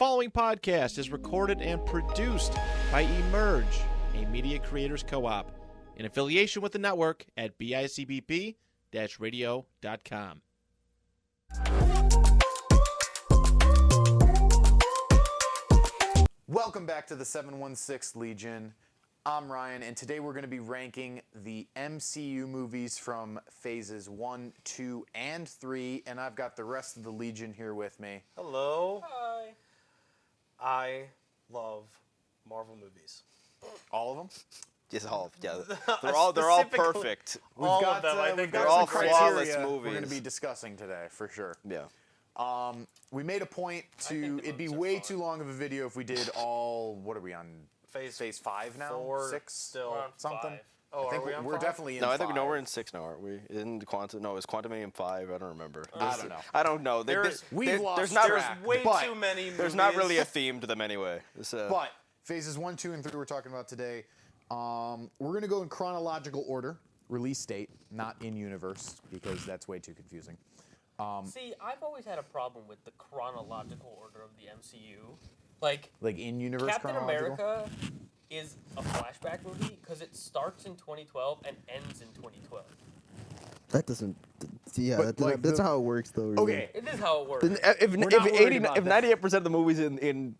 following podcast is recorded and produced by Emerge, a media creators co-op, in affiliation with the network at bicbp-radio.com. Welcome back to the 716 Legion. I'm Ryan, and today we're going to be ranking the MCU movies from phases 1, 2, and 3, and I've got the rest of the Legion here with me. Hello. Hi. I love Marvel movies. All of them? Just all, yeah. They're all perfect. All of them. I think we've got they're all some flawless criteria movies. we're going to be discussing today, for sure. Yeah. We made a point to, it'd be movies are way fun. too long of a video if we did all, what are we on? Phase 5 now? 4 6? still. We're on Something? 5. Oh, I think are we on we're 5? definitely in No, I 5. think we're in 6 now, aren't we? In the Quantum? No, it was Quantumanium 5. I don't remember. I don't know. I don't know. We've lost there's not, track. There's way But too many movies. There's not really a theme to them anyway. But phases 1, 2, and 3 we're talking about today. We're going to go in chronological order, release date, not in universe, because that's way too confusing. See, I've always had a problem with the chronological order of the MCU. Like in universe Captain chronological? America is a flashback movie because it starts in 2012 and ends in 2012. That doesn't. Yeah, But, like, that's the- how it works, though. Really. Okay. It is how it works. if not worried about that. 98% of the movies in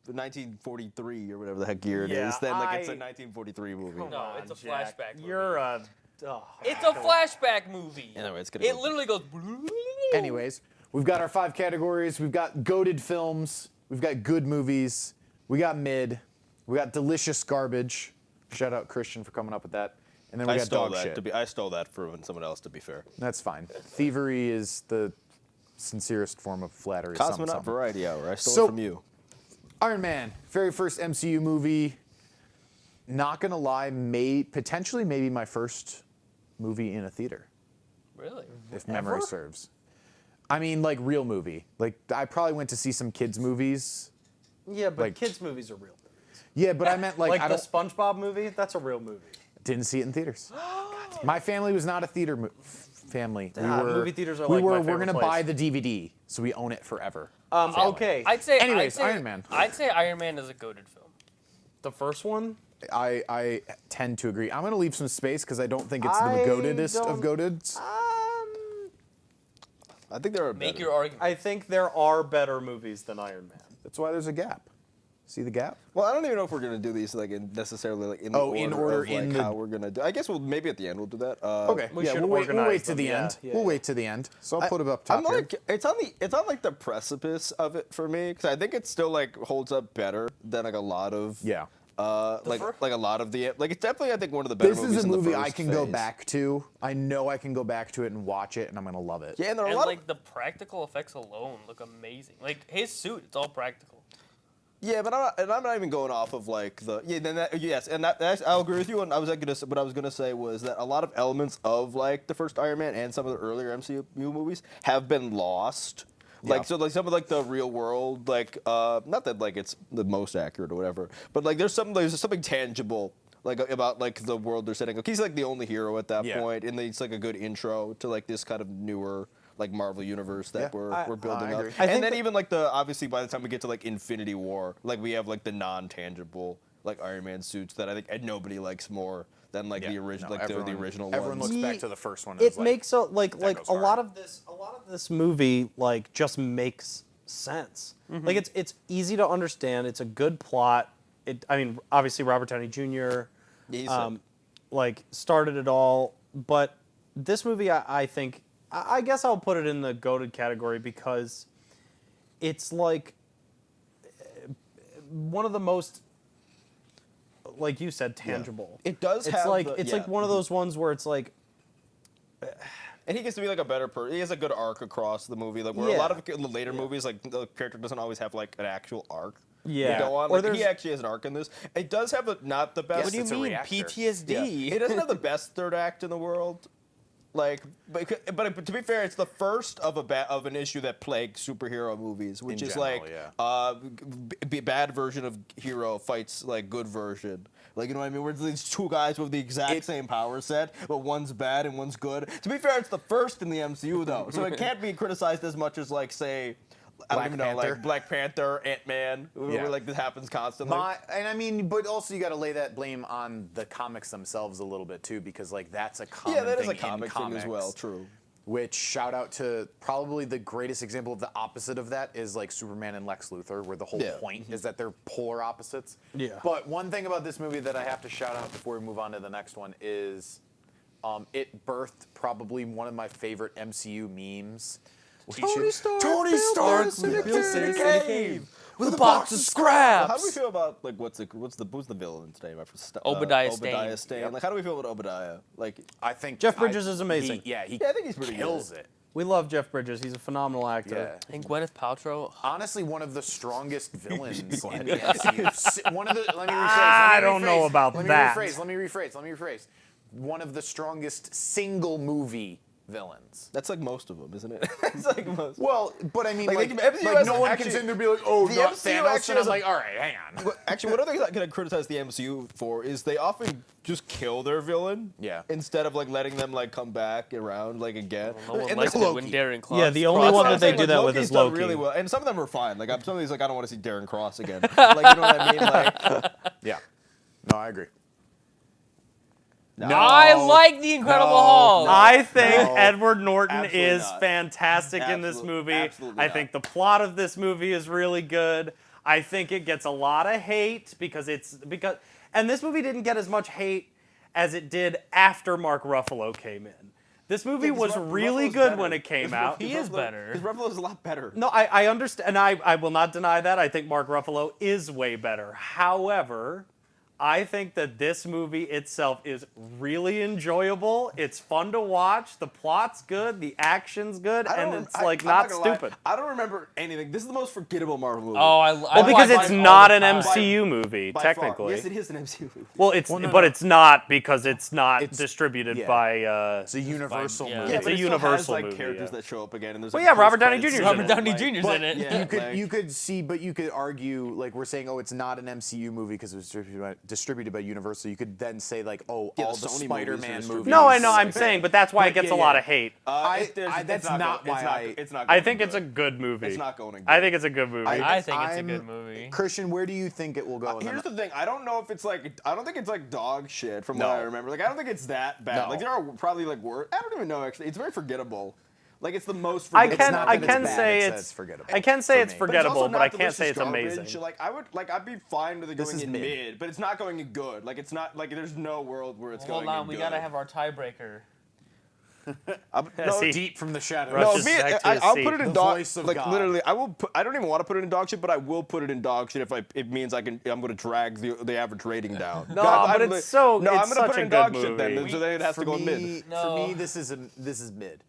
1943 or whatever the heck year it Yeah, is, then it's a 1943 movie. No, Come on, it's a Jack. flashback movie. You're a. Oh, It's a flashback movie. Anyway, it's gonna It go- literally goes. Anyways, we've got our 5 categories. We've got goated films. We've got good movies. We got mid. We got delicious garbage. Shout out Christian for coming up with that. And then we I got stole dog that. shit. I stole that from someone else. To be fair, That's fine. Thievery is the sincerest form of flattery. Cosmonaut something. Variety Hour. I stole So- it from you. Iron Man, very first MCU movie. Not gonna lie, potentially maybe my first movie in a theater, Really? if memory serves. I mean, like real movie. Like I probably went to see some kids movies. yeah, but like- kids' movies are real movies. Yeah, but I meant like I the don't, SpongeBob movie. That's a real movie. didn't see it in theaters. My family was not a theater family. Movie theaters are we like my were. We're favorite gonna place. buy the DVD, so we own it forever. Okay. I'd say. Anyways, I'd say, Iron Man. I'd say Iron Man is a goated film. The first one. I tend to agree. I'm gonna leave some space because I don't think it's the I goatedest of don't- goateds. I think there are Make better. your argument. I think there are better movies than Iron Man. That's why there's a gap. See the gap? Well, I don't even know if we're gonna do these necessarily in the Oh, order in order, of, like, in the- how we're gonna do. I guess maybe at the end we'll do that. Okay. We yeah, should we'll wait organize to the them, end. yeah, We'll yeah. wait to the end. So I'll put it up top I'm here. like, it's on like the precipice of it for me because I think it still like holds up better than like a lot of Yeah. like a lot of the like it's definitely I think one of the better This movies is a in the movie I first can go phase. back to. I know I can go back to it and watch it, and I'm gonna love it. Yeah, and there are a And lot like of the practical effects alone look amazing. Like his suit, it's all practical. yeah, but I'm not even going off of like the yes, and that's, I'll agree with you. And what I was gonna say was that a lot of elements of like the first Iron Man and some of the earlier MCU movies have been lost. Like Yeah. so, like some of like the real world, like not that like it's the most accurate or whatever, but like there's something tangible like about like the world they're setting up. He's like the only hero at that Yeah. point, and it's like a good intro to like this kind of newer like Marvel universe that Yeah. we're building up. agree. I And think then that- even like the obviously by the time we get to like Infinity War, like we have like the non-tangible like Iron Man suits that I think and nobody likes more than like the original the original Everyone ones. looks back to the first one. And It is like, makes a like goes a lot hard. of this movie like just makes sense. Like it's easy to understand. It's a good plot. I mean, obviously Robert Downey Jr. He's Like started it all, but this movie I think I guess I'll put it in the goated category because it's like one of the most, like you said, tangible. It does It's have like the- it's yeah. like one of those ones where it's like and he gets to be like a better person. He has a good arc across the movie. Like where a Yeah. lot of the later movies, like the character doesn't always have like an actual arc. Yeah. To go on. Or Like, there's- he actually has an arc in this. It does have not the best. What do you mean, PTSD? Yeah. It doesn't have the best third act in the world. Like, but to be fair, it's the first of an issue that plagues superhero movies, which In is general, like yeah. bad version of hero fights like good version. Like, you know what I mean? Where these two guys with the exact same power set, but one's bad and one's good. To be fair, it's the first in the MCU though, so it can't be criticized as much as like say I don't Black even know, Panther. like Black Panther, Ant-Man, Yeah. where like this happens constantly. And I mean, but also you got to lay that blame on the comics themselves a little bit too, because like that's a common yeah, that thing is a in comic thing as comics. well. True. Which shout out to probably the greatest example of the opposite of that is like Superman and Lex Luthor, where the whole Yeah. point is that they're polar opposites. Yeah. But one thing about this movie that I have to shout out before we move on to the next one is it birthed probably one of my favorite MCU memes. Tony Stark Tony built Stark us built us in a cave with a box of scraps. How do we feel about like what's the villain's name? Obadiah Stane. Obadiah Stane. Yep. Like, how do we feel about Obadiah? Like, I think Jeff Bridges is amazing. He I think he's pretty kills good. it. We love Jeff Bridges. He's a phenomenal actor. Yeah. And Gwyneth Paltrow. Honestly, one of the strongest villains in the MCU. One of the. Let me rephrase. I don't know about that. Let me rephrase. One of the strongest single movie villains. that's like most of them, isn't it? It's like most. Well, but I mean, Like, like, the MCU like has no one actually- can sit there and be like, oh, the not MCU Thanos. actually And has I'm a- like, all right, hang on. Well, actually, one other thing I'm gonna criticize the MCU for is they often just kill their villain. Yeah. Instead of like letting them like come back around like again. No one And likes like it Loki. when Darren Cross. Yeah, the only That's one what that I'm they saying, do like, that with Loki's is done Loki. really well, and some of them are fine. Like some of these, like I don't want to see Darren Cross again. Like you know what I mean? Like, Yeah. No, I agree. I like the Incredible Hulk. I think No, Edward Norton absolutely is not. fantastic in this movie. Absolutely I not. think the plot of this movie is really good. I think it gets a lot of hate because and this movie didn't get as much hate as it did after Mark Ruffalo came in. This movie was really good when it came out. He is better. Because Ruffalo's a lot better. No, I understand, and I will not deny that. I think Mark Ruffalo is way better. However, I think that this movie itself is really enjoyable. It's fun to watch. The plot's good. The action's good, and it's like I'm not gonna lie, stupid. I don't remember anything. This is the most forgettable Marvel movie. Oh, I Well, because watch it's it all not the an time. MCU movie, By far. technically. Yes, it is an MCU movie. Well, it's not because it's not It's- distributed yeah. by. It's a universal yeah. movie. Yeah, it's a but it still Universal has, like, movie, characters yeah. that show up again, and there's Well, like, yeah, Robert Downey post-credits Jr. 's scene. in Robert it. Downey Jr.'s in it. Yeah, You could see, but you could argue, like we're saying, oh, it's not an MCU movie because it was distributed by Universal. You could then say, like, oh, Yeah, all the the Sony Spider-Man movies are movies. No, I know. I'm saying, but that's why it gets yeah, a lot yeah. of hate. That's not why It's not. I going think good. it's a good movie. It's not going to. I think it's a good movie. I think it's a I'm- good movie. Christian, where do you think it will go? in the Here's the thing. I don't know if it's like. I don't think it's like dog shit from No. what I remember. Like I don't think it's that bad. No. Like there are probably like worse. I don't even know actually. It's very forgettable. Like it's the most. I Forgettable. can not I that it's can bad, say it's that it's it's forgettable I can say for it's me. But it's forgettable, also but not I can't say delicious it's garbage. amazing. Like I'd be fine with it This going is in mid. mid, but it's not going in good. Like it's not like there's no world where it's Hold going on, in we good. gotta have our tiebreaker. No, see. Deep from the shadows. no, Rushes me, back to his I'll seat. put it in The dog. voice of Like God. literally, I will. I don't even want to put it in dog shit, but I will put it in dog shit if it means I'm going to drag the average rating down. No, but it's so- No, it's I'm going to such put it a in good dog shit then. movie. So then it has to go in mid. No. For me, this is mid.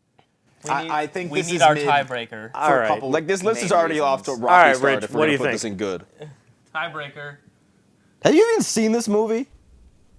We I think we this need is our mid tiebreaker. All for a right. couple Like this list is main already off to a reasons. rocky All right, start Rich, if we're what do gonna you put think? this in good. Tiebreaker. Have you even seen this movie?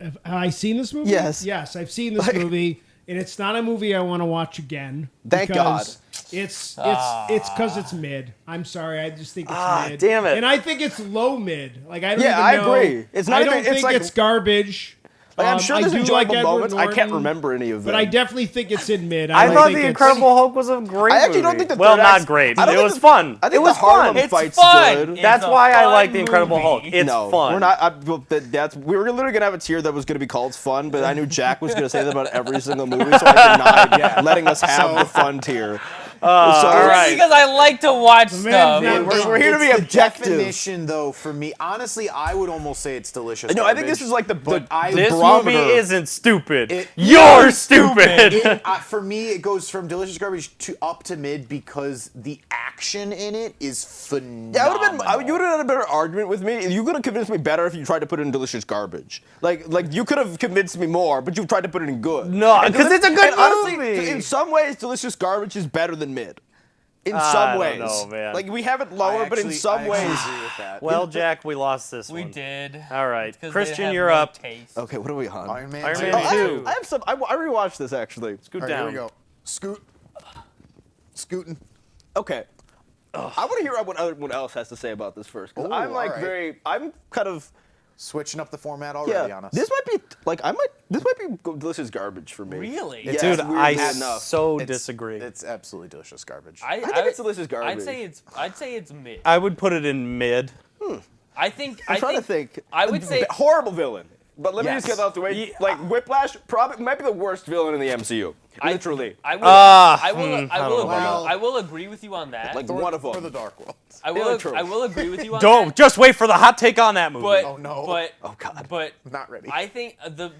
Have I seen this movie? Yes. Yes, I've seen this movie, and it's not a movie I want to watch again. Thank because It's because it's mid. I'm sorry, I just think it's mid. damn it. And I think it's low mid. Like I don't Yeah, even I know. agree. It's not I don't even- it's think like- it's garbage. Like, I'm sure I there's do enjoyable like Edward moments. I can't Norton, remember any of them. But I definitely think it's in mid. I don't thought think The it's- Incredible Hulk was a great I actually movie. don't think the well, third not act- great. I don't It think was the- fun. I think It was the Harlem fun. It's fight's fun. good. It's That's a why I fun like The Incredible movie. Hulk. It's no, fun. we're not. We were literally gonna have a tier that was gonna be called fun, but I knew Jack was gonna say that about every single movie, so I denied letting us have the fun tier. all So- right. Because I like to watch man's stuff. not- We're here to be It's the objective. definition, though, for me. Honestly, I would almost say it's delicious. No, I think this garbage, is like the but I This barometer. movie isn't stupid. You're You're stupid. For me, it goes from delicious garbage to up to mid because the action in it is phenomenal. Yeah, you would have had a better argument with me. You could have convinced me better if you tried to put it in delicious garbage. Like you could have convinced me more, but you tried to put it in good. No, And 'cause it's a good and honestly, movie. in some ways, delicious garbage is better than mid. In I some don't ways, know, man. like we have it lower, but in some ways. agree with that. Well, Jack, we lost this We one. did. All right, 'Cause they Christian, have you're no up. taste. Okay, what are we on? Iron Man. Iron 2. Man I 2. have some. I rewatched this actually. Scoot All right, down. here we go. Scooting. Okay. I want to hear what everyone else has to say about this first. 'Cause Ooh, I'm like all right. I'm kind of Switching up the format already on us. This might be this might be delicious garbage for me. Really? It's Dude, weirdly I enough, so it's- disagree. It's absolutely delicious garbage. I think it's delicious garbage. I'd say it's mid. I would put it in mid. I think. I'm trying to think. I would say. Horrible villain. But let me Yes. just get out the way. Like Whiplash probably might be the worst villain in the MCU. Literally. I will. I I will don't agree. know. I will agree with you on that. Like Thor- one of For them. the Dark World. I Electro. will agree with you on Don't that. just wait for the hot take on that movie. But Oh, no. But Oh, God. But Not ready. I think the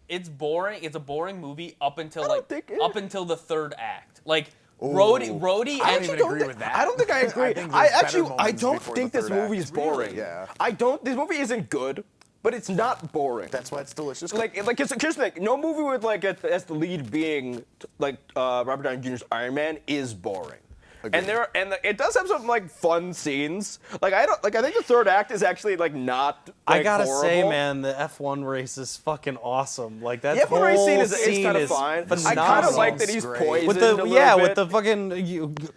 it's boring. It's a boring movie up until up until the third act. Like Rhodey I and don't even agree with that. I don't think I agree. think I there's better actually I moments don't before think the this third movie act. is boring. Yeah. I don't. This movie isn't good, but it's not boring. That's why it's delicious. Here's the thing. No movie with as the lead being Robert Downey Jr.'s Iron Man is boring. And it does have some like fun scenes. I think the third act is actually not. I gotta horrible. say, man, the F1 race is fucking awesome. Like that The F1 race whole scene is kind of is fine. I phenomenal. kind of like that he's Great. poisoned with a the little with bit. the fucking.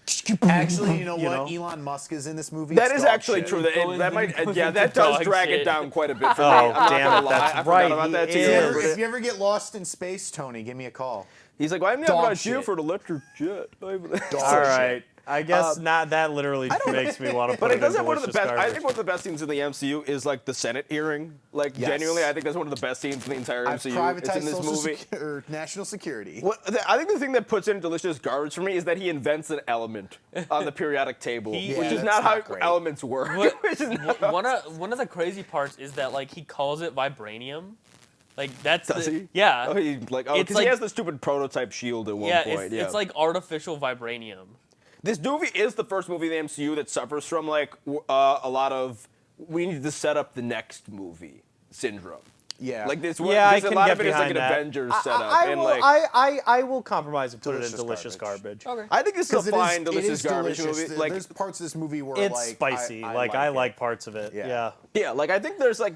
Actually, you know what? know? Elon Musk is in this movie. That It's is dog actually shit. true. That into does dog drag shit. it down quite a bit for me. Oh, I'm not damn gonna it, lie. that's I forgot right, about he that too. is. If you ever get lost in space, Tony, give me a call. He's like, well, I'm not Dog about you shit. for an electric jet. Dog All right. shit. I guess not. That literally makes me want to put But it it does in have one of the delicious best. I garbage. think one of the best scenes in the MCU is the Senate hearing. Yes. Genuinely, I think that's one of the best scenes in the entire I've MCU. It's privatized in this movie. or national security. I think the thing that puts in delicious garbage for me is that he invents an element on the periodic table, Yeah, which is that's not how not great. elements work. Which is not how- one of the crazy parts is that he calls it vibranium. That's Does he? Yeah. Oh, It's because he has the stupid prototype shield at one yeah, point. it's like artificial vibranium. This movie is the first movie in the MCU that suffers from a lot of we need to set up the next movie syndrome. Yeah. This. Yeah, I there's a can lot get of it is like an behind that. Avengers setup, I and will, I will compromise and put it in Delicious delicious garbage. garbage. I think this is a Because fine, it delicious is garbage delicious. movie. There's parts of this movie where It's spicy. I I it. like parts of it. Yeah. Yeah. I think there's I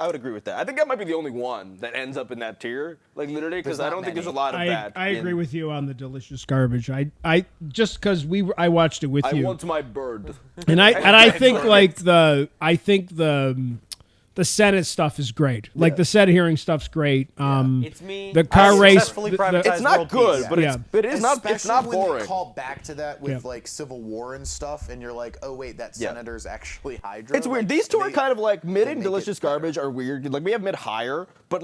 would agree with that. I think that might be the only one that ends up in that tier, literally, because There's I not don't think there's a many. lot of bad. I agree with you on the delicious garbage. I just because I watched it with I you, want my bird. and I think the Senate stuff is great. The Senate hearing stuff's great. It's me. The car race. Successfully the- privatized It's not world good, peace. but Yeah. it's not Especially when boring. they call back to that with Yeah. Civil War and stuff, and you're like, oh wait, that Yeah. senator's actually Hydra. It's weird. These two are kind of mid they and make delicious it better. garbage are weird. We have mid higher, but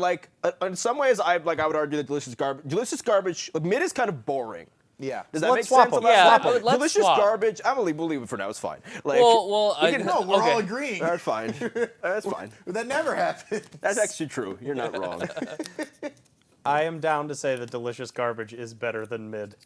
in some ways I would argue that delicious garbage mid is kind of boring. Yeah. Does that Let's make swap sense? them. Yeah, Swap 'em. let's Delicious swap. garbage. We'll leave it for now. It's fine. Well, we can- No, we're okay. all agreeing. That's fine. That's fine. That never happens. That's actually true. You're not wrong. I am down to say that delicious garbage is better than mid.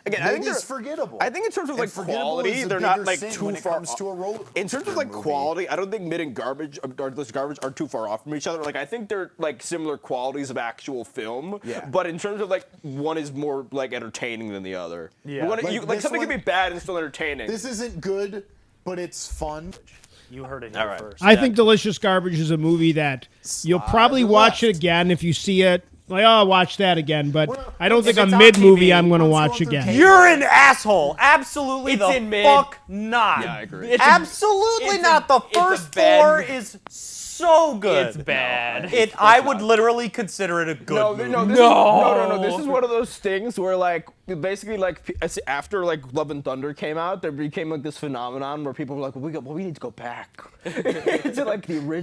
Again, I Mid think is they're forgettable. I think in terms of And forgettable quality, is a they're not bigger sin too when it far. comes to a roller In terms of coaster movie. quality, I don't think mid and garbage or delicious garbage are too far off from each other. I think they're similar qualities of actual film. Yeah. But in terms of one is more entertaining than the other. Yeah. This Something one- can be bad and still entertaining. This isn't good, but it's fun. You heard it All here right. first. I think Delicious Garbage is a movie that you'll probably the watch it left. again if you see it. I'll watch that again, but I don't think if a it's on mid movie TV, I'm going to once watch going through again. cable- You're an asshole. Absolutely It's the in mid. fuck not. Yeah, I agree. It's a- Absolutely it's a- not. The it's a first bad four movie. is so good. It's bad. I would literally consider it a good No, movie. no. This is one of those things where basically after Love and Thunder came out, there became this phenomenon where people were like, we need to go back to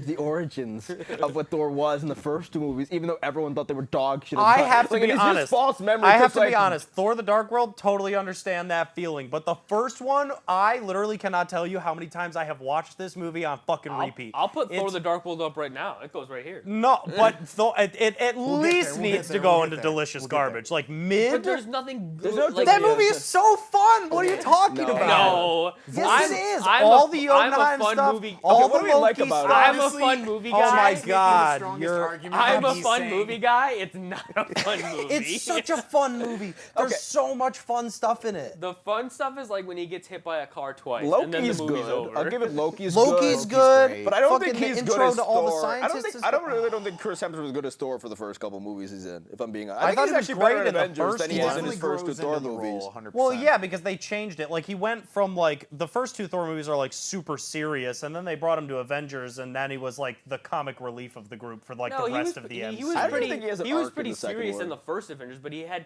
the origins of what Thor was in the first two movies, even though everyone thought they were dog shit. I have to be it's honest. Just false memory. I have 'cause, to be honest. Thor: The Dark World, totally understand that feeling. But the first one, I literally cannot tell you how many times I have watched this movie on fucking repeat. I'll put Thor: It's- The Dark World up right now. It goes right here. No, but it at least We'll needs get to there, go we'll into get there. delicious We'll get there. garbage. Like But mid. there's nothing good. no like, That movie is so fun. What are you talking No. about? No. Yes, it is. I'm All a- the I'm a Jotunheim fun stuff. movie- All Okay, the what do we like Loki about it? stuff. I'm a fun movie guy. Oh my Making the God, strongest you're- argument I'm that a he's fun saying. movie guy. It's not a fun movie. It's such a fun movie. There's Okay. so much fun stuff in it. The fun stuff is when he gets hit by a car twice, and then Loki's the movie's good. over. I'll give it Loki's Loki's good. good. great. But I don't Fucking think the he's good intro as to all the Thor. scientists. I don't think Chris Hemsworth was good as Thor for the first couple movies he's in. If I'm being honest, I think thought he's he was actually great better in the Avengers first than he one. is in his first two Grows Thor into the movies. role, 100%. Well, yeah, because they changed it. Like he went from like the first two Thor movies are like super serious, and then they brought him to Avengers, and then he was like the comic relief of the group for like No, the rest of the MCU. he was I don't pretty. think he has an He was arc in pretty the second serious one. in the first Avengers, but he had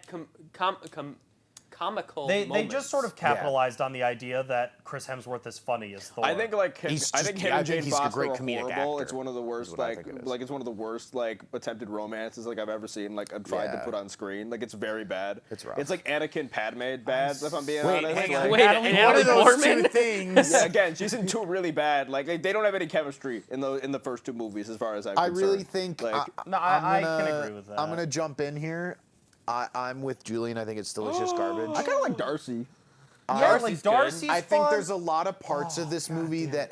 comical. They moments. just sort of capitalized on the idea that Chris Hemsworth is funny as Thor. I think like him, He's I just- think him I and think Jane he's a Foster great are comedic horrible. actor, It's one of the worst what I think it is. it's one of the worst like attempted romances like I've ever seen like tried to Yeah. put on screen. Like it's very bad. It's rough. It's like Anakin Padme bad if I'm being Wait, honest. hang Like, on. Wait, Natalie, and what are Natalie those Portman? two things? Yeah, again, she's in two really bad. Like they don't have any chemistry in the first two movies, as far as I'm I concerned. really think. like I can agree with that. I'm gonna jump in here. I'm with Julian. I think it's delicious garbage. I kind of like Darcy. yeah, Darcy's like good. Darcy's I think fun. there's a lot of parts of this movie that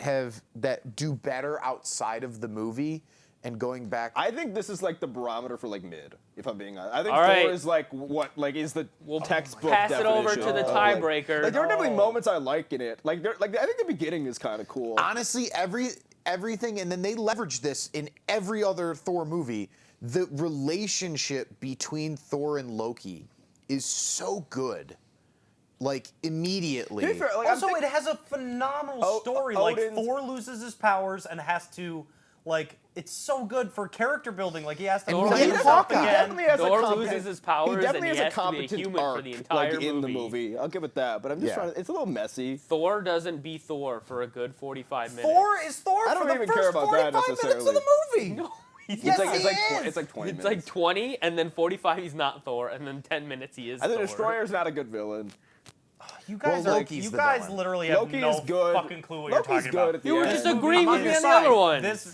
do better outside of the movie and going back. I think this is like the barometer for like mid. If I'm being honest, I think All Thor right. is like what like is the textbook. Pass it over to definition the of, like- tiebreaker. Like there are definitely moments I like in it. Like I think the beginning is kind of cool. Honestly, everything, and then they leverage this in every other Thor movie. The relationship between Thor and Loki is so good. Like immediately. To be fair, like, I'm Also, think- it has a phenomenal O- story. Like Odin's- Thor loses his powers and has to, like, it's so good for character building. Like he has to Thor build loses- himself He He again. definitely has Thor a competent, loses his powers he and definitely he has a has to be a competent human for arc, the entire like, in the movie. movie. I'll give it that, but I'm just Yeah. trying to, it's a little messy. Thor doesn't be Thor for a good 45 minutes. Thor is Thor I don't for the even first care about 45 that minutes of necessarily. the movie. No, he's Yes, not. he is. It's like 20 It's minutes. like 20, and then 45 he's not Thor, and then 10 minutes he is I think Thor. Destroyer's not a good villain. You guys Well, are. Loki's You the guys villain. literally have Loki no is good. fucking clue what Loki's you're talking good about. at the You were end. just This agreeing movie- with I'm me on the sorry. other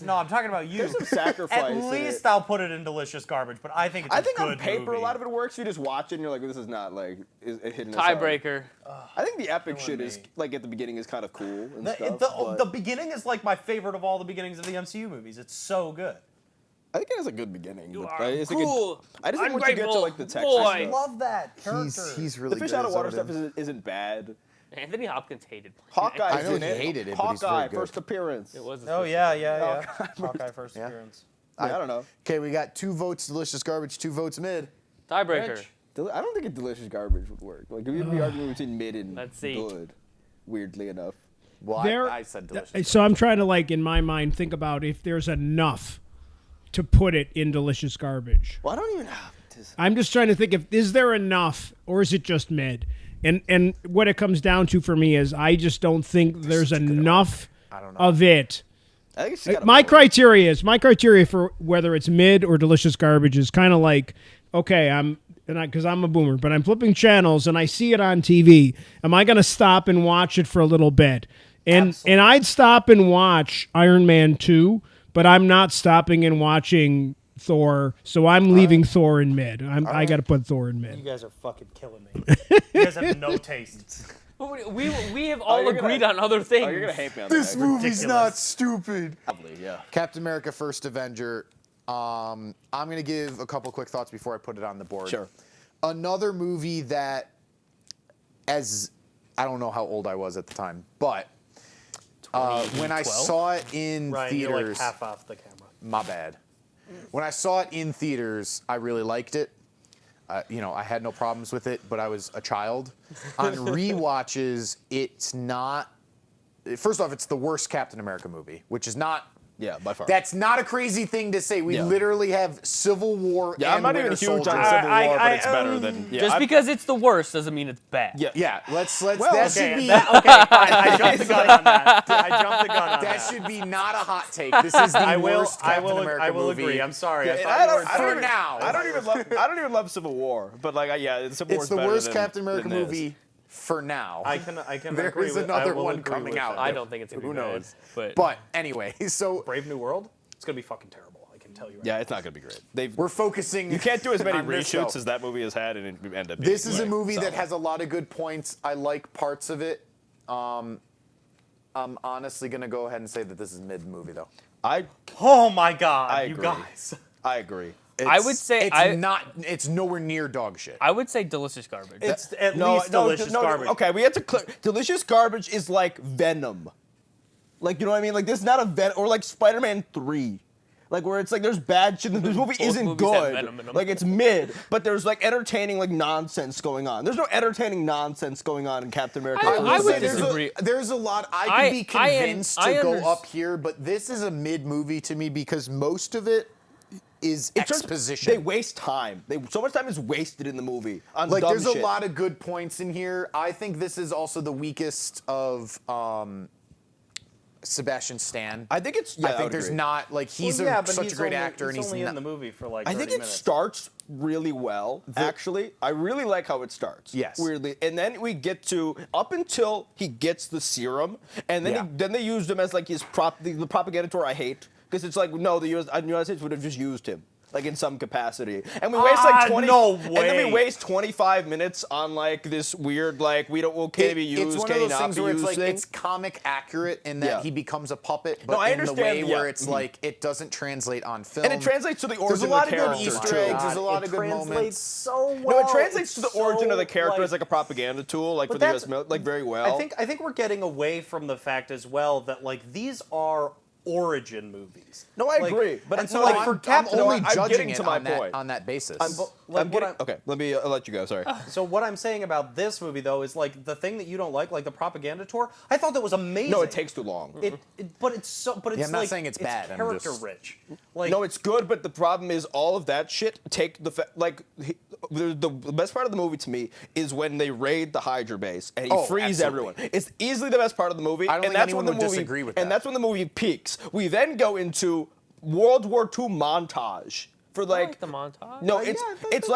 one. No, I'm talking about you. There's some sacrifice At in least it. I'll put it in delicious garbage, but I think it's a I think good on paper movie. a lot of it works. You just watch it and you're like, this is not like hitting us Tiebreaker. hard. I think the epic shit is me. like at the beginning is kind of cool and The, stuff. the, but the beginning is like my favorite of all the beginnings of the MCU movies. It's so good. I think it has a good beginning. You but are I just think cool. I just think once you get to Ungrateful like the texture boy. I stuff, love that character. He's the really fish good out of as water Odin. stuff isn't bad. Anthony Hopkins hated playing Hawkeye's I know in he it. hated it, but he's Hawkeye very good. first appearance. It was. Oh yeah. Hawkeye first Yeah. appearance. Yeah, I don't know. Okay, we got 2 votes delicious garbage, 2 votes mid. Tiebreaker. Rich. I don't think a delicious garbage would work. Like if you'd be arguing between mid and Let's see. good, weirdly enough. Well, There- I said delicious. So I'm trying to, like, in my mind, think about if there's enough to put it in delicious garbage. Well, I don't even. I'm just trying to think is there enough or is it just mid? And what it comes down to for me is I just don't think there's enough of it. I think it's just My criteria for whether it's mid or delicious garbage is kind of like, okay, because I'm a boomer, but I'm flipping channels and I see it on TV. Am I going to stop and watch it for a little bit? And I'd stop and watch Iron Man 2, but I'm not stopping and watching Thor, so I'm leaving Thor in mid. I got to put Thor in You mid. guys are fucking killing me. You guys have no taste. We have all you're gonna- agreed on other things. Oh, you're gonna hate me on This that. movie's not stupid. Probably, yeah. Captain America: First Avenger. I'm gonna give a couple quick thoughts before I put it on the board. Sure. Another movie that, as I don't know how old I was at the time, but when I 12? saw it in Ryan, you're theaters, like half off the camera. my bad. When I saw it in theaters, I really liked it. I had no problems with it, but I was a child. On rewatches, it's not. First off, it's the worst Captain America movie, which is not. Yeah, by far. That's not a crazy thing to say. We Yeah. literally have Civil War Yeah, I'm and not Winter even huge on Soldier. Civil War, but I- it's better than. Yeah, Just I'm- because it's the worst doesn't mean it's bad. Yeah. Yeah, let's. That okay, should be. okay, fine. I jumped the gun on that. I jumped the gun on That that. should be not a hot take. This is the I will. worst I Captain will. America I will movie. agree. I'm sorry. I Yeah, thought I you don't, were I don't For even, now. I don't even love Civil War, but like, yeah, Civil War's It's the better worst than- Captain America than this. movie for now. I can There agree is with, another I will one agree coming with out. that. I don't think it's gonna be Who bad, knows? but But anyway, so Brave New World. It's gonna be fucking terrible. I can tell you. Right Yeah, it's not gonna be great. They've. we're focusing. You can't do as many on this, reshoots though. as that movie has had, and it end up. This being is a like movie that solid. has a lot of good points. I like parts of it. I'm honestly gonna go ahead and say that this is mid movie though. Oh my god, I you agree. guys. I agree. I would say it's nowhere near dog shit. I would say delicious garbage. It's at least delicious garbage. Okay, we have to clear. Delicious garbage is like Venom. Like, you know what I mean? Like, this is not a Venom, or like Spider-Man 3. Like, where it's like there's bad shit. This movie isn't movies have good. Venom in 'em. Like, it's mid, but there's like entertaining like nonsense going on. There's no entertaining nonsense going on in Captain America. I would There's disagree. There's a lot. I could be convinced I to go under- up here, but this is a mid movie to me because most of it is It's just- exposition. They waste time. So much time is wasted in the movie on like dumb there's shit. a lot of good points in here. I think this is also the weakest of Sebastian Stan. I think it's. Yeah, I would think there's agree. not like he's Well, yeah, a, but such he's a great only, actor, and he's he's only not. in the movie for like. I 30 think it minutes. starts really well, actually. I really like how it starts. Yes. Weirdly. And then we get to, up until he gets the serum, and then, Yeah. then they used him as like his the propaganda tour I hate. Because it's like, no, the United States would have just used him. Like in some capacity, and we waste like 20. No And then we way. waste 25 minutes on like this weird like can it be used? It's one Can of it those not things be where it's used like thing? it's comic accurate in that Yeah. he becomes a puppet, but No, I in the understand, way yeah. where it's Mhm. like it doesn't translate on film. And it translates to the origin There's a of lot the of good character, Easter too. eggs. There's a lot of good translates moments. so well. No, it translates to the It's origin of the so, character as like a propaganda tool, like But for the that's- U.S. military, like very well. I think we're getting away from the fact as well that like these are origin movies. No, I Like, agree, but and it's so not- like for I'm Captain, only I'm judging getting it to my on that, point. on that basis. Okay, let me I'll let you go. Sorry. so what I'm saying about this movie though is like the thing that you don't like the propaganda tour. I thought that was amazing. No, it takes too long. But it's so. But it's Yeah, I'm not like, saying it's bad, I'm character just- rich. Like No, it's good, but the problem is all of that shit take the best part of the movie to me is when they raid the Hydra base and he Oh, frees absolutely. everyone. It's easily the best part of the movie, I don't and think that's anyone when the would movie disagree with and that. that's when the movie peaks. We then go into World War II montage for like the montage. No, Yeah, it's I think it's that's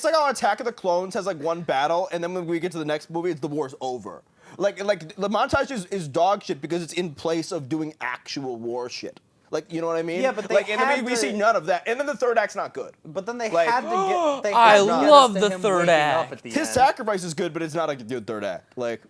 like how Attack of the Clones has like one battle, and then when we get to the next movie, the war's over. Like the montage is dog shit because it's in place of doing actual war shit. Like, you know what I mean? Yeah, but they like in the had movie we to- see none of that, and then the third act's not good. But then they Like- had to get. They I had to get us love to the him third waking act. Up at the His end. sacrifice is good, but it's not a good third act. Like,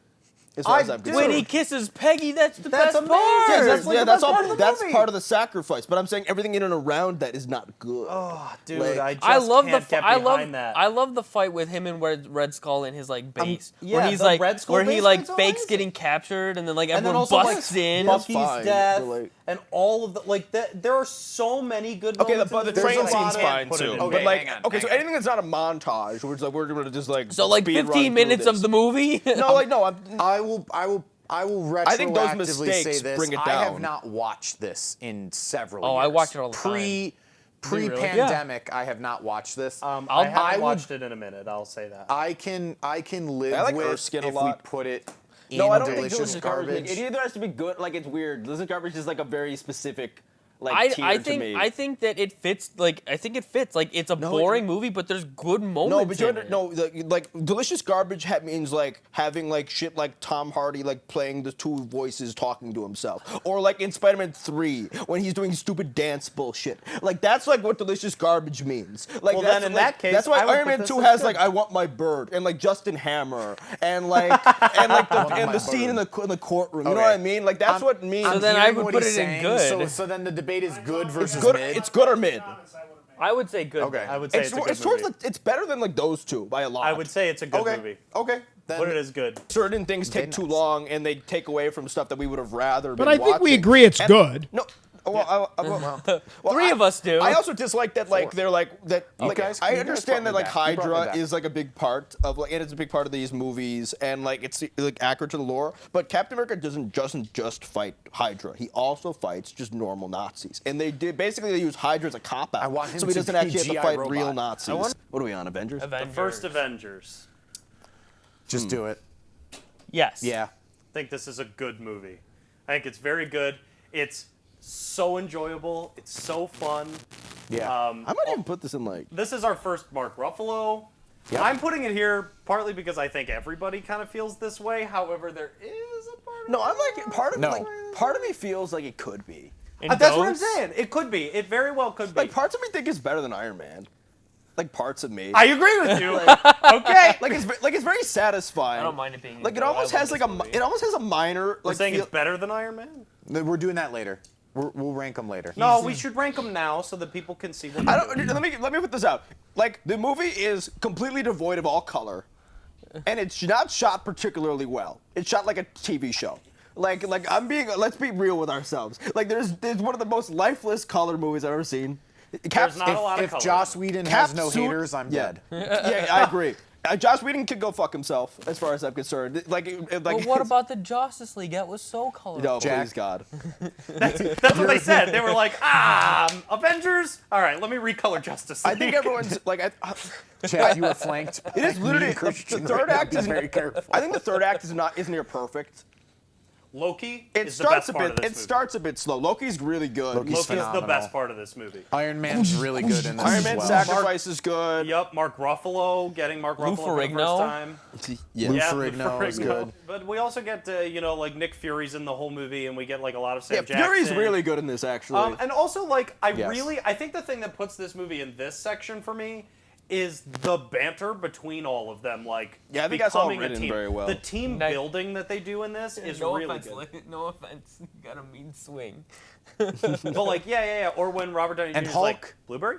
as far as I'm concerned. When he kisses Peggy, that's the That's best amazing. part. Yeah, that's like the best part of the That's movie. part of the sacrifice. But I'm saying everything in and around that is not good. Oh, dude, Like- I just I love the can't get I behind love that. I love the fight with him and Red Skull in his like base, yeah, where he's the like Red Skull where he base like fight's fakes amazing. getting captured and then like and then everyone also busts like in. Buff- Bucky's fine, death but, like- and all of the like. There are so many good. Okay, moments the in this train movie, I scene's can't fine put it too. in Okay, But like, hang on, okay, so hang on. anything that's not a montage, where it's like we're gonna just like So like speed run 15 through minutes this. of the movie. No, like no, I'm. I will retroactively I think those say mistakes this. bring it I have down. not watched this in several Oh, years. I watch it all the time. Pre-pandemic, I have not watched this. I I haven't would- watched it in a minute. I'll say that. I can live I like with Erskine a if lot. we put it in No, I don't think delicious delicious garbage. garbage. It either has to be good, like it's weird. Delicious garbage is like a very specific, like tier I to think me. I think that it fits. Like I think it fits. Like it's a boring movie, but there's good moments. No, but in it. like delicious garbage means like having like shit like Tom Hardy like playing the two voices talking to himself, or like in Spider-Man 3 when he's doing stupid dance bullshit. Like that's like what delicious garbage means. Like Well, that's, then in like, that case, that's why I would Iron put Man this 2 as has good. like I Want My Bird and like Justin Hammer and like the scene in the courtroom. You know Okay. what I mean? Like that's what means. So then I Hearing would what put he's it in saying, good. So then the debate is good versus it's good. mid. It's good or mid. I would say good. Okay. I would say it's a good It's towards movie. it's better than like those two by a lot. I would say it's a good okay. movie. Okay. Then Put it as good. certain things take too nice. long and they take away from stuff that we would have rather But been I think we watching. agree it's And- good. No. Well, Three of us do. I also dislike that, like, they're like that. Like, guys- I you guys understand brought that, me like, back. You brought me Hydra back. is like a big part of, like, and it's a big part of these movies, and like it's like accurate to the lore. But Captain America doesn't just fight Hydra. He also fights just normal Nazis, and they basically they use Hydra as a cop out. I want him so he to doesn't be actually have to GI fight robot. real Nazis. What are we on, Avengers? Avengers. The first Avengers. just do it. Yes. Yeah. I think this is a good movie. I think it's very good. It's so enjoyable. It's so fun. Yeah. I might even put this in like. This is our first Mark Ruffalo. Yep. I'm putting it here partly because I think everybody kind of feels this way. However, there is a part of No, I'm like part of No. like part of me feels like it could be. In That's what I'm those? saying. It could be. It very well could be. Like parts of me think it's better than Iron Man. Like parts of me. I agree with you. Okay. like it's very satisfying. I don't mind it being. Like it good. I almost love has this like movie. it almost has a minor We're like saying feel- it's better than Iron Man? We're doing that later. We'll rank them later. No, we should rank them now so that people can see what I we're don't. doing. Let me put this out. Like the movie is completely devoid of all color, and it's not shot particularly well. It's shot like a TV show. Like let's be real with ourselves. Like there's one of the most lifeless color movies I've ever seen. There's not a lot of If color. Joss Whedon Cap has no suit- haters, I'm dead. Yeah, I agree. Joss Whedon can go fuck himself, as far as I'm concerned. But what about the Justice League? That was so colorful. No, Jack? please God. That's what they said. They were like, Avengers? All right, let me recolor Justice League. I think everyone's like, Chad, you were flanked. it is literally the third act Be is very careful. I think the third act is near perfect. Loki It is the best starts a part of bit. this It movie. starts a bit slow. Loki's really good. Loki's Loki's the phenomenal. best part of this movie. Iron Man's really good in this Iron as Man well. Sacrifice is good. Yep, Mark Ruffalo, getting Mark Ruffalo for the first Ferrigno. time. Yeah. Lou Yeah, Ferrigno is Ferrigno. good. But we also get, like Nick Fury's in the whole movie, and we get like a lot of Sam Yeah, Jackson. Fury's really good in this actually. And also, like, I Yes. think the thing that puts this movie in this section for me is the banter between all of them. Like, Yeah, I think that's all becoming a written team. very well. The team Nice. building that they do in this is no really offense, good. no offense. You got a mean swing. But like, yeah. Or when Robert Downey Jr. And is like, Hulk. Blueberry?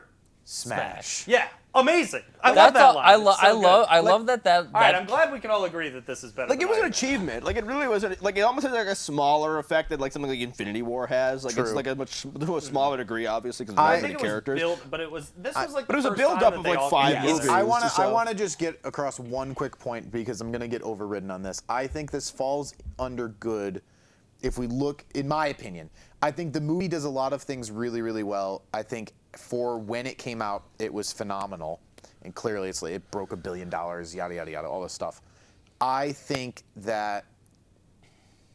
Smash. Yeah, amazing. I love That's that all, line. I It's love. so I good. love. I love that. All right, that I'm glad we can all agree that this is better. Like it than was an Iron Man. achievement. Like it really was. Like it almost has like a smaller effect than like something like Infinity War has. Like it's True. like to a smaller degree, obviously, because I there's I not think many it was characters. built, but this was like But it was the a first build-up time that of, they like, all 5 came movies. together. I want Just, to just get across one quick point because I'm going to get overridden on this. I think this falls under good if we look, in my opinion. I think the movie does a lot of things really, really well. I think for when it came out, it was phenomenal. And clearly it broke $1 billion, yada, yada, yada, all this stuff. I think that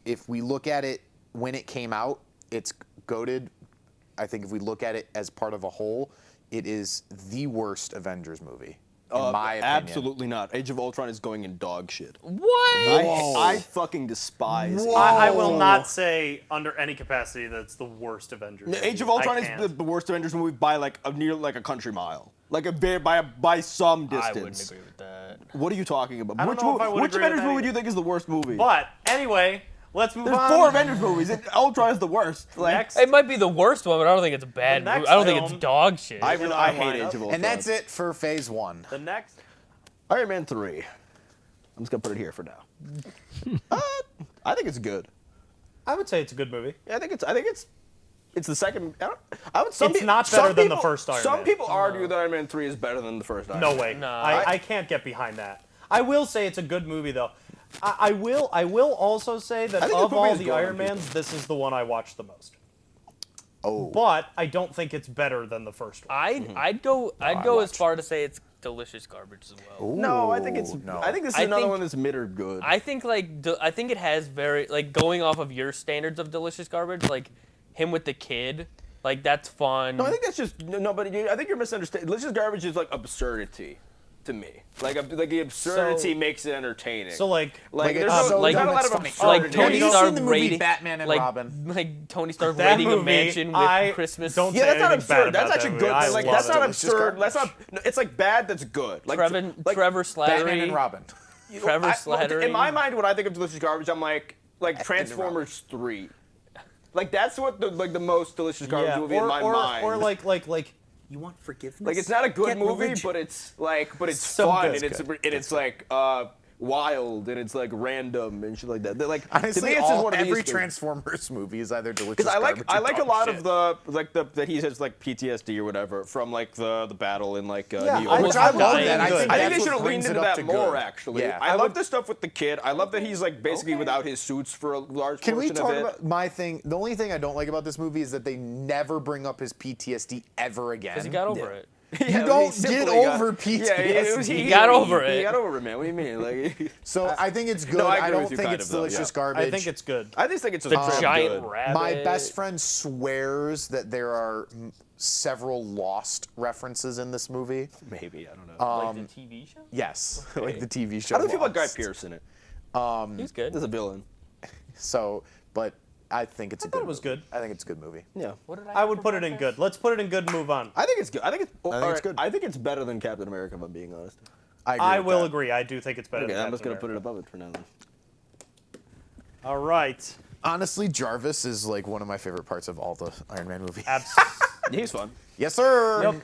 if we look at it when it came out, it's goated. I think if we look at it as part of a whole, it is the worst Avengers movie, in my opinion. Absolutely not. Age of Ultron is going in dog shit. what? I fucking despise. I will not say under any capacity that it's the worst Avengers. Age movie. of Ultron I is can't. the worst Avengers movie by like near like a country mile, like by some I distance. wouldn't agree with that. What are you talking about? I don't know if I would which agree with Avengers that movie do either. you think is the worst movie? But anyway, let's move There's on. 4 Avengers movies. Ultron is the worst. Like, Next. It might be the worst one, but I don't think it's a bad next movie. I don't think film- it's dog shit. I in I our hate lineup. Age of Ultron. And that's it for Phase 1. The next. Iron Man 3. I'm just gonna put it here for now. I think it's good. I would say it's a good movie. I think it's the second. I would. It's not better than the first Iron Some Man. people argue that Iron Man 3 is better than the first Iron No Man. way. No. I can't get behind that. I will say it's a good movie though. I will also say that I think this of movie all is the good on Iron Mans, this is the one I watched the most. Oh. But I don't think it's better than the first one. I'd go as far to say it's delicious garbage as well. No, I think it's. no. I think this is I another think- one that's mid or good. I think I think it has very like going off of your standards of delicious garbage, like him with the kid, like that's fun. no, I think that's just no. But I think you're misunderstanding. Delicious garbage is like absurdity to me. Like the absurdity So- makes it entertaining. So like there's it's so there's not a dumb, lot it's of funny. absurdity. Like Tony Have you Stark seen the movie raiding Batman and like, Robin? Like Tony Stark that raiding movie, a mansion with I Christmas. don't Yeah, say that's not anything bad absurd. about That's that actually movie. good. I Like love that's it. not Delicious absurd. That's garbage. not. It's like bad. That's good. Like Trevor Slattery. Batman and Robin. Trevor I- Slattery. In my mind, when I think of delicious garbage, I'm like Transformers 3. Like that's what the most delicious garbage movie in my mind. Or like you want forgiveness? Like it's not a good Get movie, religion. but it's So fun good. and it's like wild and it's like random and shit like that. They're like to Honestly, me, it's just one of every these things. Transformers movie is either delicious Because garbage I or like a dog lot shit. of the that he has like PTSD or whatever from like the battle in like New York. Which I love dying that. I good. think I that's think they should what have leaned brings into it up that to more, good. actually. Yeah. I love the stuff with the kid. I love that he's like basically without his suits for a large Can we portion talk of it. about my thing? The only thing I don't like about this movie is that they never bring up his PTSD ever again. Because he got over it. You don't get over PTSD. Yeah, He got over He it. got over it, man. What do you mean? Like, So I think it's good. No, I I agree don't with you think kind it's of, though, delicious yeah. garbage. I think it's good. I just think it's a The straight up giant good. rabbit. My best friend swears that there are several Lost references in this movie. Maybe I don't know. Like the TV show. Yes, like the TV show. I don't feel like Guy Lost. Pearce in it. He's good. There's a villain. So, but I think it's a thought good. it was movie. good. I think it's a good movie. Yeah. What did I would put it in good. Let's put it in good and move on. I think it's good. I think it's. think it's alright, good. I think it's better than Captain America, if I'm being honest. I agree I with will that. agree. I do think it's better Okay, than I'm just Captain gonna put it America. above it for now. Then. All right. Honestly, Jarvis is like one of my favorite parts of all the Iron Man movies. He's fun. Yes, sir.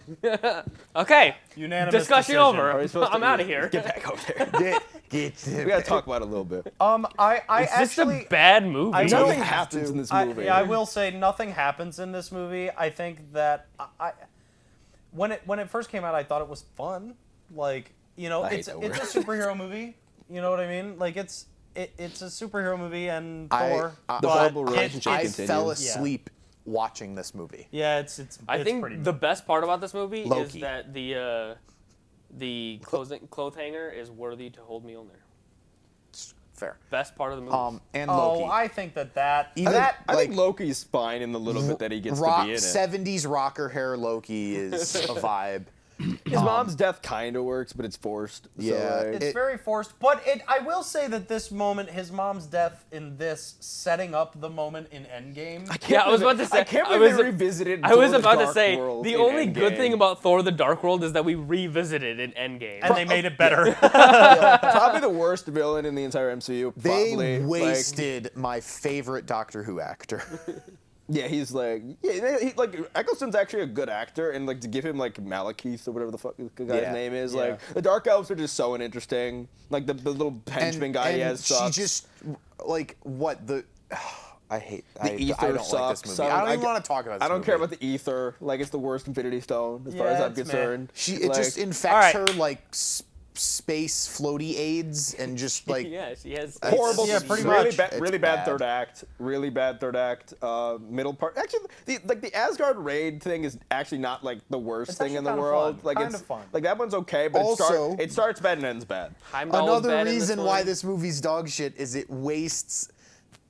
Okay. Unanimous Discussion decision. over. Are we supposed to- I'm out of here. Get back over there. Get We gotta talk about it a little bit. I It's just actually a bad movie. I will- Nothing happens in this movie. I will say nothing happens in this movie. I think that when it first came out, I thought it was fun. Like, you know, I hate it's a that word. superhero movie. You know what I mean? Like it's a superhero movie and I- Thor. the but horrible relationship I continues. fell asleep watching this movie. Yeah, it's I it's think pretty the best part about this movie is Loki. that the clothes hanger is worthy to hold Mjolnir. Fair. Best part of the movie. And Loki. I think that Even I like think Loki's fine in the little bit that he gets to be in it. 70s rocker hair Loki is a vibe. His mom's death kind of works, but it's forced. Yeah, So, like, it's very forced, but I will say that this moment, his mom's death in this, setting up the moment in Endgame. Yeah, I was about to say. I can't I believe was- they revisited. I was Thor: The about to Dark say World the in only good Endgame. thing about Thor: The Dark World is that we revisited in Endgame. and they made it better. Probably the worst villain in the entire MCU. They Probably. wasted my favorite Doctor Who actor. Yeah, he's like, Eccleston's actually a good actor, and like to give him like Malekith or whatever the fuck the guy's Yeah. name is, Yeah. like the Dark Elves are just so uninteresting. Like the little henchman guy he has sucks. She just like what the. I hate. I Ether don't like sucks. this movie. I don't even want to talk about this I don't care movie. about the ether. Like it's the worst Infinity Stone as far as Yeah, I'm it's meh. concerned. It just Like, infects All right. her like space floaty aids and just like Yeah, she has. horrible. Yeah, pretty really much. bad. It's Really bad bad. third act. Really bad third act. Middle part. Actually, the Asgard raid thing is actually not like the worst It's thing in the actually kinda world. fun. Like Kinda it's fun. like that one's okay, but Also- it starts bad and ends bad. Heimdall is another bad in reason this why one. this movie's dog shit is it wastes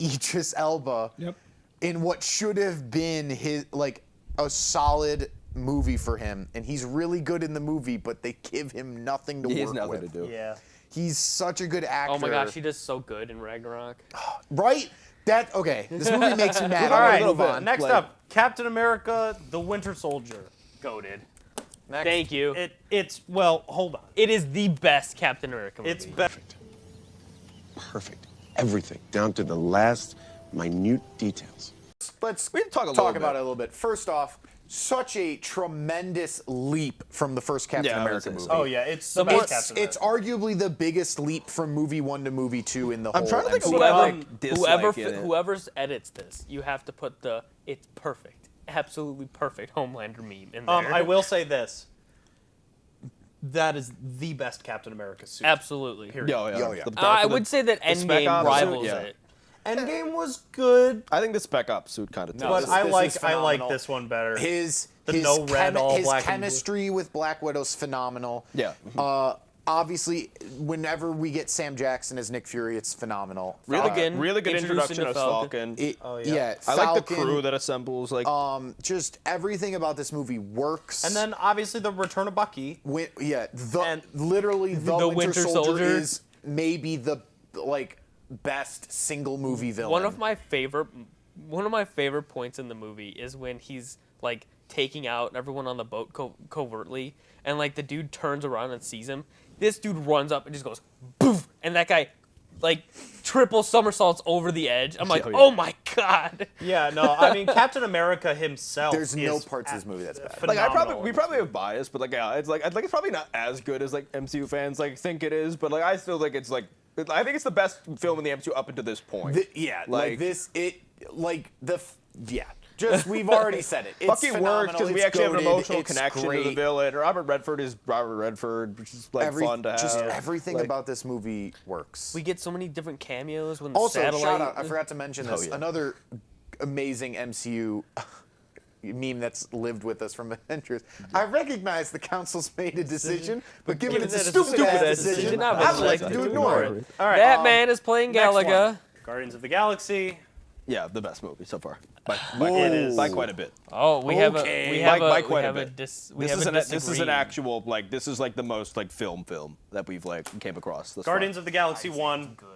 Idris Elba Yep. in what should have been his like a solid movie for him, and he's really good in the movie, but they give him nothing to He has work nothing with. to do. Yeah. He's such a good actor. Oh my gosh, he does so good in Ragnarok. Right? That okay. This movie makes me mad. All I'm gonna right, move on. next Like- up, Captain America: The Winter Soldier. Goated. Next. Thank you. It's well, hold on. It is the best Captain America movie. It's better. Perfect. Everything, down to the last minute details. Let's We can talk a little about bit. it a little bit. First off, such a tremendous leap from the first Captain Yeah, I would America say movie. so. Oh yeah, it's the best Captain It's arguably the biggest leap from movie 1 to movie 2 in the whole I'm trying to think of MCU. what I Whoever, like dislike in it. whoever edits this, you have to put the "it's perfect, absolutely perfect" Homelander meme in there. I will say this. That is the best Captain America suit. Absolutely. Oh, yeah. I would say that the Spec Endgame Ops rivals suit, yeah. it. Endgame was good, I think the Spec Ops suit kind of No, but this- I this like is phenomenal. this one better. His no red, all his black and blue. chemistry with Black Widow's phenomenal. Yeah. Obviously, whenever we get Sam Jackson as Nick Fury, it's phenomenal. Falcon, really good introduced introduction into of Falcon. Falcon. Yeah, I like the Falcon, crew that assembles. Like just everything about this movie works. And then obviously the return of Bucky. And literally the Winter Soldier is maybe the like best single movie villain. One of my favorite points in the movie is when he's like taking out everyone on the boat covertly, and like the dude turns around and sees him. This dude runs up and just goes poof, and that guy like triple somersaults over the edge. I'm like, Oh, yeah. oh my god. Yeah, no, I mean Captain America himself. There's no is parts of this movie that's bad. Like phenomenal. we probably have bias, but like yeah, it's it's probably not as good as like MCU fans like think it is, but like I still think it's like I think it's the best film in the MCU up until this point. Just we've already said it. It's Fucking works phenomenal. because we It's actually have an goated. emotional It's connection to the great. villain. Robert Redford is Robert Redford, which is like fun to have. Just everything Like, about this movie works. We get so many different cameos when the Also, satellite. shout out, I forgot to mention this. yeah. Another amazing MCU meme that's lived with us from Avengers. I recognize the council's made a decision, but given it's a stupid ass decision, I'd like to ignore it. All right, That man is playing next one. Galaga. Guardians of the Galaxy. Yeah, the best movie so far by It is. quite a bit. Oh, we have Okay. a we have By a quite we a have bit. a dis, we This have is a an this is an disagreement. actual like this is like the most like film that we've like came across. Thus Guardians far. of the Galaxy 1. Good.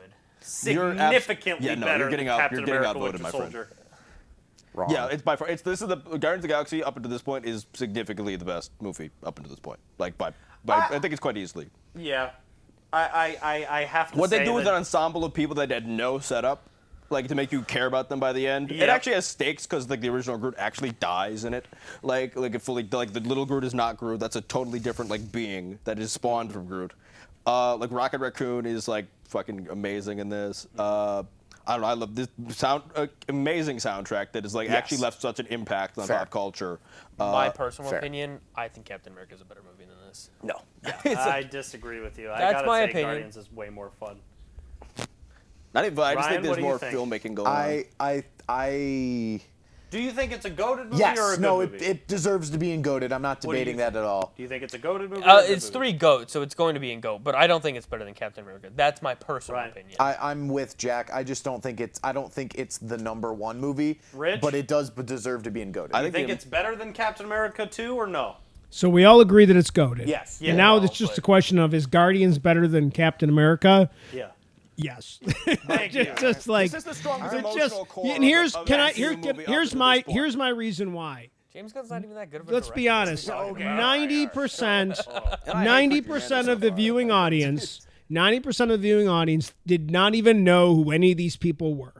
You're abs- Significantly yeah, no, better you're getting than out- Captain you're getting America: outvoted, Winter my friend. Soldier. Wrong. Yeah, it's by far. This is the Guardians of the Galaxy up until this point is significantly the best movie up until this point. Like by I think it's quite easily. Yeah, I have to. What say they do with that an ensemble of people that had no setup, like to make you care about them by the end. It Yep. actually has stakes because like the original Groot actually dies in it. Like it fully like the little Groot is not Groot. That's a totally different like being that is spawned from Groot. Like Rocket Raccoon is like fucking amazing in this. I don't know. I love this amazing soundtrack that has like actually left such an impact on pop culture. My personal opinion, I think Captain America is a better movie than this. No. I disagree with you. I That's gotta my say opinion. Guardians is way more fun. Not even. I just Ryan, think there's what do you more think? filmmaking going on. I Do you think it's a goated movie yes, or a good no, movie? it deserves to be in goated. I'm not What do you debating that at all. Do you think it's a goated movie? Or a good It's movie? 3 GOAT, so it's going to be in GOAT, but I don't think it's better than Captain America. That's my personal Right. opinion. I'm with Jack. I just don't think it's. I don't think it's the #1 movie. Rich? But it does deserve to be in goated. I Do you think the- it's better than Captain America 2 or no? So we all agree that it's goated. Yes. And now it's just a question of, is Guardians better than Captain America? Yeah. Yes. Thank you. Just like This is the strongest it's emotional core and here's of can I MCU here movie up here's to my this point. here's my reason why. James Gunn's not even that good of a Let's be director. honest. Okay. 90% And I hate Chris 90% Hernandez of the so far. viewing audience 90% of the viewing audience did not even know who any of these people were.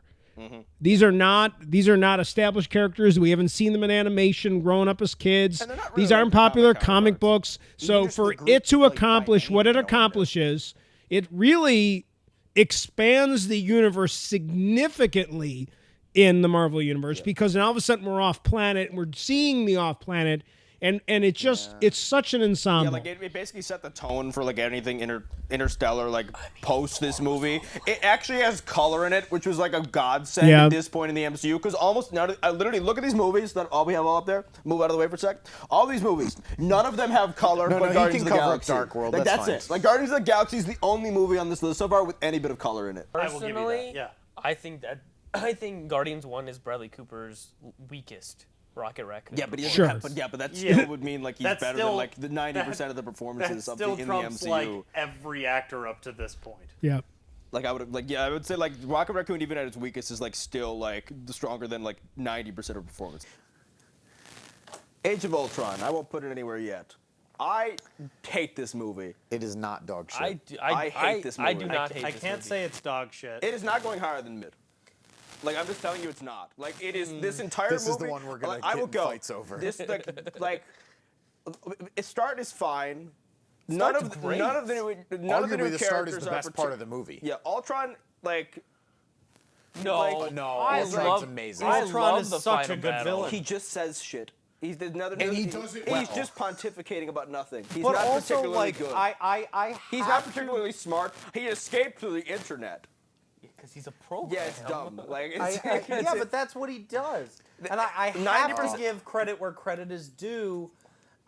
These are not established characters. We haven't seen them in animation growing up as kids. And they're not These really aren't like popular comic comic books. So just for the group, it to like, by accomplish name, what it you know what they're- accomplishes, it really expands the universe significantly in the Marvel universe because now all of a sudden we're off planet and we're seeing the off planet and it's just it's such an ensemble. Yeah, like it basically set the tone for like anything interstellar like post this movie. It actually has color in it, which was like a godsend Yeah. at this point in the MCU because almost none of, I literally look at these movies that all we have all up there. Move out of the way for a sec. All these movies, none of them have color. No, but he Guardians can of the cover up Galaxy. Dark World, Like, that's that's fine. it. Like Guardians of the Galaxy is the only movie on this list so far with any bit of color in it. I will give you that. Personally, Yeah. I think Guardians 1 is Bradley Cooper's weakest Rocket Raccoon. Yeah, but he doesn't Sure. have, but that Yeah. still would mean like he's That's better still- than like the 90% of the That performances of still in the trumps MCU. like every actor up to this point. yeah. Like I would say like Rocket Raccoon even at its weakest is like still like stronger than like 90% of performance. Age of Ultron, I won't put it anywhere yet. I hate this movie. It is not dog shit. I hate this I do movie. not hate I this can't movie. say it's dog shit. It is not going higher than mid. Like I'm just telling you, it's not. Like it is. This entire This movie. is the one we're gonna like, I get will in go. fights over. This like its start is fine. None of the new Arguably, the start is characters the are best part of the movie. Yeah, Ultron like No, Like, no, I Ultron's love, amazing. I Ultron love is the such a final good battle. villain. he just says shit. He's another. And he does it well. He's just pontificating about nothing. He's but not also, particularly like, good. He's have not to- particularly smart. He escaped through the internet. Because he's a program. Yeah, it's dumb. Like I, it's, yeah, but that's what he does. And I have to 90% give credit where credit is due.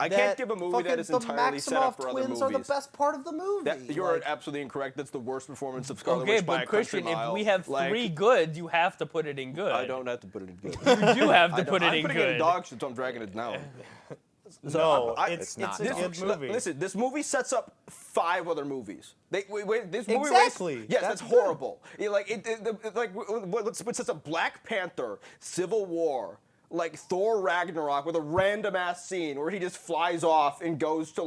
I can't give a movie that is entirely set up for other twins are the movies. best part of the movie. You're Like, absolutely incorrect. That's the worst performance of Scarlet Okay, Witch by but a country Christian, mile. if we have Like, 3 goods, you have to put it in good. I don't have to put it in good. You do have to put it I'm in putting it good. in dog shit, so I'm dragging it down. no, I- it's not a dog good shit. movie. Listen, this movie sets up 5 other movies. This movie Exactly. Yes, That's that's horrible. What sets up Black Panther, Civil War, like Thor Ragnarok with a random ass scene where he just flies off and goes to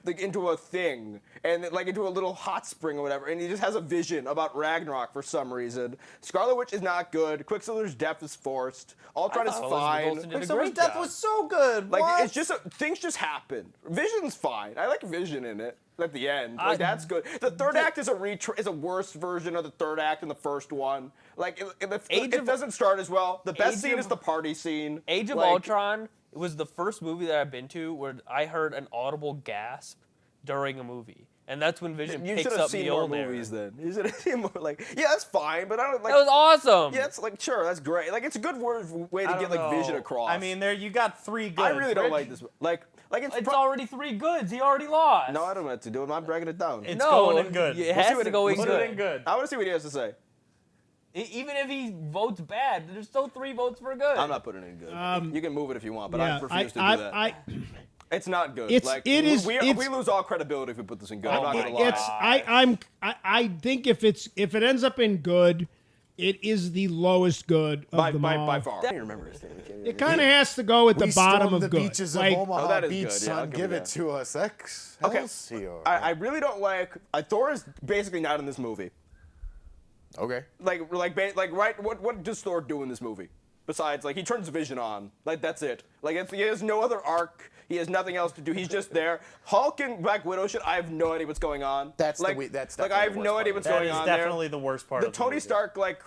into a thing and like into a little hot spring or whatever, and he just has a vision about Ragnarok for some reason. Scarlet Witch is not good. Quicksilver's death is forced. Ultron is thought Elizabeth fine. Olsen did a Quicksilver's great death job. was so good. Like what? it's just things just happen. Vision's fine. I like Vision in it at the end. Like that's good. The third act is a worse version of the third act than the first one. Like it doesn't start as well. The best Age scene of- is the party scene. Age of Like, Ultron was the first movie that I've been to where I heard an audible gasp during a movie. And that's when Vision You picks should have up seen more Mjolnir. movies then. You should have seen more. Like yeah, that's fine, but I don't like. That was awesome. Yeah, it's like sure, that's great. Like it's a good way to I get don't like Vision know. across. I mean, there you got 3 good. I really don't like this. Like it's It's already 3 goods. He already lost. no, I don't know what to do. I'm dragging it down. It's no, going in good. It We'll has see what to it- go in we'll Put good. it in good. I want to see what he has to say. Even if he votes bad, there's still 3 votes for good. I'm not putting it in good. You can move it if you want, but I Yeah, refuse to do that. It's not good. It's- like, it is- We it's- lose all credibility if we put this in good. I'm not gonna lie. I think if it ends up in good, it is the lowest good of by, them by, all. by far. I can't remember his name. It kind of has to go at the We bottom stormed of the good. beaches Like, of Omaha that is Beach, good, yeah, I'll son. give Give you it that. to us. Okay. Excelsior. I really don't like. Thor is basically not in this movie. Okay. Right. What does Thor do in this movie? besides like he turns Vision on. Like that's it. Like he has no other arc. He has nothing else to do. He's just there. Hulk and Black Widow shit. I have no idea what's going on. That's like that's like definitely I have the worst no part idea of what's it. That going is on definitely there. the worst part The of the Tony movie. Stark like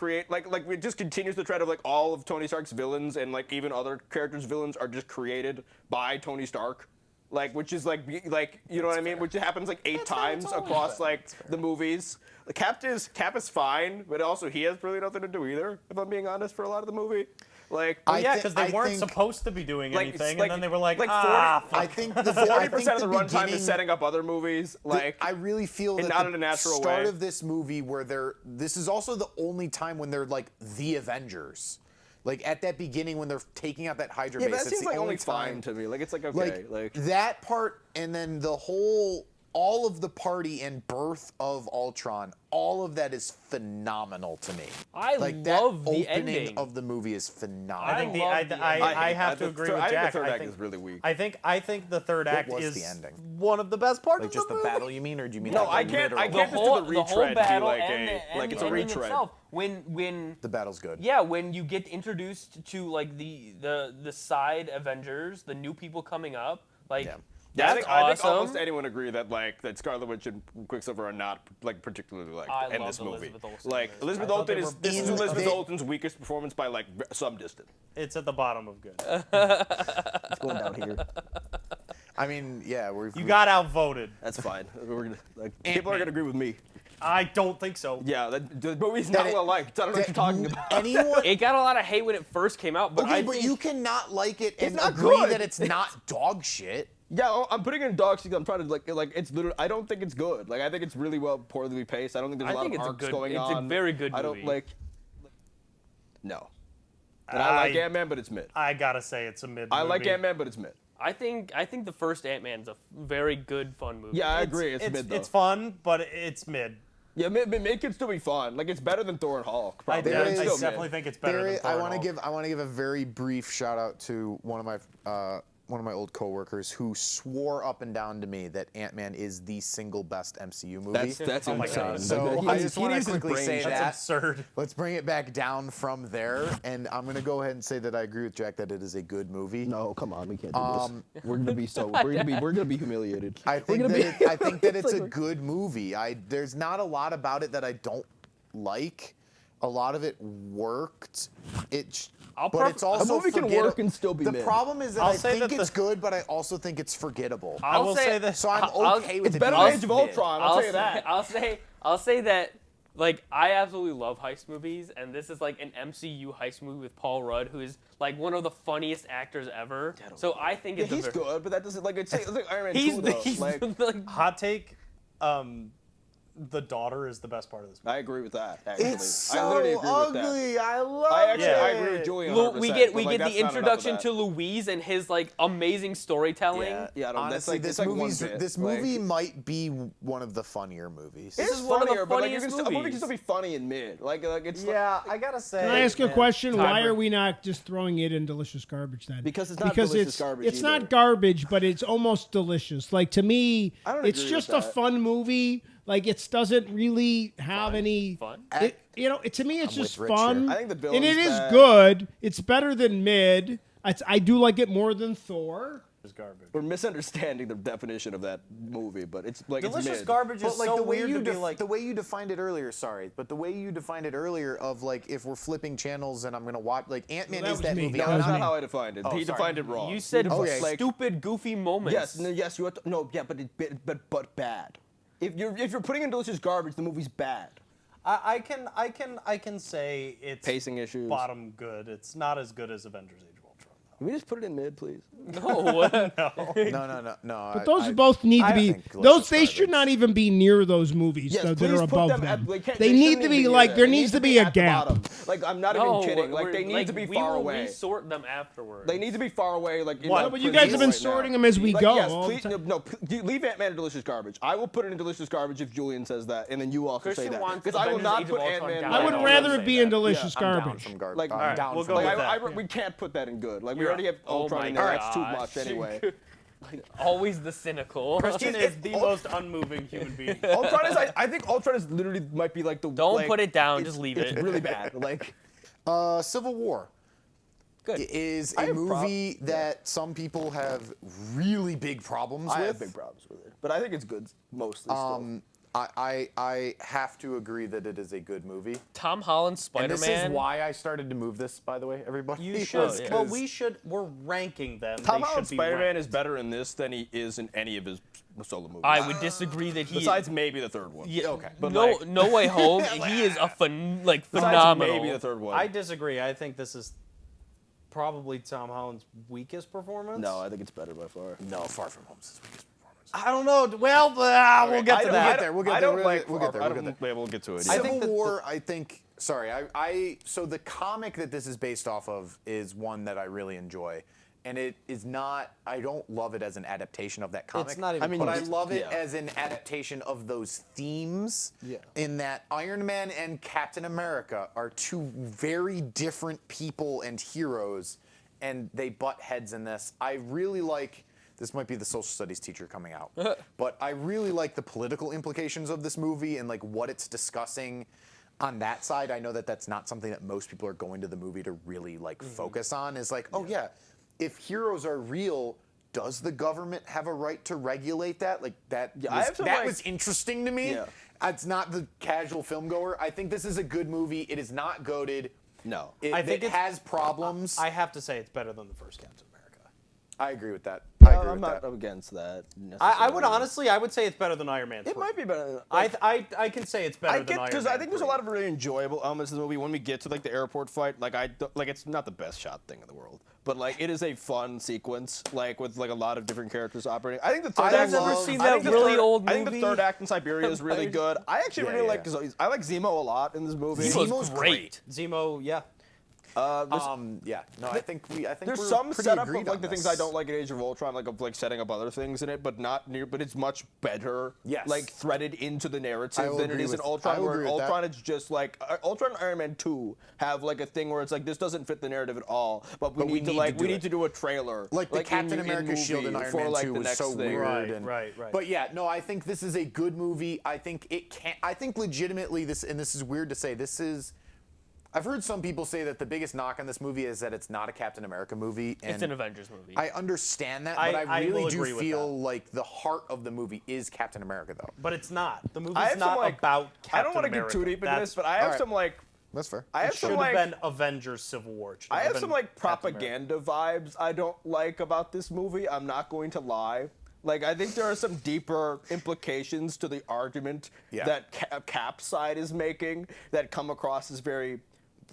it just continues the trend of like all of Tony Stark's villains and like even other characters' villains are just created by Tony Stark. Like which is like you know what I mean? Which happens like 8 times across like the movies. The Cap is fine, but also he has really nothing to do either. If I'm being honest, for a lot of the movie, like Yeah, because they I weren't think- supposed to be doing Like, anything, like- and then they were like, like fuck. I think the 40% of the runtime beginning- is setting up other movies. Like I really feel and that not the in a natural start way. of this movie where this is also the only time when they're like the Avengers. Like at that beginning when they're taking out that Hydra yeah, base, but that it's seems the like only only time. fine to me. Like it's like okay, like that part, and then all of the party and birth of Ultron, all of that is phenomenal to me. I like love that the opening ending. of the movie is phenomenal. I think love the I hate have that. to agree I with think Jack. the third I act think is really weak. I think the third act was is the ending? one of the best parts Like of just the the movie. battle, you mean, or do you mean? No, like I can't. literal- I can't just do the retread. the whole battle be like and, like the it's a ending retread. itself. When The battle's good. yeah, when you get introduced to like the side Avengers, the new people coming up, like Yeah. Yeah, that's I think awesome. almost anyone agree that like that Scarlet Witch and Quicksilver are not like particularly like I in love this movie. Elizabeth Olsen Like in this. Elizabeth I thought Olsen they is were this is in Elizabeth the- Olsen's weakest performance by like some distance. It's at the bottom of good. It's going down here. I mean, yeah, You got outvoted. That's fine. We're gonna, like, people are gonna agree with me. I don't think so. Yeah, the movie's not well liked. I don't know what you're talking about. Anyone? it got a lot of hate when it first came out, but Okay, I but think you cannot like it and not agree good. that it's not dog shit. Yeah, I'm putting it in dog seat. I'm trying to like it's literally. I don't think it's good. Like I think it's really poorly paced. I don't think there's a I lot think of it's a arcs good- going it's a on. very good I don't movie. like. No. And I like I- Ant-Man, but it's mid. I gotta say it's a mid. I like movie. Ant-Man, but it's mid. I think the first Ant-Man's a very good fun movie. Yeah, I agree. It's mid though. It's fun, but it's mid. Yeah, mid can still be fun. Like it's better than Thor and Hulk. I, Probably. There I is- Still definitely mid. think it's better than Thor I and want to Hulk. give a very brief shout out to one of my old coworkers who swore up and down to me that Ant-Man is the single best MCU movie. That's Oh my insane. God. So He I needs- just he want to needs his quickly brain say shot. that. That's absurd. Let's bring it back down from there, and I'm gonna go ahead and say that I agree with Jack that it is a good movie. No, come on, we can't do this. We're gonna be humiliated. I think We're that gonna be- I think that it's a like- good movie. There's not a lot about it that I don't like. A lot of it worked. But it's also A movie can forgettable. work and still be The mid. problem is that I'll I say think that it's the- good, but I also think it's forgettable. I will say this. So I'm I'll- okay with It's it better being than Age of mid. Ultron. I'll tell you that. I'll say that like I absolutely love heist movies, and this is like an MCU heist movie with Paul Rudd, who is like one of the funniest actors ever. So I think Yeah, it's a he's very- good, but that doesn't like it's like Iron Man He's 2 the, though. he's Like, the- Hot take. The daughter is the best part of this movie. I agree with that. Actually, It's I literally so agree with that. ugly. I love I it. agree with Julian. Lu- 100%, we get but, like, the that's not enough of introduction that. to Louise and his like amazing storytelling. Yeah, I don't, that's Honestly, like, this it's like one movie's bit. this Like, movie might be one of the funnier movies. It's is one of the funnier, but like you funniest can still, a movie can movies. still be funny in mid. Like it's Yeah, I gotta say. Can I ask you a question? Why Timer. are we not just throwing it in delicious garbage then? Because it's not delicious garbage It's either. not garbage, but it's almost delicious. Like to me, I don't it's agree just with a that. fun movie. Like it doesn't really have any Fun? to me, it's I'm just with Rich fun. here. I think the and it villain's is bad. good. It's better than mid. I do like it more than Thor. It's garbage. We're misunderstanding the definition of that movie, but it's like Delicious it's mid. garbage But is like so the way weird you to be like. the way you defined it earlier, the way you defined it earlier of like if we're flipping channels and I'm gonna watch like Ant-Man Well, that is was that me. movie. That No, was that's not me. how I defined it. He sorry. defined it wrong. You said Okay. stupid, goofy moments. Yes, yes, you have to, no, yeah, but bad. If you're putting in delicious garbage, the movie's bad. I can say it's Pacing issues. bottom good. It's not as good as Avengers: Age of Ultron. Can we just put it in mid, please? No. No. But those both need to be. think Those delicious they should garbage. not even be near those movies Yes, that please are put above them them. at, They need shouldn't to even be like near there They needs need to be a at the gap. bottom. Like I'm not No, even kidding. Like we're- they need to be we far will away. resort them afterwards. They need to be far away. Like in What? the But you guys have been right now. sorting them as we Like, go Yes, all the please, time. no, leave Ant-Man in delicious garbage. I will put it in delicious garbage if Julian says that, and then you also Christian say that. wants Because I will Avengers not Age put of Ultron Ant-Man. down. I would don't rather say it be that. in delicious I'm down garbage. from garbage. Like, I'm all right, down we'll from go with garbage. that. we can't put that in good. Like we You're already have Oh Ultron my in there. That's too gosh. much anyway. Always the cynical. Christian is the most unmoving human being. Ultron is. I think Ultron is literally might be like the. Don't like, put it down. it's- Just leave It's it. really bad. Like Civil War. Good. is I a have movie that some people have really big problems I with. have big problems with it, but I think it's good mostly. Still. I have to agree that it is a good movie. Tom Holland's And Spider-Man. this is why I started to move this, by the way, everybody. You should. was Well, 'cause- we should. We're ranking them. Tom They Holland's should be Spider-Man ranked. is better in this than he is in any of his solo movies. I would disagree that he. Besides maybe the third one. yeah, okay. But no, like- No Way Home. He is a Besides phenomenal. maybe the third one. I disagree. I think this is probably Tom Holland's weakest performance. No, I think it's better by far. No, Far From Home's his weakest performance. I don't know. Well, we'll get to that. We'll get I there, don't we'll like. get- we'll get there, I we'll don't- get there. yeah, we'll get to it. I Civil think that War, I think. Sorry, so the comic that this is based off of is one that I really enjoy, and it is not. I don't love it as an adaptation of that comic. It's not even But I close. love it Yeah. as an adaptation of those themes. Yeah. In that Iron Man and Captain America are two very different people and heroes, and they butt heads in this. I really like. This might be the social studies teacher coming out, but I really like the political implications of this movie and like what it's discussing on that side. I know that that's not something that most people are going to the movie to really like focus on. Is like, oh yeah, if heroes are real, does the government have a right to regulate that? Like that. I have some, that like- was interesting to me. Yeah. It's not the casual film goer. I think this is a good movie. It is not goated. No. I think it has problems. I have to say it's better than the first Captain America. I agree with that. I agree I'm with not that. against that. I would necessarily. honestly, I would say it's better than Iron Man 3. It might be better. I can say it's better I than get Iron Man. because I think there's a 3. lot of really enjoyable elements in the movie. When we get to like the airport fight, like it's not the best shot thing in the world, but like it is a fun sequence, like with like a lot of different characters operating. I think the third I've act. never seen I that think the really third- old I think the movie. third act in Siberia is really good. I actually really like. yeah. I like Zemo a lot in this movie. Zemo's great. Zemo, yeah. Yeah. No, I think There's we're some pretty setup agreed of like on the things this. I don't like in Age of Ultron, like of like setting up other things in it, but not near. But it's much better, Yes. like threaded into the I narrative will than it agree is in with- Ultron. I will Where agree with that. Ultron is just like Ultron and Iron Man 2 have like a thing where it's like this doesn't fit the narrative at all, but we need to do a trailer, Like the Captain in America shield in movie Iron for Man like 2 the was next so thing. weird. Right. But yeah, no, I think this is a good movie. I think it can. I think legitimately this, and this is weird to say, this is. I've heard some people say that the biggest knock on this movie is that it's not a Captain America movie. And It's an Avengers movie. I understand that, but I I really will do agree with feel like the heart of the movie is Captain America, though. But it's not. The I movie's have some, not like- about Captain I don't want to get America. too deep into That's- this, but I have Alright. some like That's fair. I have Should some have like been Avengers Civil War. It should I have been some like Captain America. propaganda vibes I don't like about this movie. I'm not going to lie. Like I think there are some deeper implications to the argument Yeah. that Cap's side is making that come across as very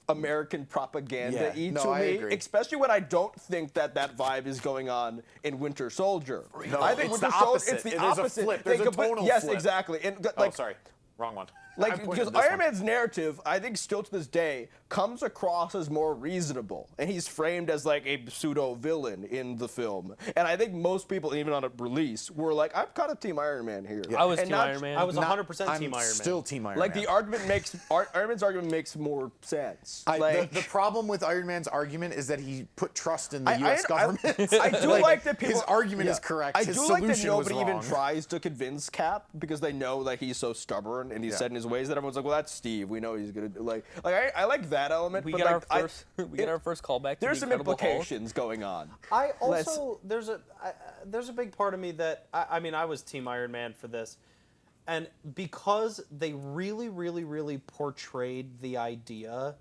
American propaganda-y Yeah. No, to I me, agree. especially when I don't think that vibe is going on in Winter Soldier. No, I think it's Winter the Soldier, opposite. it's the There's a opposite. flip. There's They a complete- tonal yes, flip. exactly. And Oh, sorry. Wrong one. I like pointed because to this Iron one. Man's narrative, I think still to this day, comes across as more reasonable, and he's framed as like a pseudo villain in the film. And I think most people, even on a release, were like, "I'm kind of Team Iron Man here." I was And Team not- Iron Man. I was Not- 100% I'm Team Iron Man. still Team Iron Like Man. the argument makes Iron Man's argument makes more sense. The problem with Iron Man's argument is that he put trust in the U.S. government. I do like that people. His argument yeah. is correct. I His do like that solution was nobody even wrong. tries to convince Cap because they know like he's so stubborn and he's Yeah. set in his ways that everyone's like, well, that's Steve. We know he's gonna do like I like that element. we but got like, our first. We got our first callback. There's to some the Incredible Hulk. implications going on. I Let's- also there's a big part of me that I mean I was Team Iron Man for this, and because they really portrayed the idea,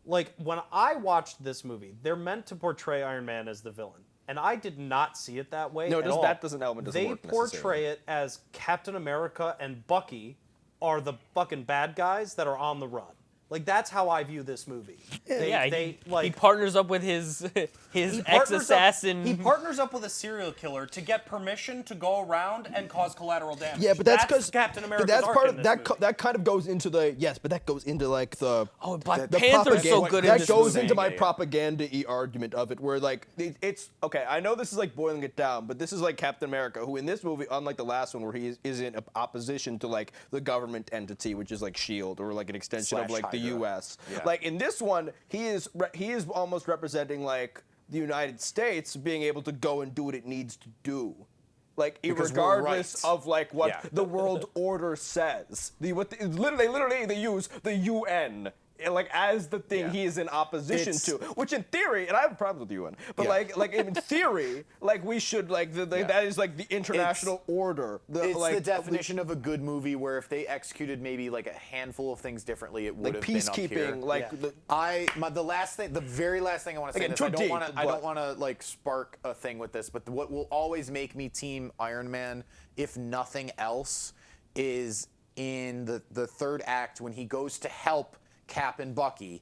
like when I watched this movie, they're meant to portray Iron Man as the villain, and I did not see it that way. No, at does- all. that doesn't element doesn't They work portray it as Captain America and Bucky are the fucking bad guys that are on the run. Like that's how I view this movie. He partners up with his He partners ex-assassin. He partners up with a serial killer to get permission to go around and cause collateral damage. Yeah, but that's because Captain America's that's arc part in of this that. movie. That kind of goes into the but that goes into like the Oh, Black the Panther's so propaganda- good in that this goes movie. into my Yeah. propaganda-y argument of it, where like It's okay. I know this is like boiling it down, but this is like Captain America, who in this movie, unlike the last one, where he is in opposition to like the government entity, which is like Shield or like an extension of Slash like the Hydra. U.S. Yeah. Like in this one, he is almost representing like the United States being able to go and do what it needs to do. Like, Because we're regardless right. of like what Yeah. the world order says, literally they use the UN like as the thing he is in opposition to, which in theory, and I have problems with you in, but like in theory, like we should that is like the international order. It's the definition of a good movie where if they executed maybe like a handful of things differently, it would have been up here. Peacekeeping, the very last thing I want to say. This, I don't want to like spark a thing with this, but what will always make me team Iron Man, if nothing else, is in the third act when he goes to help Cap and Bucky,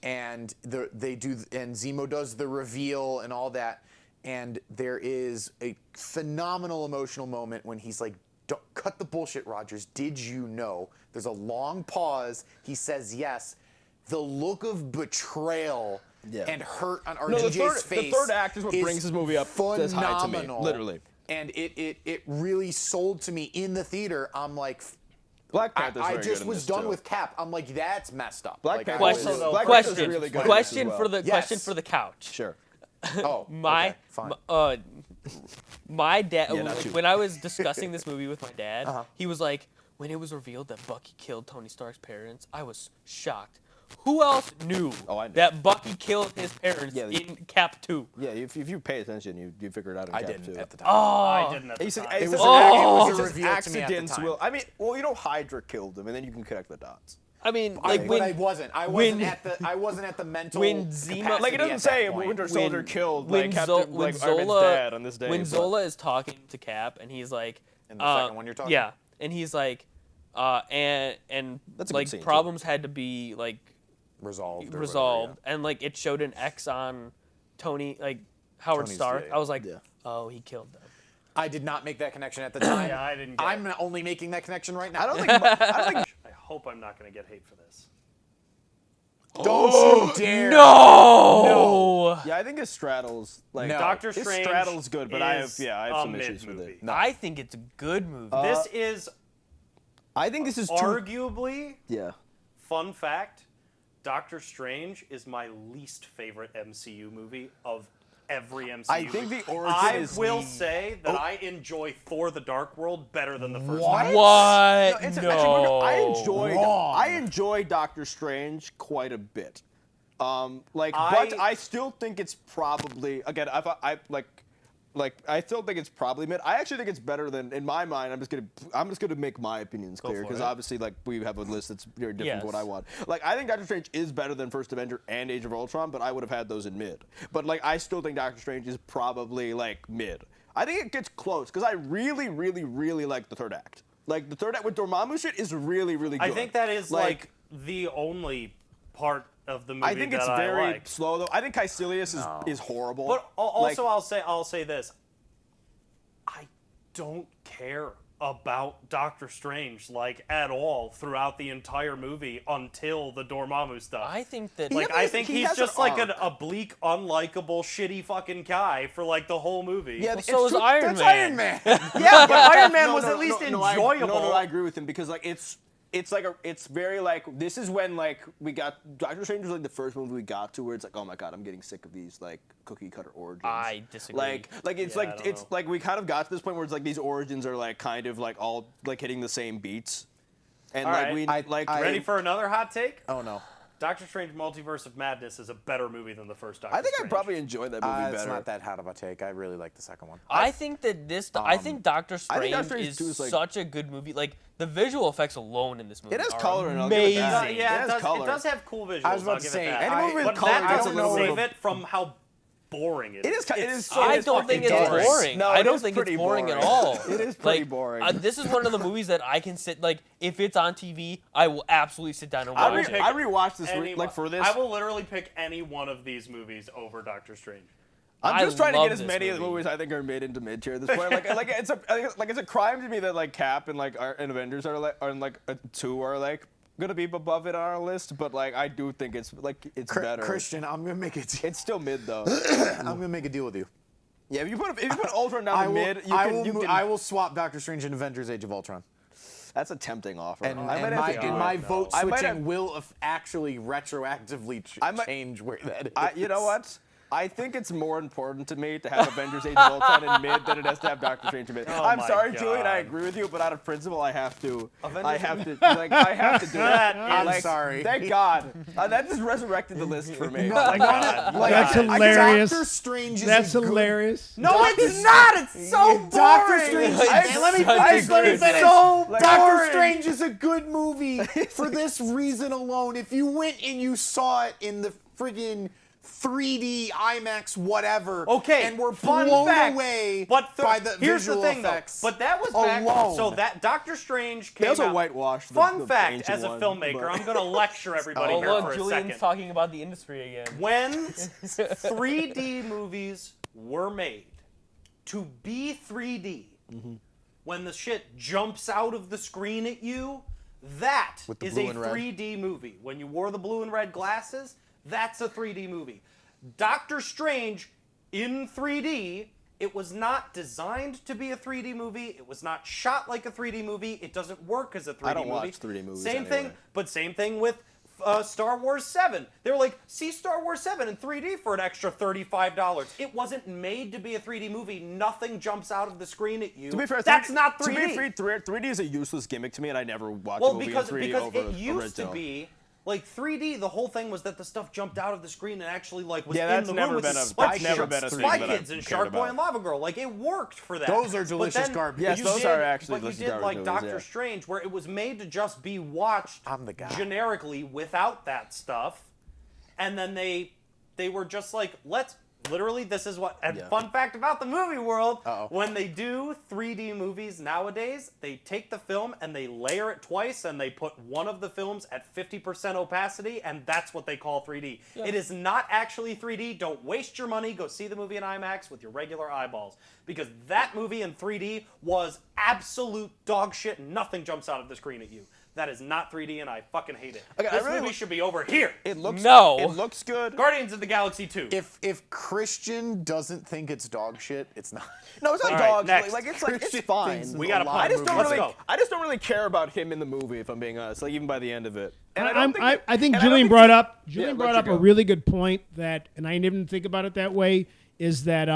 and Zemo does the reveal and all that, and there is a phenomenal emotional moment when he's like, "Don't cut the bullshit, Rogers. Did you know?" There's a long pause. He says yes. The look of betrayal and hurt on RDJ's face. The third act is what brings this movie up as high to me, literally. And it really sold to me in the theater. I'm like, Black Panther's I very just good in was this, done too. with Cap. I'm like, that's messed up. Black Panther Question really good. Question as for well. the question for the couch. Sure. Oh, My okay, fine. my dad, not you. when I was discussing this movie with my dad, he was like, when it was revealed that Bucky killed Tony Stark's parents, I was shocked. Who else knew that Bucky killed his parents in Cap 2? Yeah, if you pay attention, you figure it out in I Cap didn't 2. at the time. I didn't at the time. It was a reveal to me at the accidents time. will. I mean, well, you know, Hydra killed him, and then you can connect the dots. I mean, I like wasn't when- at the mental. when Zemo- capacity Like it doesn't at say that point. Winter Soldier killed when like Captain, when like Iron Man's Zola dad on this day. when but- Zola is talking to Cap and he's like, In the second one you're talking? yeah, and he's like, and That's a good like scene, too. problems had to be like resolved, or resolved, whatever, and like it showed an X on Tony, like Howard Tony's Stark. yeah. I was like, oh, he killed them. I did not make that connection at the time. Yeah, I didn't get I'm only making that connection right now. I don't think. I hope I'm not going to get hate for this. Don't you dare! No. Yeah, I think it straddles. Like No. Doctor it Strange straddles good, but I have is some a issues with mid-movie. it. I think it's a good movie. This is I think this is too. arguably, Yeah. fun fact, Doctor Strange is my least favorite MCU movie of every MCU. I think the origin I is. will say that I enjoy Thor: The Dark World better than the first what? one. Actually, No. I enjoy Doctor Strange quite a bit. But I still think it's probably again. I still think it's probably mid. I actually think it's better than, in my mind. I'm just gonna make my opinions clear because obviously, like, we have a list that's very different from what I want. Like, I think Doctor Strange is better than First Avenger and Age of Ultron, but I would have had those in mid. But like, I still think Doctor Strange is probably like mid. I think it gets close because I really, really, really like the third act. Like the third act with Dormammu shit is really, really good. I think that is like the only part of the movie I think it's that very I like. slow though. I think Caecilius is horrible. But also, Like, I'll say this. I don't care about Doctor Strange like at all throughout the entire movie until the Dormammu stuff. I think that Like, I think he he's has just an like arc. a bleak, unlikable, shitty fucking guy for like the whole movie. yeah, Well, it's so is true. Iron That's Man. Iron Man. Yeah, but Iron Man No, was no, at least no, enjoyable. No, I agree with him because like it's very like this is when like we got Doctor Strange was like the first movie we got to where it's like, oh my god, I'm getting sick of these like cookie cutter origins. I disagree. Like it's Yeah, I like don't it's know. like we kind of got to this point where it's like these origins are like kind of like all like hitting the same beats. And All like right. we like Ready for another hot take? Oh no. Doctor Strange Multiverse of Madness is a better movie than the first Doctor I think Strange. I probably enjoyed that movie It's better. not that hot of a take. I really like the second one. I think that I think Doctor Strange Doctor Strange is 2 is like- such a good movie. Like the visual effects alone in this movie It has are color and I'll give it amazing. that. Yeah, It has it color. does have cool visuals. I was about I'll to give say, it that. any movie with But color that gets a doesn't little save bit it from how boring it is. It is. It is. so- I it's don't think fucking it's boring. boring. No, I it don't is think it's pretty boring at boring. all. It is pretty Like, boring. This is one of the movies that I can sit like if it's on TV, I will absolutely sit down and watch it. pick I rewatched this Any like for this. I will literally pick any one of these movies over Doctor Strange. I'm I just trying to love get as this many of the movie. movies I think are mid into mid tier at this point. Like it's a crime to me that like Cap and like and Avengers are like 2 are like gonna be above it on our list, but like I do think it's better. Christian, I'm gonna make it. It's still mid though. I'm gonna make a deal with you. Yeah, if you put Ultron down to mid, I will swap Doctor Strange and Avengers: Age of Ultron. That's a tempting offer. And, I might and have my, to do and it. my vote I might switching have- will actually retroactively change where that is. You know what? I think it's more important to me to have Avengers: Age of Ultron in mid than it has to have Doctor Strange in mid. I'm my sorry, God. Julian, I agree with you, but out of principle, I have to. Avengers- I have to do that. I'm sorry. Thank God. That just resurrected the list for me. my God. That's God. hilarious. Doctor Strange is That's a good- hilarious. No, it's not. It's so boring. Doctor Strange. Let me finish. It's so Doctor boring. Strange is a good movie for this reason alone. If you went and you saw it in the friggin' 3D IMAX whatever, Okay, and were fun blown fact, away but by the here's visual the thing, effects. Though, but that was back. alone. So that Doctor Strange came They also out. whitewashed the Fun fact, ancient as a one, filmmaker, but- I'm going to lecture everybody Oh here look, for a Julian's second. talking about the industry again. When 3D movies were made to be 3D, when the shit jumps out of the screen at you, that With the is blue a and red. 3D movie. When you wore the blue and red glasses, that's a 3D movie. Doctor Strange in 3D, it was not designed to be a 3D movie. It was not shot like a 3D movie. It doesn't work as a 3D movie. I don't watch 3D movies Same anyway. thing, but same thing with Star Wars 7. They were like, see Star Wars 7 in 3D for an extra $35. It wasn't made to be a 3D movie. Nothing jumps out of the screen at you. To be fair, that's 3D not 3D. To be fair, 3D is a useless gimmick to me, and I never watched a Well, movie because in 3D over it used original. to be like 3D. The whole thing was that the stuff jumped out of the screen and actually like was Yeah, in that's the never room with been the a- Spy that's never Kids, been a thing Spy that I've Kids and cared Shark Boy about. and Lava Girl. Like it worked for that. Those are But delicious then garbage. Yes, you those did- are actually But you delicious did garbage like movies, Doctor yeah. Strange, where it was made to just be watched I'm the guy. generically without that stuff, and then they were just like, let's. Literally, this is what. And fun fact about the movie world: when they do 3D movies nowadays, they take the film and they layer it twice, and they put one of the films at 50% opacity, and that's what they call 3D. It is not actually 3D. Don't waste your money. Go see the movie in IMAX with your regular eyeballs, because that movie in 3D was absolute dog shit. Nothing jumps out of the screen at you. That is not 3D, and I fucking hate it. Okay, I This really movie should be over here. It looks No. It looks good. Guardians of the Galaxy 2. If Christian doesn't think it's dog shit, it's not. No, it's not All right, dog. next. It's Christian fine. thinks We got a lot punt. of movies- Let's go. don't really care about him in the movie, if I'm being honest. Like even by the end of it. And I think and Julian don't brought think- up Yeah, let brought you up a go. really good point that, and I didn't think about it that way. Is that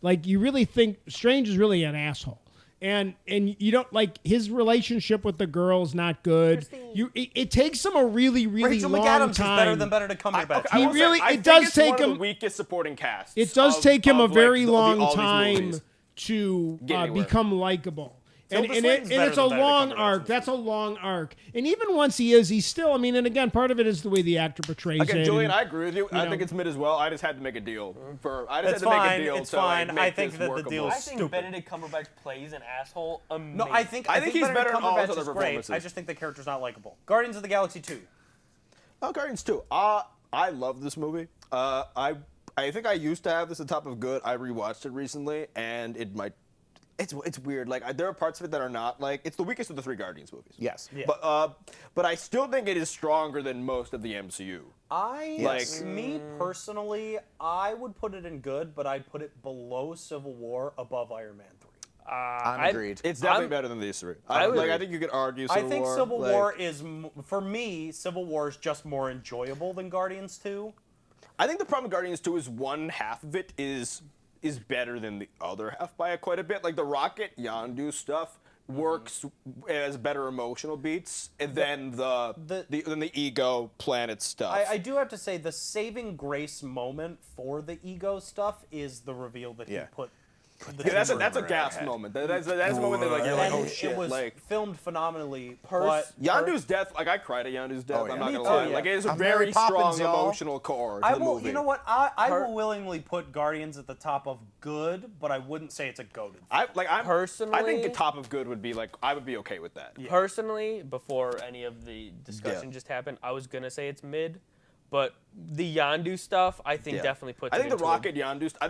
like you really think Strange is really an asshole, and you don't like his relationship with the girl is not good. It takes him a really Rachel long McAdams is time. better than Better to Come Here, Betcha. I He will say, really- I it think does it's take one of him- the weakest supporting casts. It does take him a of, very like, long all these time movies. to Get anywhere. become likable. And Tilda it's Swinton's better a than Better to long Come Here, arc. Betcha. That's a long arc. And even once he's still, I mean, and again, part of it is the way the actor portrays Again, it. Julian, and- I agree with you. I know. think it's mid as well. I just had to make a deal. I just It's had to make fine, a deal it's to like, fine. make I think this that the workable. deal is I think stupid. Benedict Cumberbatch plays an asshole amazing. No, I think he's better in all his Cumberbatch other is great. performances. I just think the character's not likable. Guardians of the Galaxy 2. Oh, Guardians 2. I love this movie. I think I used to have this at top of good. I rewatched it recently, and it's weird. Like there are parts of it that are not like it's the weakest of the three Guardians movies. Yes. Yeah. But I still think it is stronger than most of the MCU. Me personally, I would put it in good, but I'd put it below Civil War, above Iron Man 3. I'm agreed. It's definitely better than these three. I would- I think you could argue. I Civil think War, Civil like- War is, for me, Civil War is just more enjoyable than Guardians 2. I think the problem with Guardians 2 is one half of it is better than the other half by quite a bit. Like the Rocket Yondu stuff works as better emotional beats than the ego planet stuff. I do have to say, the saving grace moment for the ego stuff is the reveal that he put the Yeah, that's tumor a in her gasp head. moment. That's a moment that like you're like, And oh shit. it was Like filmed phenomenally. But Yondu's death, like I cried at Yondu's death. yeah. I'm not Me gonna too. lie. Yeah. Like it is a I'm very Mary Poppins, strong y'all. emotional core to I the will. movie. You know what? I will willingly put Guardians at the top of good, but I wouldn't say it's a goated. I think Personally- the top of good would be like I would be okay with that. Personally, before any of the discussion just happened, I was gonna say it's mid, but the Yondu stuff I think definitely puts. I think it the into Rocket Yondu. I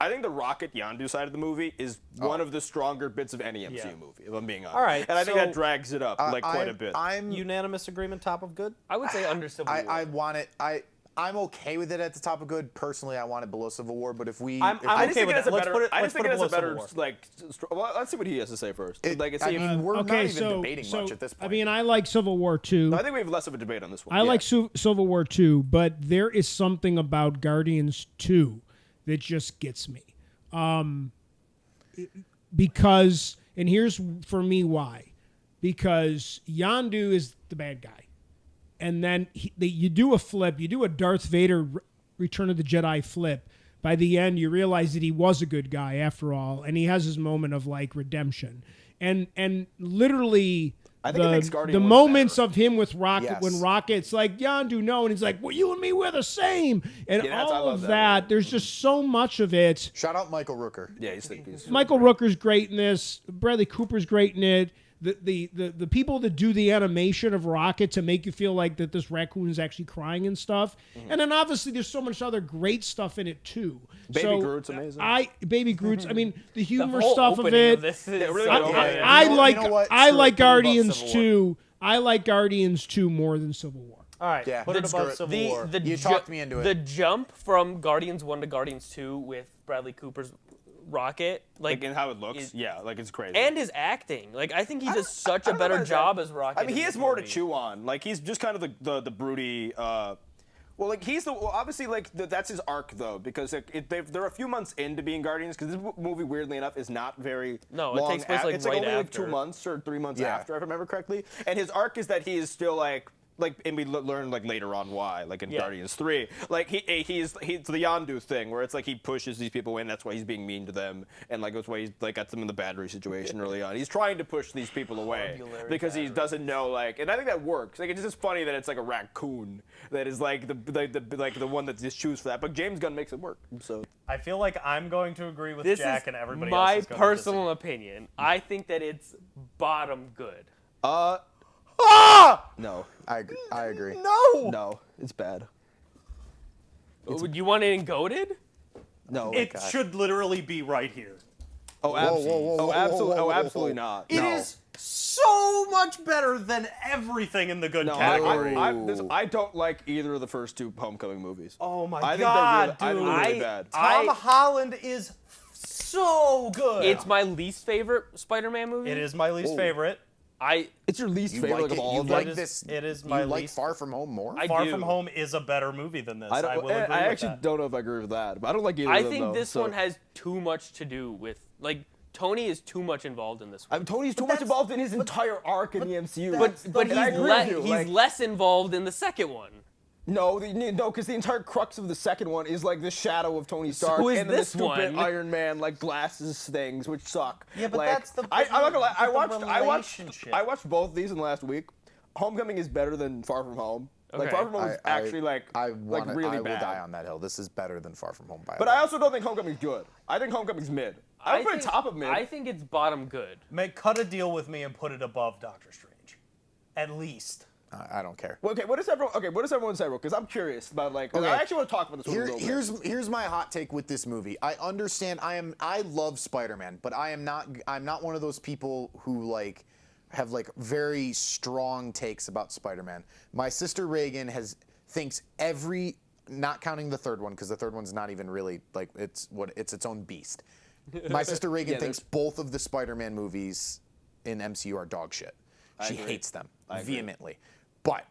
think the Rocket Yondu side of the movie is one of the stronger bits of any MCU movie. If I'm being honest. All right, And I think so- that drags it up like quite a bit. I'm Unanimous agreement, top of good. I would say under Civil War. I want it. I'm okay with it at the top of good. Personally, I want it below Civil War, but if we... I'm I just okay think with it has that. a Let's better. put it. I Let's just think put it it has a below better Civil War. well, let's see what he has to say first. It- Like, I mean, we're not Okay, even so debating much at this point. I mean, I like Civil War 2. I think we have less of a debate on this one. I like Civil War 2, but there is something about Guardians 2 that just gets me. Because, and here's for me why. Because Yondu is the bad guy. And then you do a flip, you do a Darth Vader Return of the Jedi flip. By the end, you realize that he was a good guy after all, and he has his moment of like redemption. And literally, I think it makes the Guardian moments better. of him with Rocket, Yes. when Rocket's like, Yondu, no, and he's like, well, you and me, we're the same. And Yeah, I all love of that. that, there's just so much of it. Shout out Michael Rooker. Yeah, he's Michael Rooker's great in this. Bradley Cooper's great in it. The people that do the animation of Rocket to make you feel like that this raccoon is actually crying and stuff. And then obviously there's so much other great stuff in it too. Baby Groot's amazing. Baby Groot's. I mean, the humor whole stuff of opening it. of this is really so good good. opening. I You know- like you know what? I Screw like it, put it above Guardians Civil War. 2. I like Guardians 2 more than Civil War. All right, Yeah. put it Let's above screw it. Civil War. You talked me into it. The jump from Guardians 1 to Guardians 2 with Bradley Cooper's Rocket, like in how it looks. Yeah, like it's crazy. and his acting. Like, I think he does such a don't know better about job that. as Rocket. I mean, he in has this more to movie. chew on. Like he's just kind of the broody. Well, like he's obviously like that's his arc though, because they're a few months into being Guardians, because this movie weirdly enough is not very No, it long. takes place, like, it's right only like after. 2 months or 3 months Yeah. after, if I remember correctly. And his arc is that he is still like, and we learn like later on why, like in Yeah. Guardians 3, like he's the Yondu thing where it's like he pushes these people in, that's why he's being mean to them, and like that's why he's like got them in the battery situation early on. He's trying to push these people away because he doesn't know, like, and I think that works. Like it's just funny that it's like a raccoon that is like the one that just chooses for that. But James Gunn makes it work. So I feel like I'm going to agree with This Jack is and everybody my else is going personal opinion. I think that it's bottom good. no, I agree. no, it's bad. Would you want it in goated? No, It should literally be right here. oh, absolutely, whoa, absolutely, whoa, whoa, absolutely whoa. not. It no. is so much better than everything in the good No, category. I don't like either of the first two Homecoming movies. Oh my I God, think they're really, I think they're really dude. bad. Tom Holland is so good. It's my least favorite Spider-Man movie. It is my least favorite. It's your least You favorite like of it? all You of like them? this? It is you my like least. Far From Home more? Far do. From Home is a better movie than this. I don't. will agree with I actually that. don't know if I agree with that, but I don't like either I of them. think though, this so. one has too much to do with, like, Tony is too much involved in this one. Tony's too much involved in his entire arc in the MCU. But and I agree with you, he's like- less involved in the second one. No, because the entire crux of the second one is like the shadow of Tony Stark So is and then this the stupid one. Iron Man like glasses things, which suck. Yeah, but like, that's the- I'm not gonna lie. I the relationship. watched both of these in the last week. Homecoming is better than Far From Home. Like Okay. Far From Home is actually like really I will bad. die on that hill. This is better than Far From Home by But a I lot. also don't think Homecoming's good. I think Homecoming's mid. I would put it top of mid. I think it's bottom good. Cut a deal with me and put it above Doctor Strange, at least. I don't care. Well, what does everyone say? Because I'm curious about like. 'cause I actually want to talk about this one a little bit. Here's my hot take with this movie. I understand. I love Spider-Man, but I'm not one of those people who like have like very strong takes about Spider-Man. My sister Reagan thinks not counting the third one, because the third one's not even really like it's its own beast. My sister Reagan thinks both of the Spider-Man movies in MCU are dog shit. She hates them vehemently. But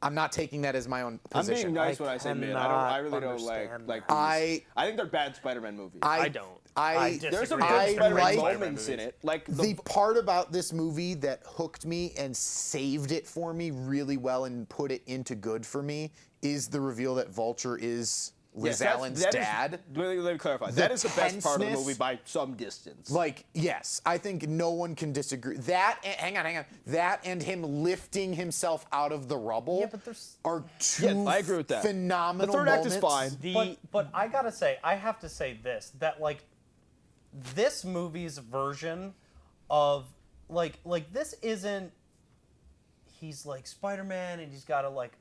I'm not taking that as my own I'm position. being nice when I say mid. I really don't like. I think they're bad Spider-Man movies. I don't. There's some disagree. good I Spider-Man like moments in it. Like the part about this movie that hooked me and saved it for me really well and put it into good for me is the reveal that Vulture is Liz Allen's dad. Let me clarify. That is the best part of the movie by some distance. Like, yes, I think no one can disagree. Hang on. That and him lifting himself out of the rubble are two I agree with that. phenomenal The third act is moments. fine. But I gotta say, I have to say this, that like this movie's version of like this isn't, he's like Spider-Man and he's gotta like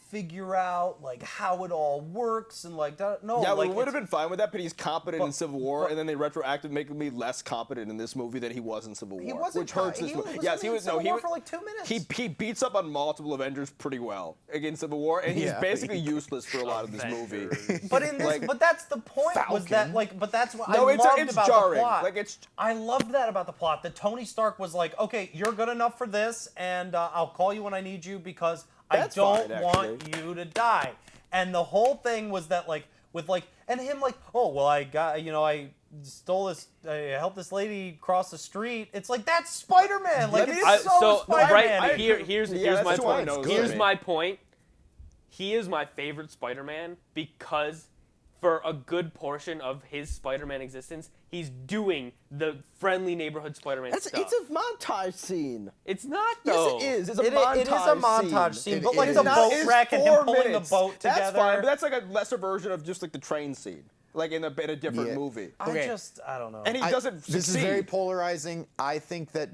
figure out like how it all works and like that. No, Yeah, like we would have been fine with that, but he's competent in Civil War, but- and then they retroactive make me less competent in this movie than he was in Civil War, He wasn't which hurts this movie. Yes, he was. Civil No, he War was for like 2 minutes. He beats up on multiple Avengers pretty well against Civil War, and he's Yeah. basically useless for a lot of this movie. But in this, but that's the point. Was that like? But that's what No, I it's loved about jarring. the plot. Like, it's- I loved that about the plot. That Tony Stark was like, okay, you're good enough for this, and I'll call you when I need you because That's I don't fine, want actually. you to die. And the whole thing was that like with like and him like, oh well, I got I stole this, I helped this lady cross the street. It's like that's Spider-Man. Like it's so Spider-Man. Right here's Yeah, my that's why I point. know it's Here's good. my point. He is my favorite Spider-Man because for a good portion of his Spider-Man existence, he's doing the friendly neighborhood Spider-Man It's stuff. a montage scene. It's not though. Yes, it is. It's a It montage is a montage scene, It but like is. the It's boat It's wreck and 4 him pulling minutes. the boat together. That's fine, but that's like a lesser version of just like the train scene, like in a different Yeah. movie. I Okay. don't know. And he doesn't This is succeed. very polarizing. I think that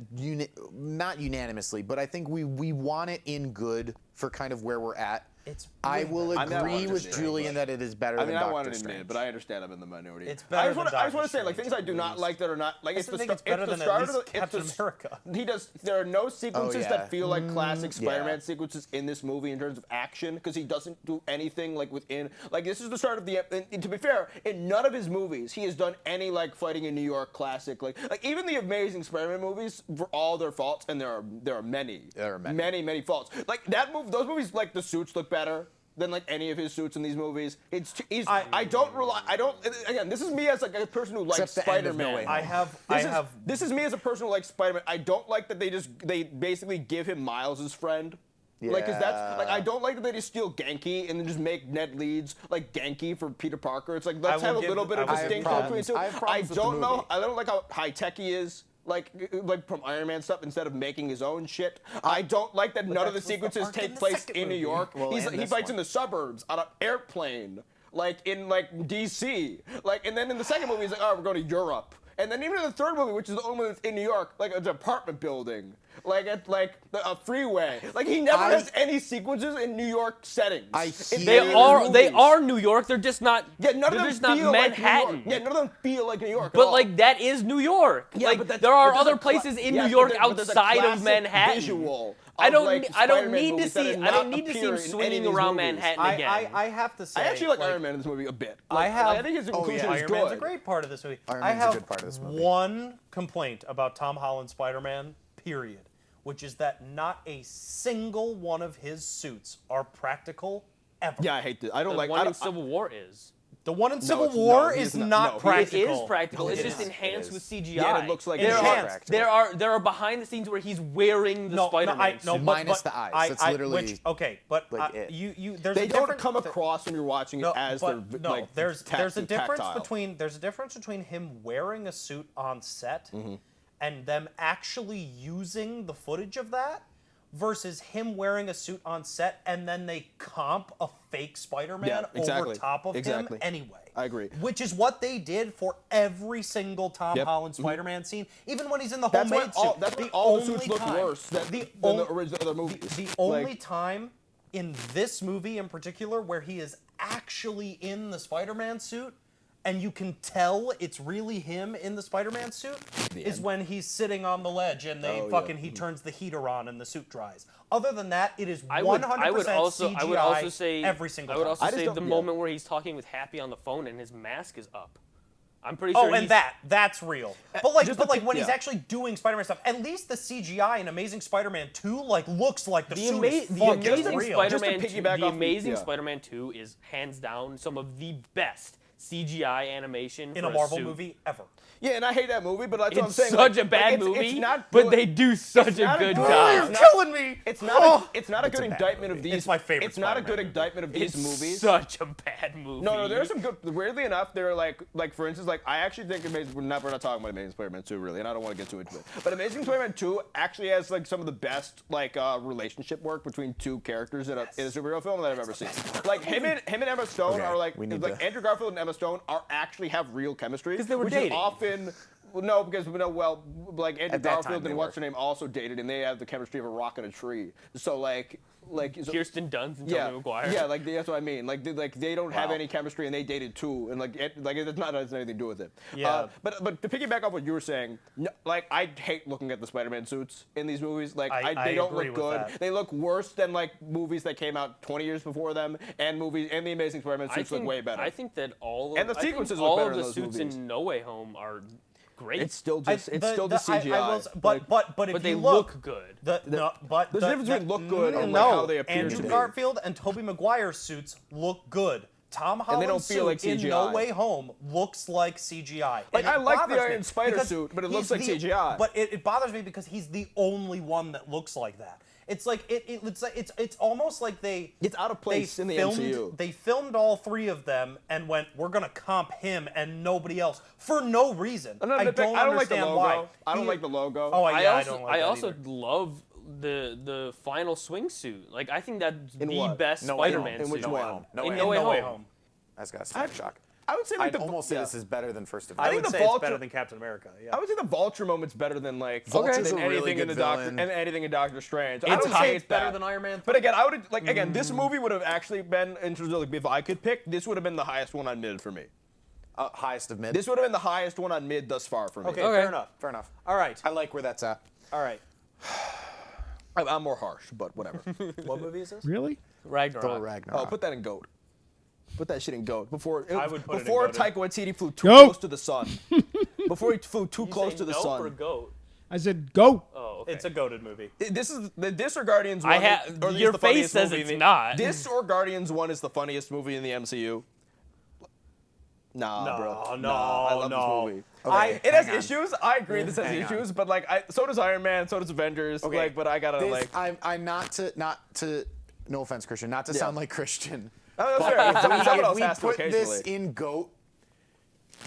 not unanimously, but I think we want it in good for kind of where we're at. It's I way will better. I mean, I agree wanted with to Julian that it is better I than mean, I Doctor wanted to Strange. admit, but I understand I'm in the minority. It's better I just than want to Doctor say, like, things I do not Strange. like that are not like. I It's the think start. it's better It's the than at start of least the. It's the Cap.America. He does. There are no sequences yeah. that feel like classic yeah. Spider-Man sequences in this movie in terms of action because he doesn't do anything like within. Like this is the start of the. And to be fair, in none of his movies he has done any like fighting in New York classic like even the Amazing Spider-Man movies for all their faults, and there are many. There are many. many faults. Like that movie, those movies, like the suits look better than like any of his suits in these movies. I don't rely. I don't. Again, this is me as like a person who likes Except the end of No Spider-Man. Way Home. This is me as a person who likes Spider-Man. I don't like that they basically give him Miles' friend. Like, cause that's like I don't like that they just steal Genki and then just make Ned Leeds like Genki for Peter Parker. It's like let's will have a give- little bit of I have distinction between the problems. two. I have I problems with the don't know. movie. I don't like how high tech he is. Like from Iron Man stuff instead of making his own shit. I don't like that none of the that was the sequences arc in take the place second in New movie. York. Well, He and this fights one. in the suburbs on an airplane, like in like DC. Like and then in the second movie he's like, oh, we're going to Europe. And then even in the third movie, which is the only one that's in New York, like an apartment building, like at like a freeway. Like he never has any sequences in New York settings. They are New York. They're just not. Yeah, none of they're them just not feel like New York. Manhattan. Yeah, none of them feel like New York. at But all. like that is New York. Yeah, like but that's- there are but there's other a cla- places in yes, New York but there's a outside of classic Manhattan. Visual I of, don't. like, I don't Spider-Man need to movies that see. did I don't not need to see appear him in any swinging of these around movies. Manhattan again. I have to say, I actually like like, Iron Man in this movie a bit. I Like, have. I think his inclusion is Iron good. Man's a great part of this movie. Iron I Man's a have good part of this movie. one complaint about Tom Holland's Spider-Man, period, which is that not a single one of his suits are practical ever. Yeah, I hate this. I don't The like. one I in don't, Civil War is. The one in Civil it's- War no, he is is not- not no, he practical. It is practical. It's It just is. enhanced It with is. CGI. Yeah, it looks like there it's are enhanced. there are behind the scenes where he's wearing the Spider-Man suit. Minus the eyes. It's literally, okay, but like it. there's they a don't different come across when you're watching it as but they're no, like there's a difference tactile. between him wearing a suit on set and them actually using the footage of that versus him wearing a suit on set and then they comp a fake Spider-Man Yeah, exactly. over top of Exactly. him anyway. I agree. Which is what they did for every single Tom Yep. Holland Spider-Man scene, even when he's in the That's why homemade all, suit. that's why all the suits only look time- worse than the original other movies. the only Like, time in this movie in particular where he is actually in the Spider-Man suit and you can tell it's really him in the Spider-Man suit is when he's sitting on the ledge and he turns the heater on and the suit dries. Other than that, it is 100% I would also CGI say every single I would time. also I just say don't- the yeah. moment where he's talking with Happy on the phone and his mask is up. I'm pretty sure. Oh, and that's real. But like, just when he's yeah. actually doing Spider-Man stuff, at least the CGI in Amazing Spider-Man 2 like looks like the suit is the fucking Amazing real. Spider-Man Just to 2, piggyback the off- Amazing yeah. Spider-Man 2 is hands down some of the best CGI animation in for a Marvel suit. movie ever. yeah, and I hate that movie, but that's what I'm It's saying. such like, a bad it's movie, not but good. they do such a not good good- job. It's killing me. It's not. It's not a good It's a bad indictment of movie. these. It's my favorite It's not a good Spider-Man indictment of these It's movies. such a bad movie. No, there's some good. Weirdly enough, they're like for instance, like I actually think Amazing. We're not talking about Amazing Spider-Man 2 really, and I don't want to get too into it. But Amazing Spider-Man 2 actually has like some of the best like relationship work between two characters in a superhero film that I've ever seen. Like him and Emma Stone Okay, are like we need like to- Andrew Garfield and Emma Stone are actually have real chemistry 'Cause they were which dating. is often. no, because like Andrew At that time, Garfield they and were. what's her name also dated, and they have the chemistry of a rock and a tree. So like Kirsten Dunst and yeah, Tobey Maguire. yeah, like that's what I mean. Like they don't have Wow. any chemistry, and they dated too, and like it's not has anything to do with it. Yeah. But to piggyback off what you were saying, no, like I hate looking at the Spider-Man suits in these movies. Like I they don't agree look with good. that. They look worse than like movies that came out 20 years before them, and the Amazing Spider-Man suits look way better. I think that all of, And the I think sequences look all better of in the those suits movies. in No Way Home are great. It's still just CGI. I will, but if but you they look good. but There's a difference between look good and no, like how they appear Andrew to be. Garfield and Tobey Maguire's suits look good. Tom they Holland's don't feel like suit in CGI. No Way Home looks like CGI. Like, And I it like the bothers me Iron Spider because suit, but it he's looks like CGI. But it bothers me because he's the only one that looks like that. It's like it's almost like It's out of place in the filmed, MCU. They filmed all three of them and went, we're gonna comp him and nobody else for no reason. No, I don't I don't like the understand logo. why. I don't like the logo. Oh, yeah, I I don't like I that also either. love the final swingsuit. Like I think that's In the what? best No Way Spider-Man Home. In suit. which No Way one? Home. No In Way No Home. Way No Way Home. Home. That's got a static shock. I would say like I'd almost say yeah. this is better than First I Avengers. would the say it's Vulture- better than Captain-America. Yeah. I would say the Vulture moment's better than like Vulture's than a really anything in good the Doctor villain. and anything in Doctor Strange. I It's would high- say it's better bad. than Iron Man But again, I would like again. This movie would have actually been in terms of like if I could pick, this would have been the highest one on mid for me. Highest of mid. This would have been the highest one on mid thus far for me. Okay, Okay. fair enough. Fair enough. All right. I like where that's at. All right. I'm more harsh, but whatever. What movie is this? Really? Ragnarok. Thor Ragnarak. Oh, put that in GOAT. Put that shit in GOAT before I would put it in before GOAT. Taika Waititi flew too Goat. close to the sun. Before he flew too You close say to the no sun. for goat. I said go. Oh, okay. It's a goated movie. This or Guardians 1. I or have at least your the face funniest says movie it's in the- not. This or Guardians 1 is the funniest movie in the MCU. Nah, No, bro. no, Nah, I love no. this movie. Okay, It has hang on. issues. I agree this has Hang on. issues, but like so does Iron Man, so does Avengers. Okay. Like, but I gotta This, like. I'm not to. No offense, Christian. Not to Yeah. sound like Christian. Oh, that's But fair. if Someone else we has to put this occasionally. in GOAT,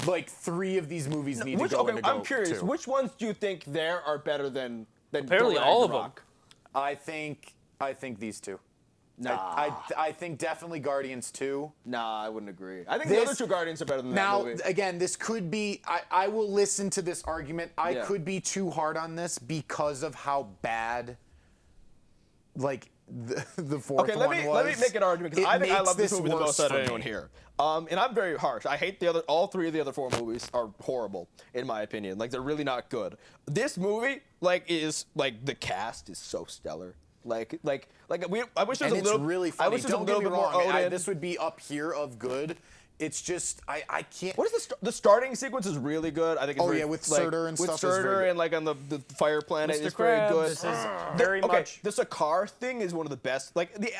like 3 of these movies need Which, to go okay, into GOAT. I'm curious. too. Which ones do you think there are better than Apparently Thor all of them. Ragnarok? I think these two. Nah. I think definitely Guardians 2. Nah, I wouldn't agree. I think This- the other two Guardians are better than Now, that movie. again, this could be. I will listen to this argument. I Yeah. could be too hard on this because of how bad, like the fourth Okay, one let me was. make an argument because It I think I makes love this this movie the worse most out of for anyone me. here. And I'm very harsh. I hate all 3 of the other 4 movies are horrible in my opinion. Like they're really not good. This movie, is the cast is so stellar. I wish there was And a it's little. really funny. I wish there was a Don't little get bit me more wrong. Odin. This would be up here of good. It's just I can't. What is the starting sequence is really good. I think it's Oh, very, yeah, with Surtur and with stuff is very Surtur good. and on the fire planet Mr. is very Krabs. good. This is very okay, much. the Sakaar thing is one of the best. Like the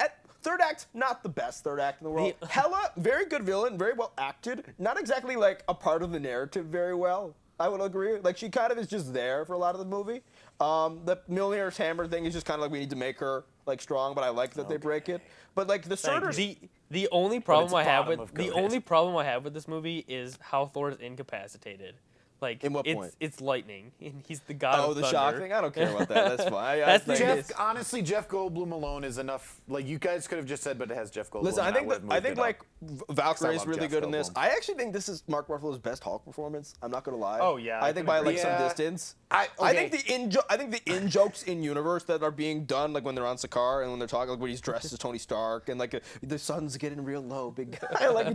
third act, not the best third act in the world. Hela, very good villain, very well acted. Not exactly like a part of the narrative very well. I would agree. Like she kind of is just there for a lot of the movie. The Mjolnir's hammer thing is just kind of like we need to make her strong, but I like that they break it. But the Surtur's The only problem it's I have bottom with of the goated. only problem I have with this movie is how Thor is incapacitated. Like In what it's point? it's lightning and he's the god oh of the thunder. shock thing. I don't care about that. That's fine. That's the- Jeff, honestly, Jeff Goldblum alone is enough. Like you guys could have just said, but it has Jeff Goldblum. Listen, I and think would've I moved think it up. Valkyrie is love really Jeff good in this. Goldblum. I actually think this is Mark Ruffalo's best Hulk performance. I'm not gonna lie. Oh, yeah, I I think can by agree. some Yeah. distance. I think the in jokes in universe that are being done when they're on Sakaar and when they're talking when he's dressed as Tony Stark and the sun's getting real low, big guy.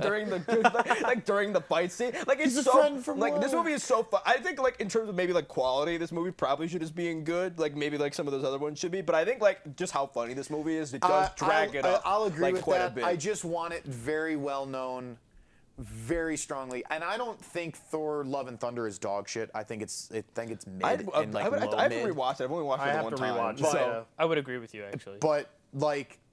during the fight scene. It's a so friend from this work. movie is so fun. I think in terms of maybe quality, this movie probably should just being good. Maybe some of those other ones should be. But I think just how funny this movie is, it does drag it up. I'll agree with quite that. a bit. I just want it very well known, very strongly, and I don't think Thor: Love and Thunder is dog shit. I think it's mid I and low haven't mid. rewatched it. I've only watched I it have one to time. rewatch it. But- So. I would agree with you actually. But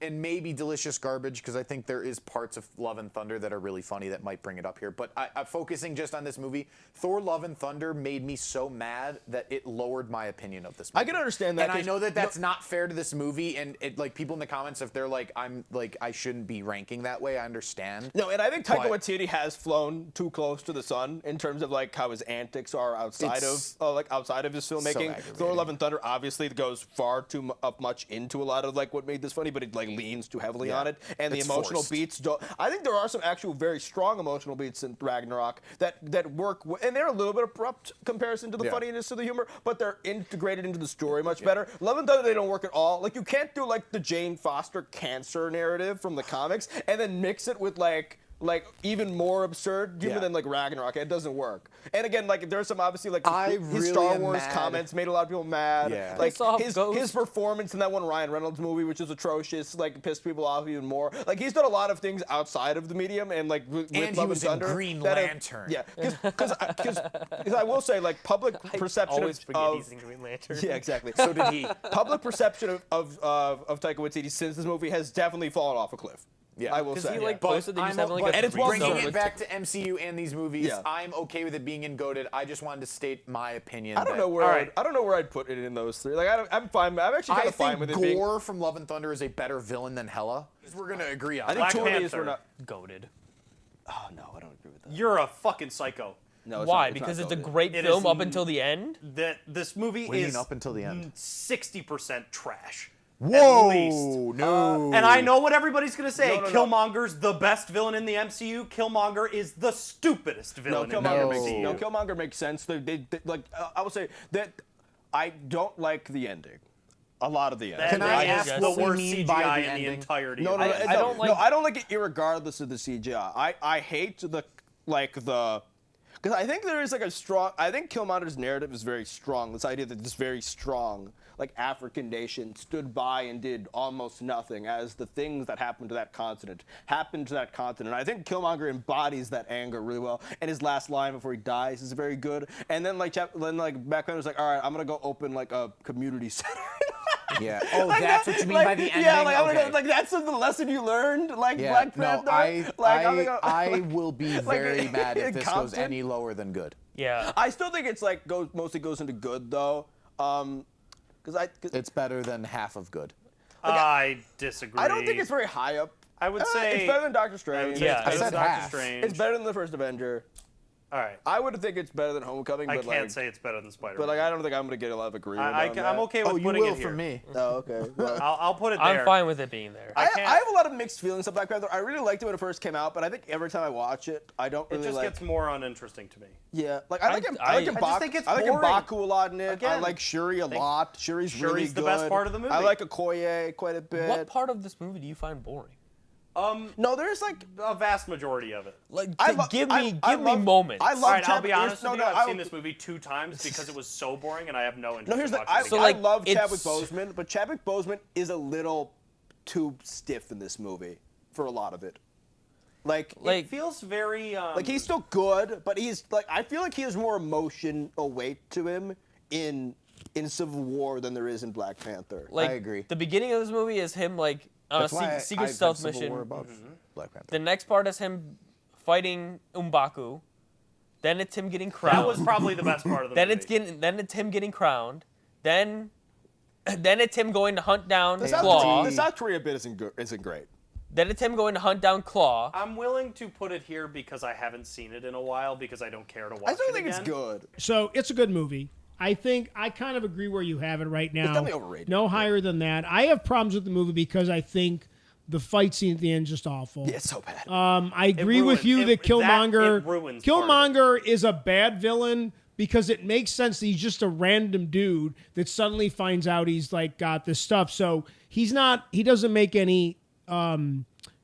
and maybe delicious garbage because I think there is parts of Love and Thunder that are really funny that might bring it up here. But I'm focusing just on this movie. Thor: Love and Thunder made me so mad that it lowered my opinion of this movie. I can understand that, and I 'cause- know that that's not fair to this movie. And people in the comments, if they're I shouldn't be ranking that way, I understand. No, and I think Taika But- Waititi has flown too close to the sun in terms of how his antics are outside It's outside of his filmmaking. aggravating. Thor: Love and Thunder obviously goes far too much into a lot of what made this funny, but it leans too heavily on it, and It's the emotional forced. beats don't. I think there are some actual very strong emotional beats in Ragnarok that work, and they're a little bit abrupt comparison to the funniness of the humor, but they're integrated into the story much better. Love and Thunder, they don't work at all. Like, you can't do like the Jane Foster cancer narrative from the comics and then mix it with like even more absurd humor than like Ragnarok. It doesn't work. And again, like there's some obviously like I his really Star am Wars mad. comments made a lot of people mad. Yeah. Like Piss off his Ghost. performance in that one Ryan Reynolds movie, which is atrocious, like pissed people off even more. Like he's done a lot of things outside of the medium and like with And he Love was and in Thunder. Green that have- Lantern. Yeah, because I will say like public perception Always forget of he's in Green Lantern. yeah, exactly. So did he. Public perception of Taika Waititi since this movie has definitely fallen off a cliff. Yeah. I will Because say. he like But posted that he's having like but a and it's well threesome bringing it with- back to MCU and these movies, Yeah. I'm okay with it being in goated. I just wanted to state my opinion. I don't know where I don't know where I'd put it in those three. Like I'm fine. I'm actually kind I of fine think with it being. Gore from Love and Thunder is a better villain than Hela. We're gonna agree on I think that. two of these Panther. were not. goated. Oh no, I don't agree with that. You're a fucking psycho. No, Why? not Because it's a goated. great It film is up until the end. That this movie What do you is mean up until the end? 60% trash. Whoa, At least. no. And I know what everybody's gonna say. No. Killmonger's the best villain in the MCU. Killmonger is the stupidest No, villain in the Killmonger MCU. makes no Killmonger makes sense. They like I would say that I don't like the ending. A lot of the ending. That Can I is ask the what we worst mean by CGI the in the ending? entirety. No, of no, it. no, I don't no, like- I don't like it irregardless of the CGI. I hate the because I think there is like a strong. I think Killmonger's narrative is very strong. This idea that this very strong, like African nation stood by and did almost nothing as the things that happened to that continent happened to that continent. I think Killmonger embodies that anger really well. And his last line before he dies is very good. And then like back then it was like, all right, I'm gonna go open like a community center. Yeah. Oh, Like that's that- what you mean like, by the ending. Yeah, like I'm Okay. gonna, like that's the lesson you learned, like Yeah, Black no, Panther. I like, will be like, very mad if this goes Compton? any lower than good. Yeah. I still think it's like mostly goes into good though, because It's better than half of good. I disagree. I don't think it's very high up. I would say it's better than Doctor I would Strange. say Yeah. it's better I said than Doctor half. Strange. It's better than the first Avenger. All right. I would think it's better than Homecoming, I but can't like, say it's better than Spider-Man. but like I don't think I'm gonna get a lot of agreement. on that. I'm okay with Oh, you putting will it here. for me. Oh, okay. Well, I'll put it there. I'm fine with it being there. I can't- have a lot of mixed feelings of Black Panther. I really liked it when it first came out, but I think every time I watch it, I don't It really just like. gets more uninteresting to me. Yeah, like I like him. I like I M'Baku. just think it's I like boring. M'Baku a lot in it. I Again, like Shuri a lot. Shuri's really Shuri's good. the best part of the movie. I like Okoye quite a bit. What part of this movie do you find boring? No, there's like A vast majority of it. Like, I lo- give I- me I give me love- moments. I love All right, I'll Chadwick- be honest no, with no, you. I've I'll- seen this movie 2 times because it was so boring, and I have no interest No, here's in the. watching I, it So, again. like, I love it's- Chadwick Boseman, but Chadwick Boseman is a little too stiff in this movie for a lot of it. Like It feels very. like he's still good, but he's like I feel like he has more emotional weight to him in Civil War than there is in Black Panther. Like, I agree. The beginning of this movie is him like on That's why a I secret have stealth Civil mission. War above Black Panther. The next part is him fighting M'Baku. Then it's him getting crowned. That was probably the best part of the then movie. it's him getting crowned. Then it's him going to hunt down the Claw. South Korea bit isn't great. Then it's him going to hunt down Claw. I'm willing to put it here because I haven't seen it in a while because I don't care to watch I still it think again. it's good. So it's a good movie. I think I kind of agree where you have it right now. definitely overrated. No higher than that. I have problems with the movie because I think the fight scene at the end is just awful. Yeah, it's so bad. I agree with you that it Killmonger ruins part of it. Killmonger is a bad villain because it makes sense that he's just a random dude that suddenly finds out he's like got this stuff. So he doesn't make any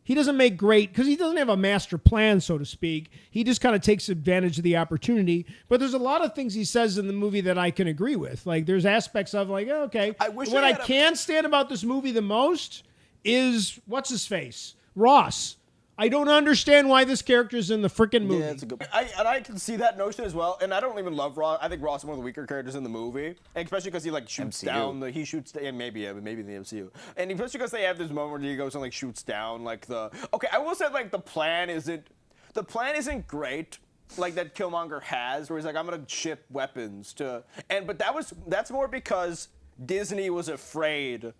he doesn't make great because he doesn't have a master plan, so to speak. He just kind of takes advantage of the opportunity. But there's a lot of things he says in the movie that I can agree with. Like there's aspects of like, oh, okay. I wish what I I had a- can't stand about this movie the most is what's his face? Ross. I don't understand why this character's in the freaking movie. Yeah, it's a good. I can see that notion as well, and I don't even love Ross. I think Ross is one of the weaker characters in the movie, and especially because he like shoots MCU. down the. He shoots. Yeah, maybe in the MCU, and especially because they have this moment where he goes and like shoots down like the. Okay, I will say like the plan isn't great. Like that Killmonger has, where he's like, I'm gonna ship weapons to, but that's more because Disney was afraid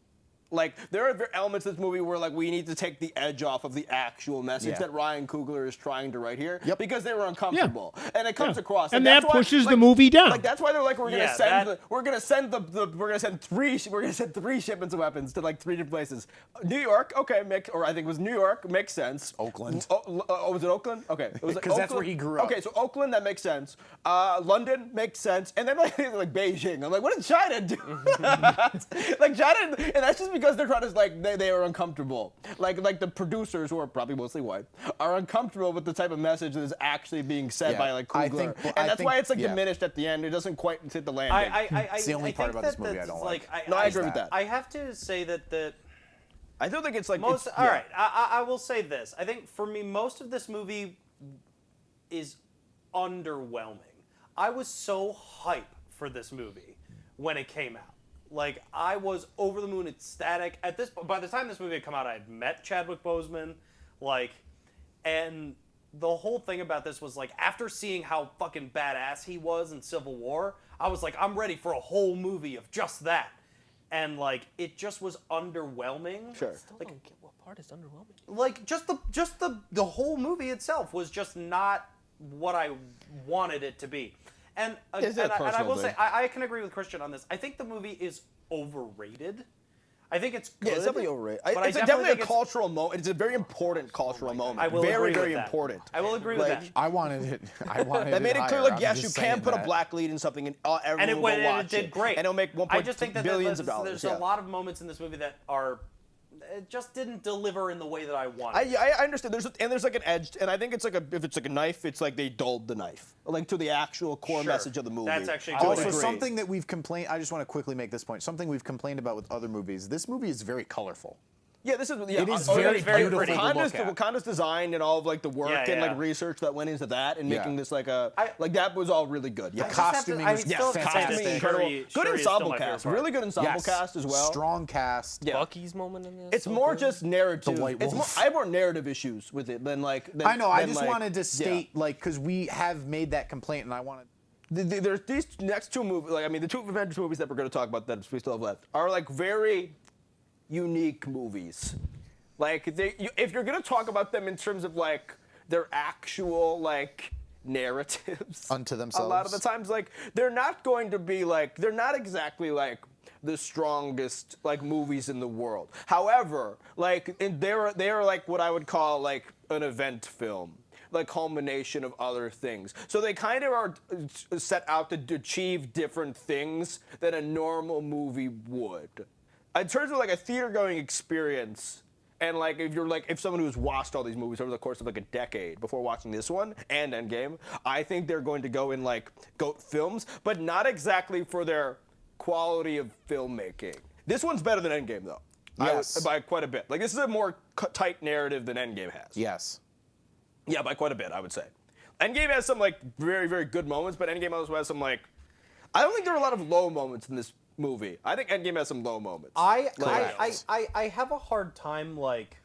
Like, there are elements of this movie where, like, we need to take the edge off of the actual message that Ryan Coogler is trying to write here because they were uncomfortable. And it comes across. And that's that why, pushes like, the movie down. Like, that's why they're like, we're Yeah, gonna send three shipments of weapons to like 3 different places. New York, okay, or I think it was New York, makes sense. Oakland. Oh, was it Oakland? Okay, it was because that's where he grew up. Okay, so Oakland, that makes sense. London makes sense, and then like Beijing. I'm like, what did China do? Like China, and that's just because they're trying to like they are uncomfortable. Like the producers, who are probably mostly white, are uncomfortable with the type of message that is actually being said by like Coogler, and that's why it's like diminished at the end. It doesn't quite hit the landing. It's the only part about this movie I don't like. No, I agree with that. I have to say that I don't think it's like most. All right, I will say this. I think for me, most of this movie is underwhelming. I was so hype for this movie when it came out. Like, I was over the moon, ecstatic. By the time this movie had come out, I had met Chadwick Boseman, and the whole thing about this was like, after seeing how fucking badass he was in Civil War, I was like, I'm ready for a whole movie of just that. And like, it just was underwhelming. Sure. I still don't get what part is underwhelming. Like, just the whole movie itself was just not what I wanted it to be. And I will say, I can agree with Christian on this. I think the movie is overrated. I think it's good. Yeah, it's definitely overrated. But It's definitely a cultural moment. It's a very important cultural moment. I will very, agree very with that. important. I will agree with that. I wanted it. That made it clear, like, yes, you can put a black lead in something, and everyone will watch it did great. And it'll make I just think that billions of dollars. There's a lot of moments in this movie that are it just didn't deliver in the way that I wanted. I understand. There's like an edge, and I think it's like if it's like a knife, it's like they dulled the knife, like to the actual core message of the movie. That's actually also something that we've complained. I just want to quickly make this point. Something we've complained about with other movies. This movie is very colorful. Yeah, this is. Yeah, it is very beautiful pretty. to look at. Wakanda's design and all of like the work and like research that went into that and making this like like that was all really good. Yeah, the costuming was fantastic. Incredible. Good ensemble cast. Really good ensemble cast as well. Strong cast. Yeah. Bucky's moment in this. It's more just narrative. The White Wolf. I have more narrative issues with it than like. I know. I just wanted to state like because we have made that complaint, and I wanted. There's these next two movies. Like I mean, the two Avengers movies that we're going to talk about that we still have left are like very unique movies. Like, if you're going to talk about them in terms of, like, their actual, like, narratives. Unto themselves. A lot of the times, like, they're not going to be, like, they're not exactly, like, the strongest, like, movies in the world. However, like, they are, like, what I would call, like, an event film. Like, culmination of other things. So they kind of are set out to achieve different things than a normal movie would. In terms of, like, a theater-going experience... And like if someone who's watched all these movies over the course of like a decade before watching this one and Endgame, I think they're going to go in like GOAT films, but not exactly for their quality of filmmaking. This one's better than Endgame though. Yes. By quite a bit. Like this is a more tight narrative than Endgame has. Yes. Yeah, by quite a bit, I would say. Endgame has some like very, very good moments, but Endgame also has some like I don't think there are a lot of low moments in this movie. I think Endgame has some low moments. I have a hard time like.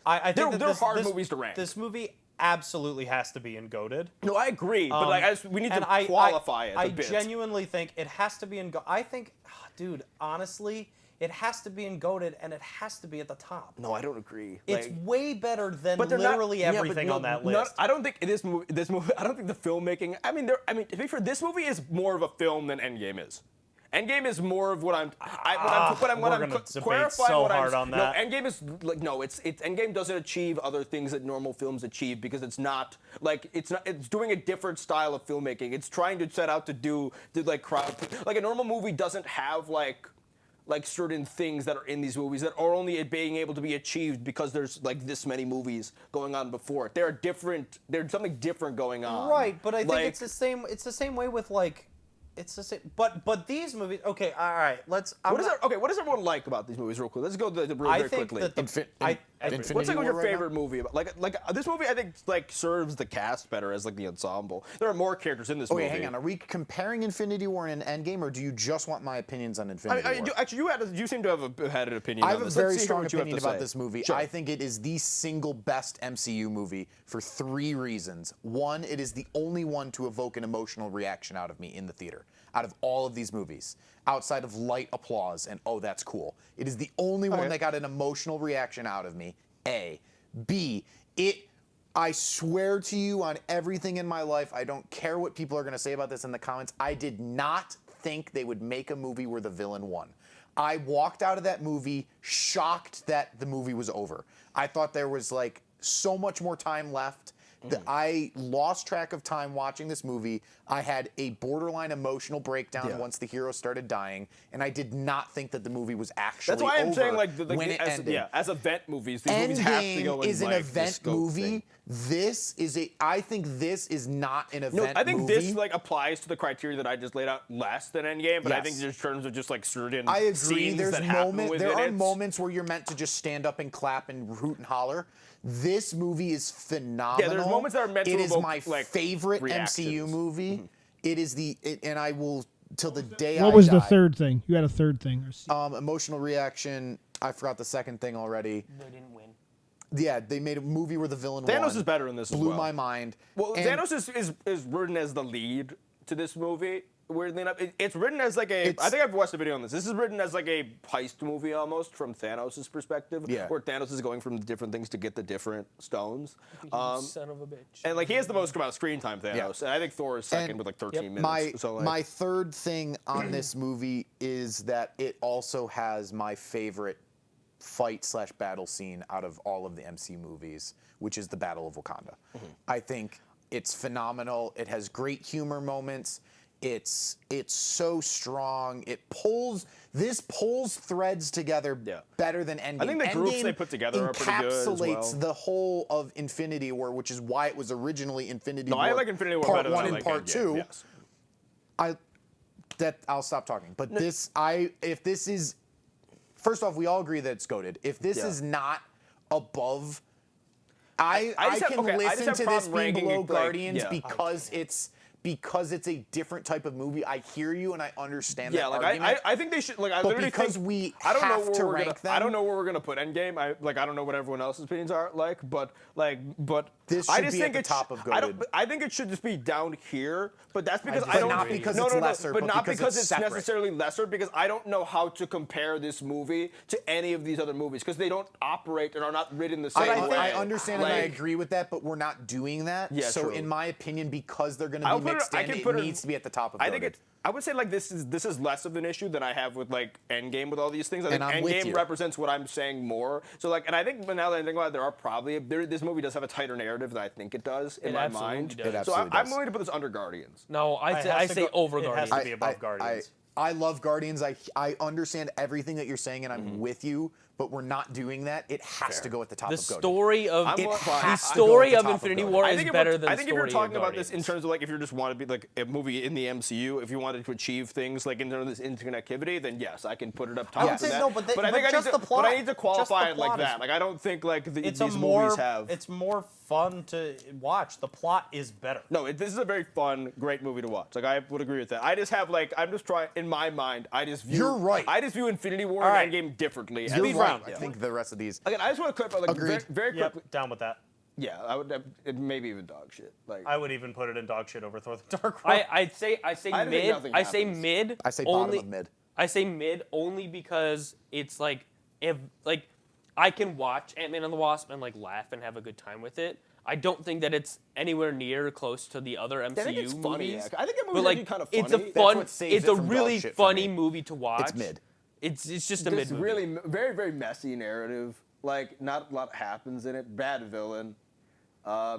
I think they're hard movies to rank. This movie absolutely has to be in GOATed. No, I agree, but like we need to qualify it a bit. I genuinely think it has to be in. I think, dude, honestly, it has to be in GOATed, and it has to be at the top. No, I don't agree. It's like, way better than literally everything on that list. I don't think this movie. I don't think the filmmaking. I mean, to be fair, this movie is more of a film than Endgame is. Endgame is more of what I'm. We're gonna debate so hard on that. No, Endgame is like no. It's Endgame doesn't achieve other things that normal films achieve because it's not. It's doing a different style of filmmaking. It's trying to set out to do like crowd. Like a normal movie doesn't have like certain things that are in these movies that are only being able to be achieved because there's like this many movies going on before it. There's something different going on. Right, but I think it's the same. It's the same way with like. It's the same, but these movies. Okay, all right. Let's. What does everyone like about these movies, real quick? Let's go very quickly. Infinity What's like War your right favorite movie? Like this movie, I think like serves the cast better as like the ensemble. There are more characters in this movie. Wait, hang on. Are we comparing Infinity War and Endgame, or do you just want my opinions on Infinity War? Actually, you seem to have had an opinion. I have on a this. very strong opinion about this movie. Sure. I think it is the single best MCU movie for 3 reasons. One, it is the only one to evoke an emotional reaction out of me in the theater, out of all of these movies. outside of light applause and, oh, that's cool. It is the only one that got an emotional reaction out of me, A. B, I swear to you on everything in my life, I don't care what people are going to say about this in the comments, I did not think they would make a movie where the villain won. I walked out of that movie shocked that the movie was over. I thought there was like so much more time left. I lost track of time watching this movie. I had a borderline emotional breakdown once the hero started dying, and I did not think that the movie was actually over. That's why I'm saying like when it ended. as event movies, these movies have to go in is an like, event movie. I think this is not an event movie. I think this like applies to the criteria that I just laid out less than Endgame, but I think in terms of just like certain I agree. scenes There are it. moments where you're meant to just stand up and clap and hoot and holler. This movie is phenomenal. Yeah, there's moments that are meant to It is evoke, my like, favorite reactions. MCU movie. It is and I will till the day What I was die. the third thing? You had a third thing. Emotional reaction. I forgot the second thing already. They didn't win. Yeah, they made a movie where the villain won. Thanos is better in this as Blew well. my mind. Well, And Thanos is written as the lead to this movie. Weirdly enough, it's written as like I think I've watched a video on this. This is written as like a heist movie almost from Thanos' perspective, where Thanos is going from the different things to get the different stones. You son of a bitch. And like he has the most amount of screen time, Thanos, and I think Thor is second with like 13 minutes. My third thing on this movie is that it also has my favorite fight/battle scene out of all of the MCU movies, which is the Battle of Wakanda. I think it's phenomenal. It has great humor moments. It's so strong. This pulls threads together better than Endgame. I think the groups they put together are pretty good as well. Encapsulates the whole of Infinity War, which is why it was originally Infinity War. I like Infinity War Part better 1 than I and like Part Endgame, 2. yes. I'll stop talking. But if this is, first off, we all agree that it's goated. If this is not above, I can listen to this being below Guardians because it's a different type of movie. I hear you and I understand that argument. I think they should I but literally because think, we I don't know have where to we're rank gonna, them. I don't know where we're gonna put Endgame. I don't know what everyone else's opinions are like, but This I should just be think at the top of goated. I think it should just be down here, but that's because But I don't not because no, it's no, no, lesser, but but not because because it's it's separate. necessarily lesser. Because I don't know how to compare this movie to any of these other movies because they don't operate and are not written the same way. I understand and I agree with that, but we're not doing that. Yeah, so true. in my opinion, because they're going to be mixed in, it needs to be at the top of goated. I would say like this is less of an issue than I have with like Endgame with all these things. I think And I'm with Endgame you. represents what I'm saying more. So like, and I think now that I think about it, this movie does have a tighter narrative than I think it does in my absolutely mind. does. It So absolutely I'm does. willing to put this under Guardians. No, I say over It Guardians. has to be above Guardians. I love Guardians. I understand everything that you're saying, and I'm with you. But we're not doing that. It has to go at the top The of goated. story of I'm the more- story to of top of Infinity goated. War I is think if better we're- than I the think if you're story talking of about this in Guardians. terms of like if you just want to be like a movie in the MCU, if you wanted to achieve things like in terms of this interconnectivity, then yes, I can put it up top. would for say that. no, but I think I just need the to, plot- but I need to qualify just it the like plot is- that. Like I don't think like It's these movies have. It's more fun to watch. The plot is better. No, this is a very fun, great movie to watch. Like I would agree with that. I just have like I'm just trying in my mind. I just view. You're right. I just view Infinity War All and right. Endgame differently. You're Speed right. round. I think the rest of these. Again, I just want to clarify like Agreed. very quickly. Yep, down with that. Yeah, I would maybe even dog shit. Like I would even put it in dog shit over Thor: The Dark World. I say I think mid. nothing I say happens. mid. I say only, bottom of mid. I say mid only because it's like if like I can watch Ant-Man and the Wasp and like laugh and have a good time with it. I don't think that it's anywhere near close to the other MCU I think it's funny. movies. I think that But movie's like actually kind of it's funny. a That's fun, what saves it's it a from dog really shit for funny me. movie to watch. It's mid. It's just a This mid movie. really very very messy narrative. Like not a lot happens in it. Bad villain.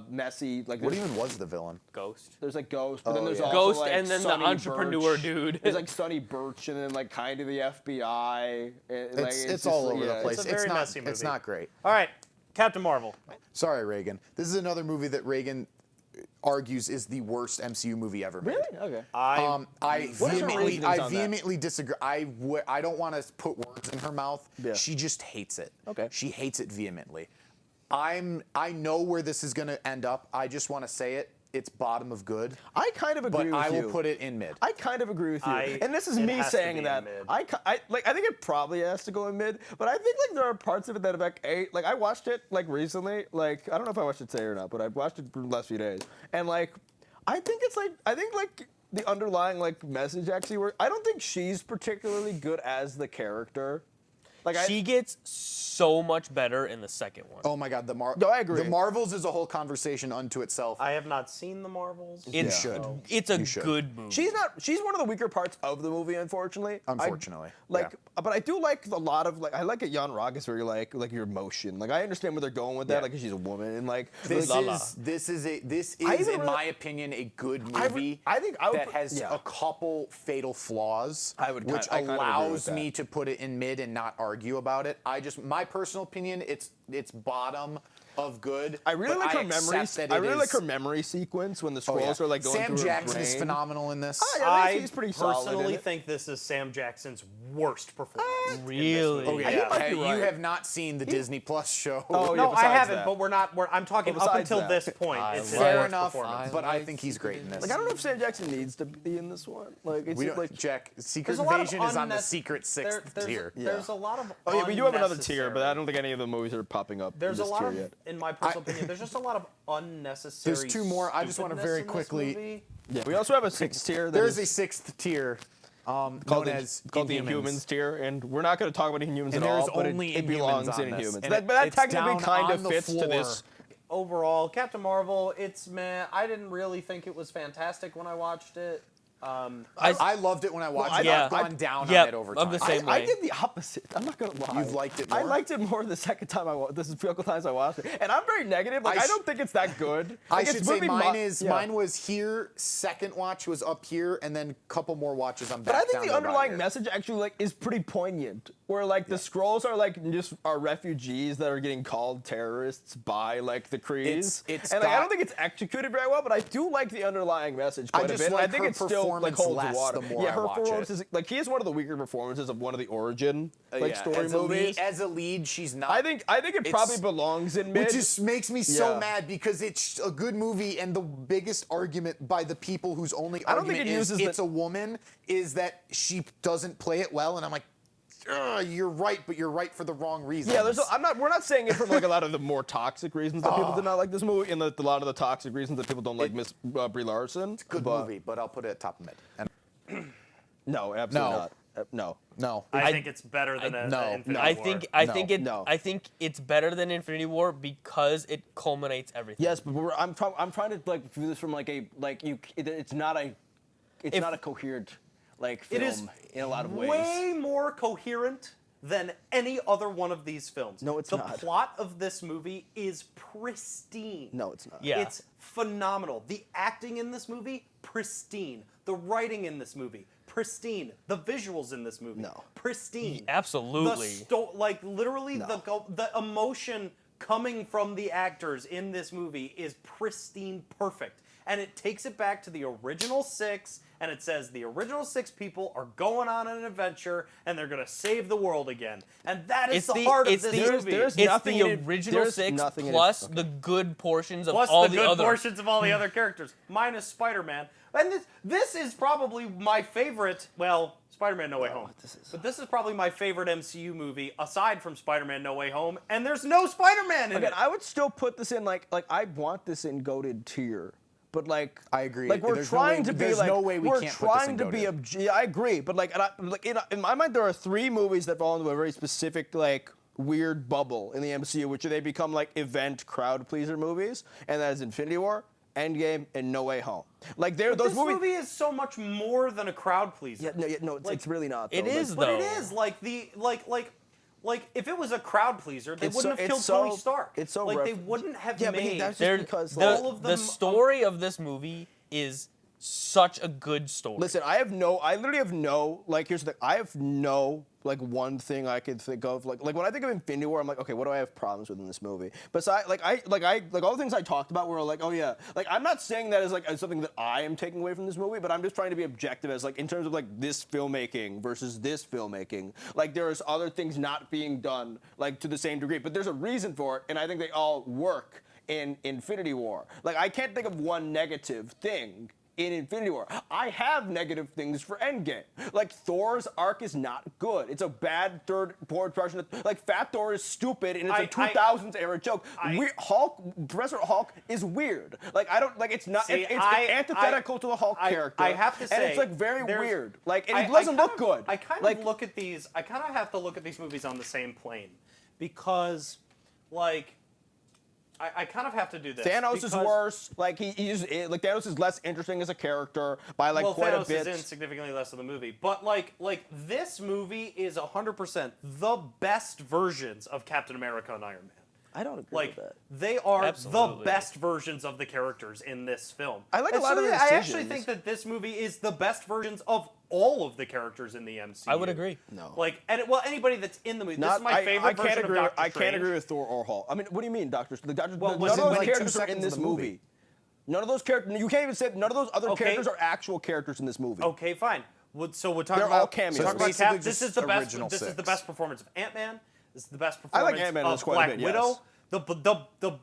Messy. Like What even was the villain? Ghost. there's like Ghost, but then Oh, there's yeah. also Ghost like and then the Sonny entrepreneur Birch. dude. There's like Sonny Birch and then like kind of the FBI. It's just, all over yeah, the place. It's a very not. messy It's movie. not great. All right, Captain Marvel. Sorry, Reagan. This is another movie that Reagan argues is the worst MCU movie ever made. Really? Okay. I What is her reasonings on that? vehemently disagree. I don't want to put words in her mouth. Yeah. She just hates it. Okay. She hates it vehemently. I know where this is going to end up. I just want to say it. It's bottom of good. I kind of agree But with I you. will put it in mid. I kind of agree with you. I- and this is it me has to saying be in that. mid. I think it probably has to go in mid, but I think like there are parts of it that have like I watched it like recently. Like I don't know if I watched it today or not, but I watched it for the last few days. And like I think the underlying like message actually works. I don't think she's particularly good as the character. Like She gets so much better in the second one. Oh my God, No, I agree. The Marvels is a whole conversation unto itself. I have not seen the Marvels. It's, should. It's a should. good movie. She's one of the weaker parts of the movie, unfortunately. Unfortunately, But I do like a lot of I like at Jan Ragas where you're like your emotion. Like I understand where they're going with that. Like she's a woman and like this like, is even in really- my opinion a good movie. I think I would that put- has yeah. a couple fatal flaws, which I kind of agree with allows that. me to put it in mid and not argue about it. My personal opinion, it's bottom of good. I really but like her accept memory. that I it really like is- her memory sequence when the Oh, yeah. scrolls are like going Sam through Jackson her is brain. phenomenal in this. Oh, yeah, I he's pretty solid in personally it. think this is Sam Jackson's worst performance. Really? In this movie. Okay, Yeah. might be you right. have not seen the Disney Plus show. Oh, yeah, No, I besides haven't. that. But we're not. I'm talking But up besides until that. this point. It's his Fair worst enough, performance. but I think he's great in this. Like I don't know if Sam Jackson needs to be in this one. Like it's We don't, like Jack, Secret There's a lot of Invasion is on the unnecess- secret sixth there's, tier. There's a lot of. oh yeah, we do have another tier, but I unnecessary- don't think any of the movies are popping up. There's in a this lot tier of, yet. in my personal opinion, there's just a lot of unnecessary. There's two more. I just wanna stupidness very in this quickly- movie. Yeah, we also have a sixth tier. That There's is a sixth tier called known the, as called the Inhumans. Inhumans tier, and we're not going to talk about Inhumans And at all. there's But only it belongs Inhumans in on this. Inhumans. And But that it's technically down kind on of the fits to floor. this. Overall, Captain Marvel, it's meh. I didn't really think it was fantastic when I watched it. I loved it when I watched it. yeah. I've gone down Yep, on it over I'm time. the same I way. did the opposite. I'm not gonna lie. You've liked it I more? liked it more the second time I watched. This is a couple times I watched it, and I'm very negative. Like I I, sh- don't think it's that good. I Like, should it's say maybe mine was here, second watch was up here, and then a couple more watches I'm back But I think down the to about underlying here. message actually like is pretty poignant. Where like the Skrulls are like just are refugees that are getting called terrorists by like the Krees. It's and like, I got- don't think it's executed very well, but I do like the underlying message quite just a bit. like and I think her it's still like performance holds less water. the more yeah, I her watch performance it. is like he is one of the weaker performances of one of the origin like Yeah, story as a movies. as a lead, she's not. I think it probably it's- belongs in mid. Which just makes me so Yeah. mad because it's a good movie, and the biggest argument by the people whose only I don't think argument it is uses it's a woman is that she doesn't play it well, and I'm like, you're right, but you're right for the wrong reasons. Yeah, we're not saying it from like a lot of the more toxic reasons that people did not like this movie, and a lot of the toxic reasons that people don't like Miss Brie Larson. good movie, but I'll put it at top of mid. And No, absolutely No. not. No. no, I think it's better than no, Infinity I War. think No. I think it's better than Infinity War because it culminates everything. Yes, but I'm trying to like view this from like a like you. It's not a coherent like film It is in a lot of ways. way more coherent than any other one of these films. No, it's the not. The plot of this movie is pristine. No, it's not. Yeah. It's phenomenal. The acting in this movie, pristine. The writing in this movie, pristine. The visuals in this movie, No. pristine. Absolutely. Like literally the emotion coming from the actors in this movie is pristine, perfect. And it takes it back to the original six, and it says the original six people are going on an adventure, and they're gonna save the world again. And that is the heart of this movie. there's It's nothing the in it- original there's six nothing in it- plus okay. the good portions of Plus all the the good other portions of all the other characters, minus Spider-Man. And this is probably my favorite. Well, Spider-Man: No Way Home. But this is probably my favorite MCU movie aside from Spider-Man: No Way Home. And there's no Spider-Man in Again, it. I would still put this in like I want this in goated tier. But like I agree. Like we're There's no trying way- to be there's like no way we we're can't put this trying in to be goated. I agree, but like, in my mind there are three movies that fall into a very specific like weird bubble in the MCU, which they become like event crowd pleaser movies, and that is Infinity War, Endgame, and No Way Home. Like those this movies. movie is so much more than a crowd pleaser. No, it's really not. Though. It is But though. it is like if it was a crowd pleaser, they It's wouldn't so- have it's killed so- Tony Stark. it's so like ref- they wouldn't have Yeah, but made. that's just There- because, the, like- all of the them- story of this movie is such a good story. Listen, I literally have no, like, here's the thing. I have no, like, one thing I could think of. Like when I think of Infinity War, I'm like, okay, what do I have problems with in this movie? Besides, like all the things I talked about were like, oh yeah. Like, I'm not saying that as something that I am taking away from this movie, but I'm just trying to be objective as, like, in terms of, like, this filmmaking versus this filmmaking. Like, there's other things not being done, like, to the same degree. But there's a reason for it, and I think they all work in Infinity War. Like, I can't think of one negative thing in Infinity War. I have negative things for Endgame. Like Thor's arc is not good. It's a bad third portion. Like Fat Thor is stupid and it's a 2000s era joke. Professor Hulk is weird. Like I don't like it's not. See, it's antithetical to the Hulk character. I have to say, and it's like very weird. Like and it doesn't look good. I kind of look at these. I kind of have to look at these movies on the same plane because, like. I kind of have to do this. Thanos is worse. Like Thanos is less interesting as a character by like quite Thanos a bit. is in significantly less of the movie, but like this movie is 100% the best versions of Captain America and Iron Man. I don't agree Like with that. they are Absolutely. the best versions of the characters in this film. I like a And lot of the I actually decisions. think that this movie is the best versions of all of the characters in the MCU. I would agree. No. Like, anybody that's in the movie. This is my favorite I can't version agree. of Doctor I can't Strange. agree with Thor or Hulk. I mean, what do you mean, Doctor? None of was those it like 2 characters are in seconds this of the movie? movie. None of those characters. You can't even say none of those other Okay. characters are actual characters in this movie. Okay, fine. So we're talking They're about all cameos. Talk So about basically Cap. This just is the best. original This is the six. best performance of Ant-Man. This is the best I like performance Ant-Man of quite a Black bit, yes. Widow.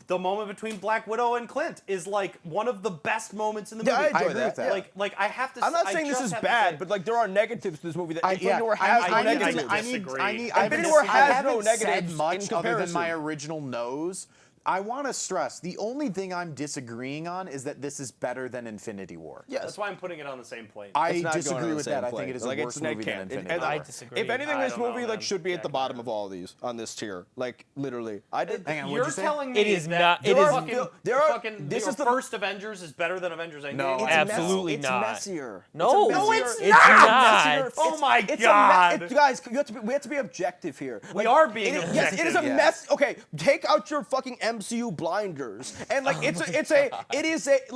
The moment between Black Widow and Clint is like one of the best moments in the movie. Yeah, I enjoy agree that. with that. Like I have to. I'm not I saying this just is have to bad, say- but like there are negatives to this movie that I Infinity War has no need to negatives. disagree. I Infinity War has haven't no said negatives much in other than my comparison. original nose. I want to stress the only thing I'm disagreeing on is that this is better than Infinity War. Yes. That's why I'm putting it on the same plane. I It's not going on disagree the with same that. I plane. think it is Like, a it's worse not movie than canon. Infinity And War. I disagree. If anything, I this don't know, movie like man. should be at the Jack bottom Mayer. of all of these on this tier. Like literally, I did. Hang on, You're what'd you say? telling me It is that not- it the is- fucking, there are- fucking this your is the- first Avengers is better than Avengers Endgame. No, It's Absolutely messy. not. It's messier. No, it's a messier, it's not. messier- Oh my it's God. guys, we have to be objective here. We are being Yes, it is a objective. mess. Okay, take out your fucking MCU blinders and like it is a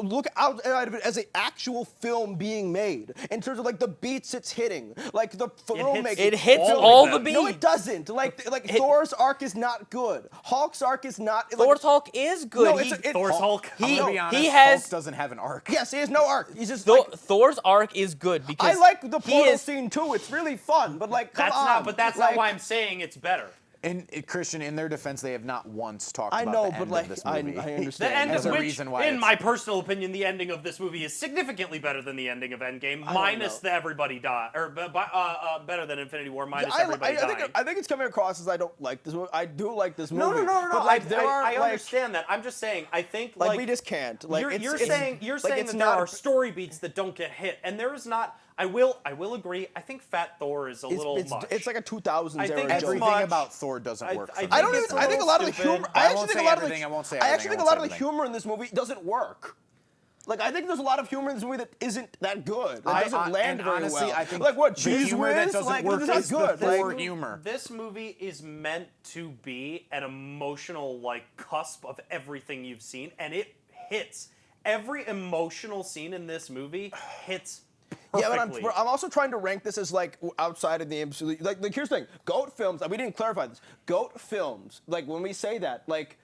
look outside of it as an actual film being made in terms of like the beats it's hitting, like the filmmaking. It hits all all of the them. beats. No, it doesn't. Like Thor's arc is not good. Hulk's arc is not. Thor's Hulk is good. No, He- Thor's Hulk. I'm He- gonna be honest, he has- Hulk doesn't have an arc. Yes, he has no arc. He's just Thor's arc is good because I like the he portal is- scene too. It's really fun, but like, come That's on. not. But that's like, not why I'm saying it's better. And Christian, in their defense, they have not once talked I about know, the but end like, of this I movie. understand. The end There's of a which, reason why in it's- my personal opinion, the ending of this movie is significantly better than the ending of Endgame, minus know. the everybody die, or better than Infinity War, minus I everybody dying. think it's coming across as I don't like this movie. I do like this No, movie. no. But like, there are I like, understand that. I'm just saying. I think like we just can't. Like you're it's, saying like, that it's there not- are story beats that don't get hit, and there is not. I will agree. I think Fat Thor is a little much. It's like a 2000s I era think joke. it's Everything much. about Thor doesn't work. I for I me. don't it's even. a I think a lot of the little humor. stupid. I I actually won't think say a lot of everything, the. I won't say I actually everything, think I a won't lot of say the humor in this movie doesn't work. Like I think there's a lot of humor in this movie that isn't that good. That doesn't land and very honestly, well. I think like what the Cheese humor that Whiz? doesn't Like work it's not is the good. Thor Like, humor. This movie is meant to be an emotional cusp of everything you've seen, and it hits. Every emotional scene in this movie hits yeah, perfectly. but I'm also trying to rank this as like outside of the MCU. Like here's the thing: GOAT films. We didn't clarify this. GOAT films. Like when we say that, like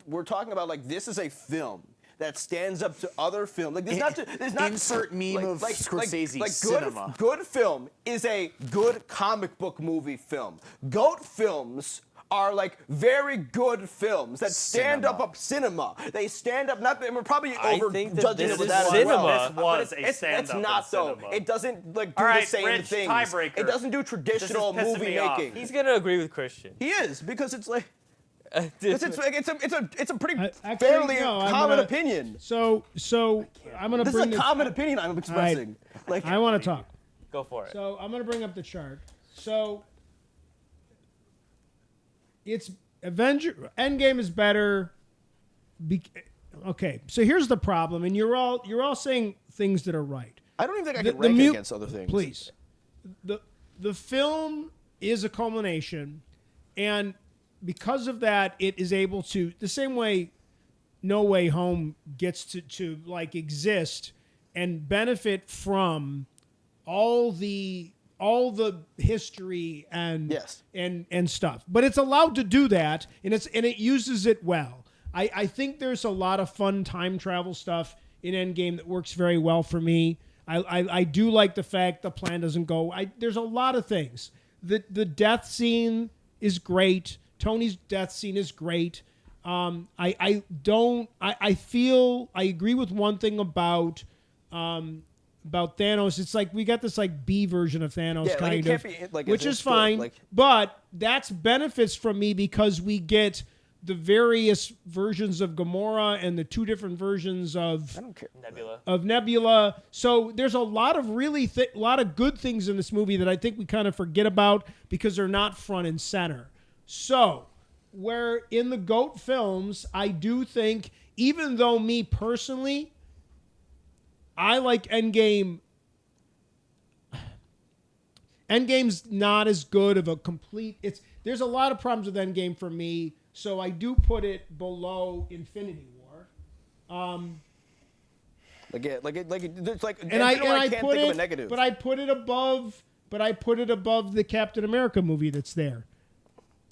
we're talking about like this is a film that stands up to other films. Like there's not Insert meme of Scorsese cinema. Good film is a good comic book movie film. GOAT films are like very good films that stand up cinema. They stand up. Not. We're probably I over think that judging this it with is that as cinema. well. This was But a stand-up It's not in though. cinema. It doesn't like do All the right, same Rich, things. tiebreaker. It doesn't do traditional This is pissing movie me off. making. He's gonna agree with Christian. He is because it's like it's a pretty Actually, fairly no, I'm common gonna- opinion. So I'm gonna This bring is a common opinion I'm expressing. Like I want to talk. Go for it. So I'm gonna bring up the chart. So it's Endgame is better. Okay, so here's the problem, and you're all saying things that are right. I don't even think I The- can the rank mu- against other things. Please, the film is a culmination, and because of that, it is able to the same way No Way Home gets to like exist and benefit from all the history and Yes. and stuff. But it's allowed to do that, and it uses it well. I think there's a lot of fun time travel stuff in Endgame that works very well for me. I do like the fact the plan doesn't go. There's a lot of things. The death scene is great. Tony's death scene is great. I agree with one thing about about Thanos. It's like we got this like B version of Thanos, Yeah, like, kind it of, can't be, like, which as is in fine. like- But that's benefits from me because we get the various versions of Gamora and the 2 different versions of Nebula. So there's a lot of really lot of good things in this movie that I think we kind of forget about because they're not front and center. So where in the GOAT films, I do think, even though me personally, I like Endgame. Endgame's not as good of a complete. There's a lot of problems with Endgame for me. So I do put it below Infinity War. There's like, And I can't put think of a it, negative. but I put it above the Captain America movie that's there.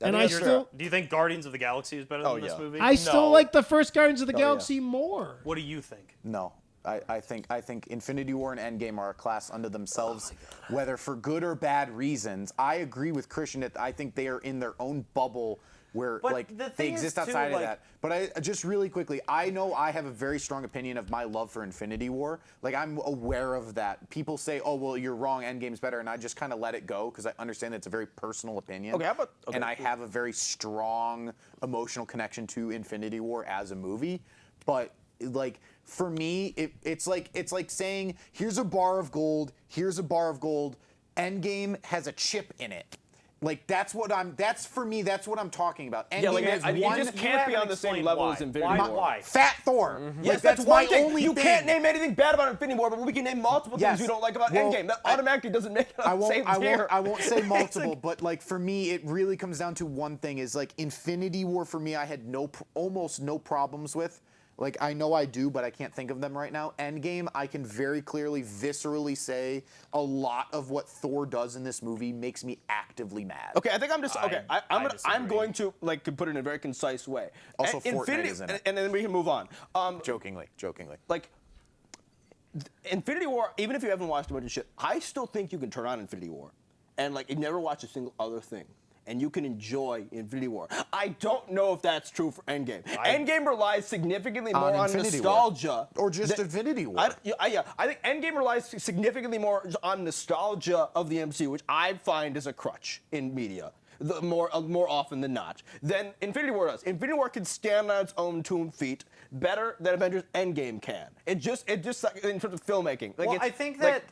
And I still, Do you think Guardians of the Galaxy is better than this yeah. movie? I still like the first Guardians of the Galaxy more. What do you think? No. I think Infinity War and Endgame are a class unto themselves, whether for good or bad reasons. I agree with Christian that I think they are in their own bubble where But like the they thing exist is, too, outside of like- that. But I just really quickly, I know I have a very strong opinion of my love for Infinity War. Like I'm aware of that. People say, "Oh, well, you're wrong. Endgame's better," and I just kind of let it go because I understand it's a very personal opinion. Okay, how about- okay. And I have a very strong emotional connection to Infinity War as a movie, but like for me, it's like saying, "Here's a bar of gold. Here's a bar of gold." Endgame has a chip in it. Like that's for me. That's what I'm talking about. Endgame Yeah, like, has it one. just can't be on the same level as Infinity War. Why? Fat Thor. Yes, Like, that's my one thing. only You thing. can't name anything bad about Infinity War, but we can name multiple Yes. things we don't like about Well, Endgame. That automatically doesn't make it on the same tier. I won't say multiple, but like for me, it really comes down to one thing: is like Infinity War for me. I had almost no problems with. Like I know I do, but I can't think of them right now. Endgame, I can very clearly, viscerally say a lot of what Thor does in this movie makes me actively mad. Okay, I think I'm just okay. I'm disagree. going to like to put it in a very concise way. Also, Fortnite is in it. and then we can move on. Jokingly. Like Infinity War, even if you haven't watched a bunch of shit, I still think you can turn on Infinity War, and like you never watch a single other thing. And you can enjoy Infinity War. I don't know if that's true for Endgame. Endgame relies significantly more on Infinity nostalgia. War. Or just Infinity War. I think Endgame relies significantly more on nostalgia of the MCU, which I find is a crutch in media. More often than not, than Infinity War does. Infinity War can stand on its own 2 feet better than Avengers Endgame can. It just like, in terms of filmmaking. Like Well, it's, I think like,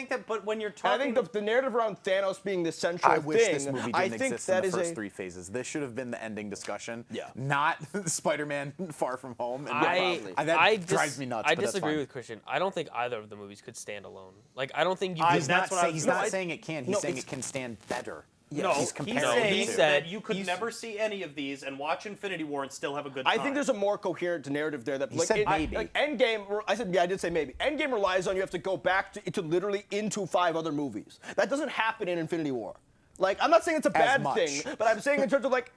that, but when you're I talking, think the narrative around Thanos being the central I thing. wish this movie I didn't think exist in that the is first a 3 phases. This should have been the ending discussion. Yeah. Not Spider-Man-Far From Home. And I drives me nuts. I but that's disagree fine. with Christian. I don't think either of the movies could stand alone. Like I don't think you. He's could, not saying it can. He's saying it can stand better. no, he's comparing saying the two. that you could never see any of these and watch Infinity War and still have a good time. I think there's a more coherent narrative there. That He said maybe. Like Endgame, I said yeah, I did say maybe. Endgame relies on you have to go back to literally into 5 other movies. That doesn't happen in Infinity War. Like I'm not saying it's a bad much. thing, but I'm saying in terms of like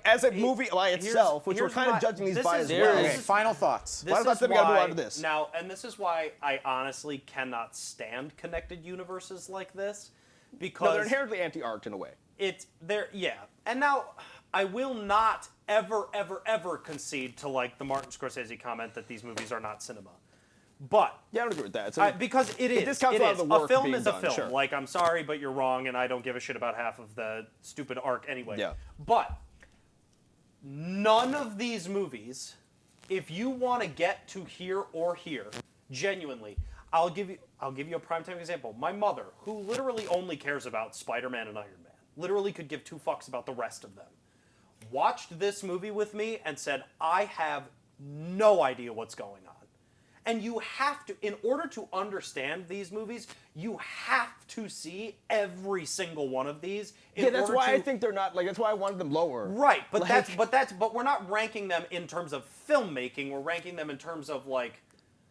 as a movie by itself, which we're kind of judging these by as well. Okay, final thoughts. Final thoughts, then we gotta move on to this. Now, and this is why I honestly cannot stand connected universes like this, because No, they're inherently anti-art in a way. And now I will not ever concede to like the Martin Scorsese comment that these movies are not cinema. But Yeah, I don't agree with that. because it is. discounts It a lot is. of the work A film being is a done, film. sure. Like I'm sorry, but you're wrong, and I don't give a shit about half of the stupid arc anyway. Yeah. But none of these movies, if you want to get to here or here, genuinely, I'll give you a primetime example. My mother, who literally only cares about Spider-Man and Iron Man, literally could give 2 fucks about the rest of them, watched this movie with me and said, I have no idea what's going on. And you have to, in order to understand these movies, you have to see every single one of these. Yeah, that's why I think they're not like. That's why I wanted them lower. Right, but Like- but we're not ranking them in terms of filmmaking. We're ranking them in terms of like.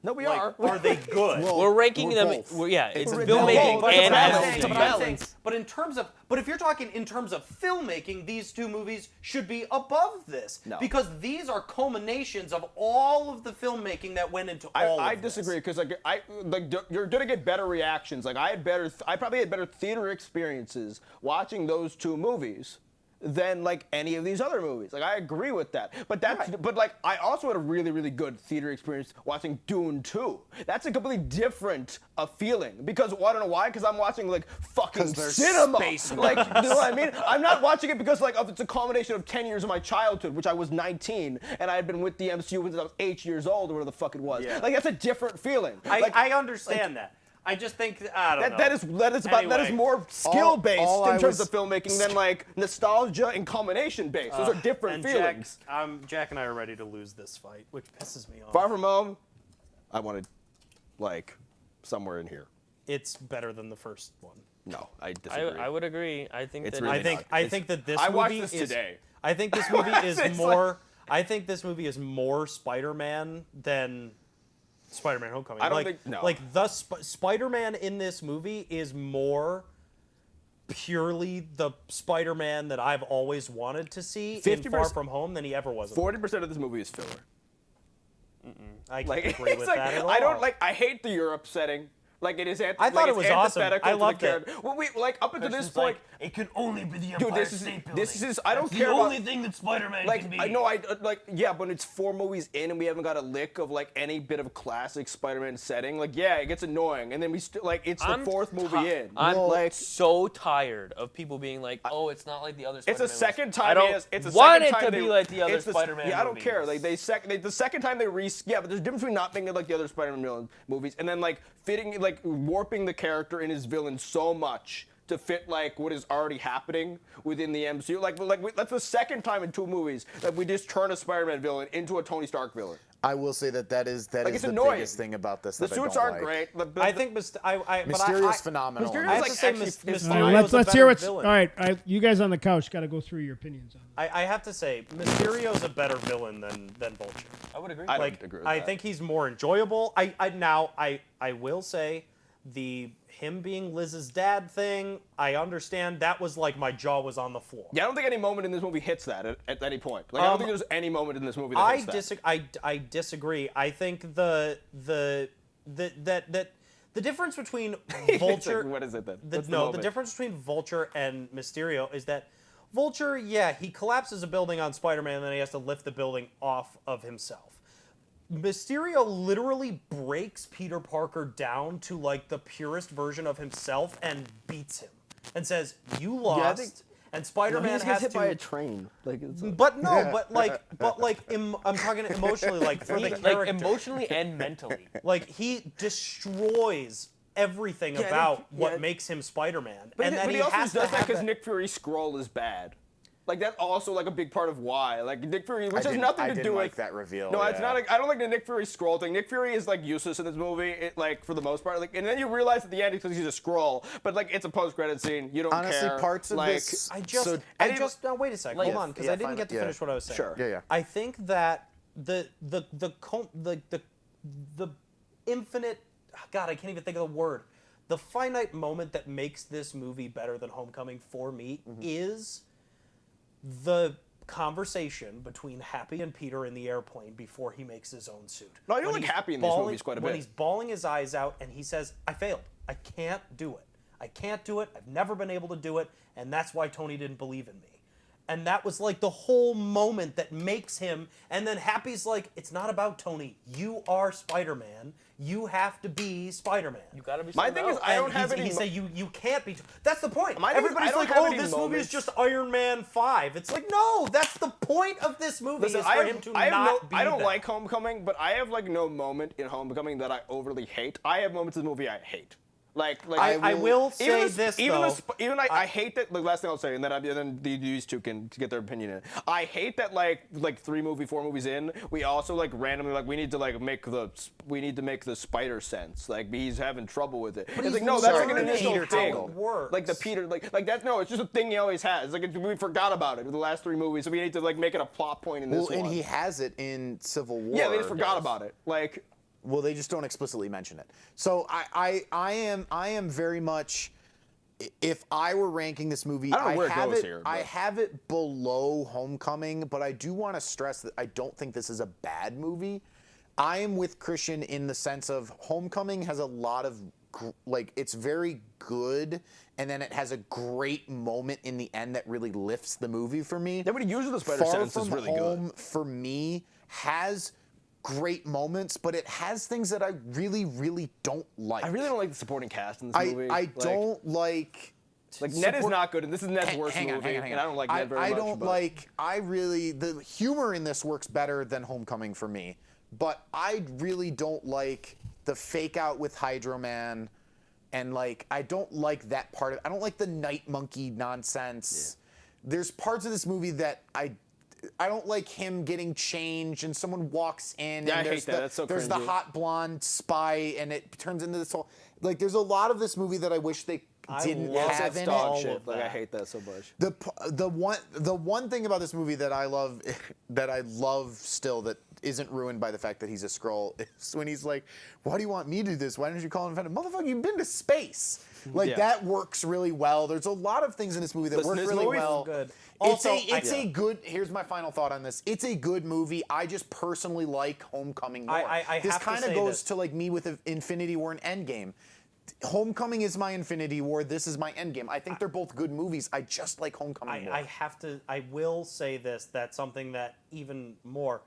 No, we Like, are. are they good? we're ranking we're them. both. Yeah, It's it's a filmmaking balance. and It's a acting. But in terms of, but if you're talking in terms of filmmaking, these 2 movies should be above this No. because these are culminations of all of the filmmaking that went into all. I of disagree this. because you're gonna get better reactions. Like I probably had better theater experiences watching those 2 movies than like any of these other movies. Like I agree with that. But but like I also had a really, really good theater experience watching Dune 2. That's a completely different feeling because I don't know why, because I'm watching like fucking cinema. Like you know what I mean? I'm not watching it because like it's a combination of 10 years of my childhood, which I was 19, and I had been with the MCU since I was 8 years old or whatever the fuck it was. Yeah. Like that's a different feeling. I understand that. I just think I don't know. That is more skill based all in I terms was- of filmmaking than like nostalgia and combination based. Those are different and feelings. Jack and I are ready to lose this fight, which pisses me off. Far From Home, I wanted like somewhere in here. It's better than the first one. No, I disagree. I would agree. I think It's that really I think that this I movie watched this is today. I think this movie is It's more. I think this movie is more Spider-Man than Spider-Man: Homecoming. I don't like, think- no. Like the Spider-Man in this movie is more purely the Spider-Man that I've always wanted to see in 50%. Far From Home than he ever was. in 40% of this movie is filler. I can't Like agree it's with like that at all. I don't like. I hate the Europe setting. Like it is. I thought it was awesome. antithetical I to the loved it. character. Well, we like up until this point. it could only be the Dude, Empire this is State Building. this is. I don't That's care the about. only thing that Spider-Man Like can be. I know I like yeah, but it's 4 movies in and we haven't got a lick of like any bit of classic Spider-Man setting. Like yeah, it gets annoying, and then we still like it's the 4th movie in. I'm like so tired of people being like, "Oh, it's not like the other." it's Spider-Man the second movies." time. I don't it's the want second it time to they, be like the other it's the- Spider-Man. Yeah, I don't movies. care. Like the second time they yeah, but there's a difference between not making it like the other Spider-Man movies and then like fitting like warping the character and his villain so much to fit like what is already happening within the MCU. That's the second time in 2 movies that we just turn a Spider-Man villain into a Tony Stark villain. I will say that is it's the annoying. biggest thing about this. The that suits I don't aren't like. great. I think Mysterio's phenomenal. Mysterio's I have like to say actually is Mysterio's fine. All right, a let's better hear what's villain. all right. You guys on the couch got to go through your opinions on it. I have to say, Mysterio's a better villain than Vulture. I would agree. I don't Like, agree with I that. think he's more enjoyable. I will say, him being Liz's dad thing, I understand. That was like my jaw was on the floor. Yeah, I don't think any moment in this movie hits that at any point. Like I don't think there's any moment in this movie that I hits that. I disagree. I think the difference between Vulture. What is it then? The What's the difference between Vulture and Mysterio is that Vulture, yeah, he collapses a building on Spider-Man, and then he has to lift the building off of himself. Mysterio literally breaks Peter Parker down to like the purest version of himself and beats him and says, "You lost." And Spider-Man he has hit to. by a train. Like it's But no, I'm talking emotionally, like for the character. like emotionally and mentally. Like he destroys everything about what yeah. makes him Spider-Man, But and he, then but he he also has does to that have because that. Nick Fury's scroll is bad. Like that's also like a big part of why. Like Nick Fury, which has nothing to do didn't with like that reveal. No, it's yeah. not. I don't like the Nick Fury scroll thing. Nick Fury is like useless in this movie. Like for the most part. Like, and then you realize at the end because he's a scroll. But like it's a post-credit scene. You don't Honestly, care. parts of like, this. Now wait a sec. Hold on, because I didn't get to finish what I was saying. Sure. Yeah. I think that the infinite, God, I can't even think of the word. The finite moment that makes this movie better than Homecoming for me is the conversation between Happy and Peter in the airplane before he makes his own suit. No, I do When like he's Happy in these bawling- movies quite a When bit. he's bawling his eyes out and he says, "I failed. I can't do it. I can't do it. I've never been able to do it, and that's why Tony didn't believe in me." And that was like the whole moment that makes him. And then Happy's like, "It's not about Tony. You are Spider-Man. You have to be Spider-Man." You gotta be. My thing is, I don't have any. He said, "You can't be." That's the point. My thing is, I Everybody's don't like, have "Oh, any this movie is moments." just Iron Man 5." It's like, no, that's the point of this movie Listen, is for him to not be I don't that. like Homecoming, but I have like no moment in Homecoming that I overly hate. I have moments in the movie I hate. I will say this, though. I hate that. Like last thing I'll say, and then these two can get their opinion in. I hate that like 4 movies in, we also like randomly like we need to make the spider sense. Like he's having trouble with it. It's like no, that's like an initial Peter thing. how it works. Like the Peter like that. No, it's just a thing he always has. Like we forgot about it in the last 3 movies, so we need to like make it a plot point in this one. And he has it in Civil War. Yeah, they just forgot about it. Like. Well, they just don't explicitly mention it. So I am very much. If I were ranking this movie, I don't know where it goes it. here, I but- have it below Homecoming, but I do want to stress that I don't think this is a bad movie. I am with Christian in the sense of Homecoming has a lot of it's very good, and then it has a great moment in the end that really lifts the movie for me. Yeah, but usually the Spider Sense is really Home, good. For me, has great moments, but it has things that I really, really don't like. I really don't like the supporting cast in this movie. I don't like. Ned is not good, and this is Ned's worst movie, and I don't like Ned very much. I don't like. The humor in this works better than Homecoming for me, but I really don't like the fake out with Hydro Man, and I don't like that part of. I don't like the Night Monkey nonsense. Yeah. There's parts of this movie that I don't like him getting changed and someone walks in. Yeah, and I hate that. That's so there's cringy. the hot blonde spy, and it turns into this whole. There's a lot of this movie that I wish they didn't have in dog it. shit. I hate that so much. The one thing about this movie that I love still that isn't ruined by the fact that he's a Skrull is when he's like, "Why do you want me to do this? Why don't you call him offended? Motherfucker, you've been to space." That works really well. There's a lot of things in this movie that work really well. Good. It's a good. Here's my final thought on this. It's a good movie. I just personally like Homecoming more. This kind of goes to me with Infinity War and Endgame. Homecoming is my Infinity War. This is my Endgame. I think they're both good movies. I just like Homecoming more. I will say this. That's something that even more.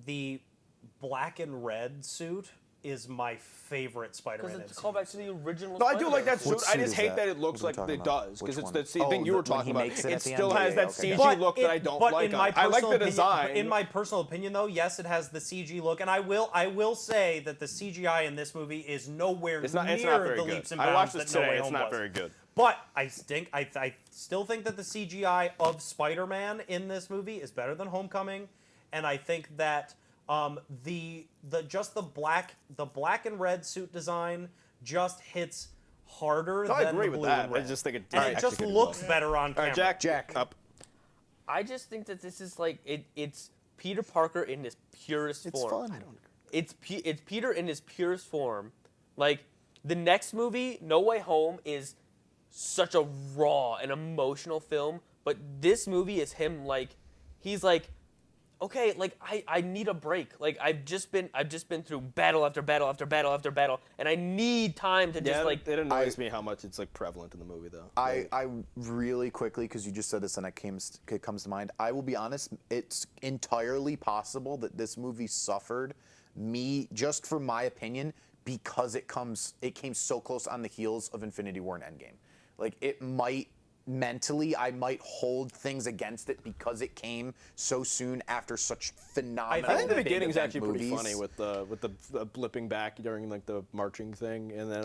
The black and red suit is my favorite Spider-Man. Because it's a callback to the original. No, I do like that suit. What I suit just is hate that? that it looks What are like we it talking about? does. Because Which it's one? the same thing you were when talking he about. makes it It at the still end? has Yeah, that okay. CG look that I don't like. I like the design. In my personal opinion, though, yes, it has the CG look, and I will say that the CGI in this movie is nowhere It's not near very the good. leaps and I bounds watched this that No today. Way It's Home not was. very good. But I still think that the CGI of Spider-Man in this movie is better than Homecoming, and I think that the black and red suit design just hits harder I than agree the with blue that. and red. I just think and it just looks better on All camera. right, Jack, up. I just think that this is it's Peter Parker in his purest form. Fun. It's Peter in his purest form. The next movie, No Way Home, is such a raw and emotional film, but this movie is him he's okay, I need a break. I've just been through battle after battle after battle after battle, and I need time to just it annoys me how much it's prevalent in the movie though. I really quickly, because you just said this and it comes to mind, I will be honest, it's entirely possible that this movie suffered me, just for my opinion, because it came so close on the heels of Infinity War and Endgame. It might mentally, I might hold things against it because it came so soon after such phenomenal. I think the beginning's big actually movies. pretty funny with the blipping back during the marching thing, and then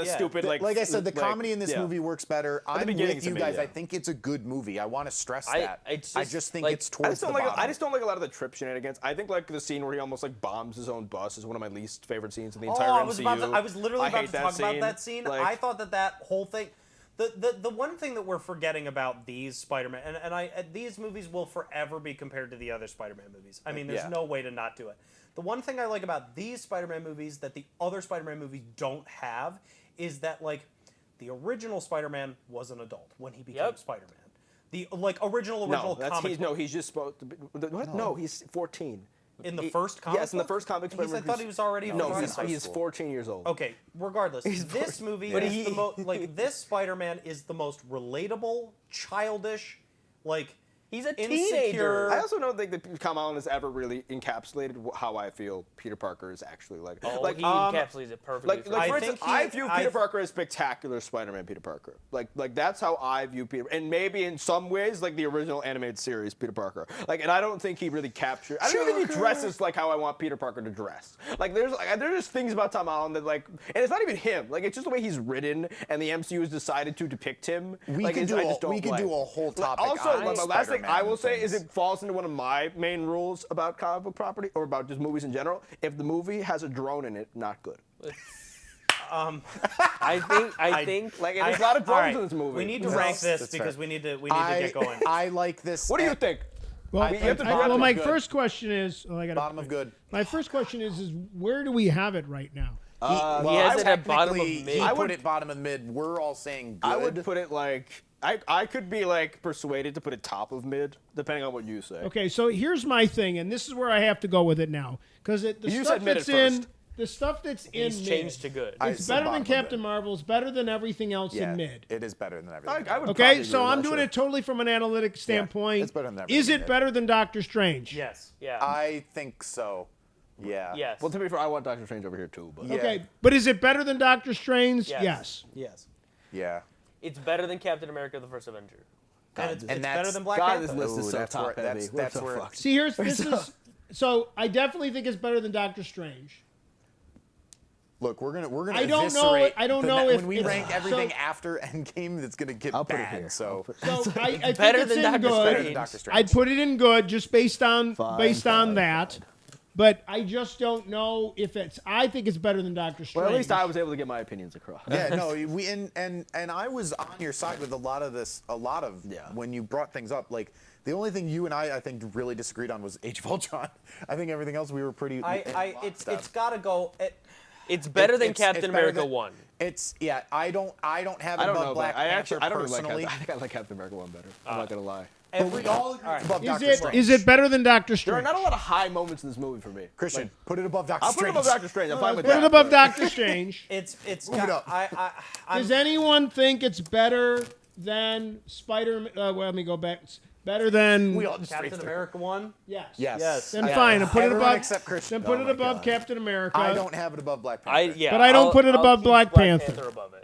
stupid like I said, the comedy in this movie works better. I'm beginning with to you me, guys. yeah. I think it's a good movie. I want to stress that. I just think it's towards the bottom. I just don't like a lot of the trip shenanigans. I think the scene where he almost bombs his own bus is one of my least favorite scenes in the entire MCU. I was literally about hate to talk about that scene. I thought that whole thing. The one thing that we're forgetting about these Spider-Man, and these movies will forever be compared to the other Spider-Man movies. I mean, there's no way to not do it. The one thing I like about these Spider-Man movies that the other Spider-Man movies don't have is that, the original Spider-Man was an adult when he became Spider-Man. The original comic. He's just supposed to be. What? No, he's 14. In the first comic Yes, in the first comic. I thought he was already. He's 14 years old. Okay, regardless, this movie is the most this Spider-Man is the most relatable, childish, he's a insecure. teenager. I also don't think that Tom Holland has ever really encapsulated how I feel Peter Parker is actually like. He encapsulates it perfectly. For instance, I view Peter Parker as spectacular Spider-Man Peter Parker. Like that's how I view Peter, and maybe in some ways the original animated series Peter Parker. And I don't think he really captured. I don't think he dresses like how I want Peter Parker to dress. There's just things about Tom Holland that and it's not even him. It's just the way he's written, and the MCU has decided to depict him. We could do a whole topic. Also, on the last thing I will say things. is it falls into one of my main rules about comic book property or about just movies in general. If the movie has a drone in it, not good. I think there's a lot of drones in this movie. We need to rank this because we need to get going. I like this. What do you think? Well, my first question is, Bottom of good. My first question is where do we have it right now? He has it at bottom of Technically, mid. he put it bottom of mid. We're all saying good. I would put it I could be like persuaded to put it top of mid, depending on what you say. Okay, so here's my thing, and this is where I have to go with it now, because You said mid at first. the stuff that's in He's mid, changed to good. I it's said better bottom than of Captain mid. Marvel. It's better than everything else Yeah, in mid. it is better than everything. I would Okay, probably so agree with I'm that, doing sure. it totally from an analytic standpoint. it's better than Is everything it mid. better than Doctor Strange? Yes. Yeah. I think so. Yeah. yes. Well, to be fair, I want Doctor Strange over here too. But Yeah. Okay, but is it better than Doctor Strange? Yes. Yes. Yeah. It's better than Captain America: The First Avenger. And it's that's- better than Black God, Panther. this list is Ooh, so that's top where- heavy. that's- We're that's so where- fucked. See, this is. So I definitely think it's better than Doctor Strange. Look, we're gonna. I don't know- eviscerate I don't the know ne- if when we it's- rank everything so- after Endgame, it's gonna get I'll put it bad. here. So So I think better it's than in Doctor good. better than Doctor Strange. I'd put it in good just based on Fine, that. But I just don't know if it's. I think it's better than Doctor Strange. Well, at least I was able to get my opinions across. yeah, no, we and I was on your side with a lot of Yeah. when you brought things up. Like the only thing you and I think really disagreed on was Age of Ultron. I think everything else we were pretty. It's got to go. It's better than It's Captain better America than- 1. It's yeah. I don't have it I don't above know, Black but I Panther don't really like personally. Captain. I think I like Captain America 1 better. I'm not gonna lie. But we all agree it's above Is Doctor it Strange. is it better than Doctor There are Strange? not a lot of high moments in this movie for me. Christian, Like, put it above Doctor I'll put it Strange. above Doctor Strange. I'm fine with Put that. it above Doctor Strange. It's Move it got. up. Does anyone think it's better than Spider? Well, let me go back. Better than We all just Captain raced through. America 1. yes. Yes. Yes. Then Yeah. fine. And put it Everyone above. except Christian. Then put Oh it my above God. Captain America. I don't have it above Black Panther. But I don't put it above keep Black Panther. above it.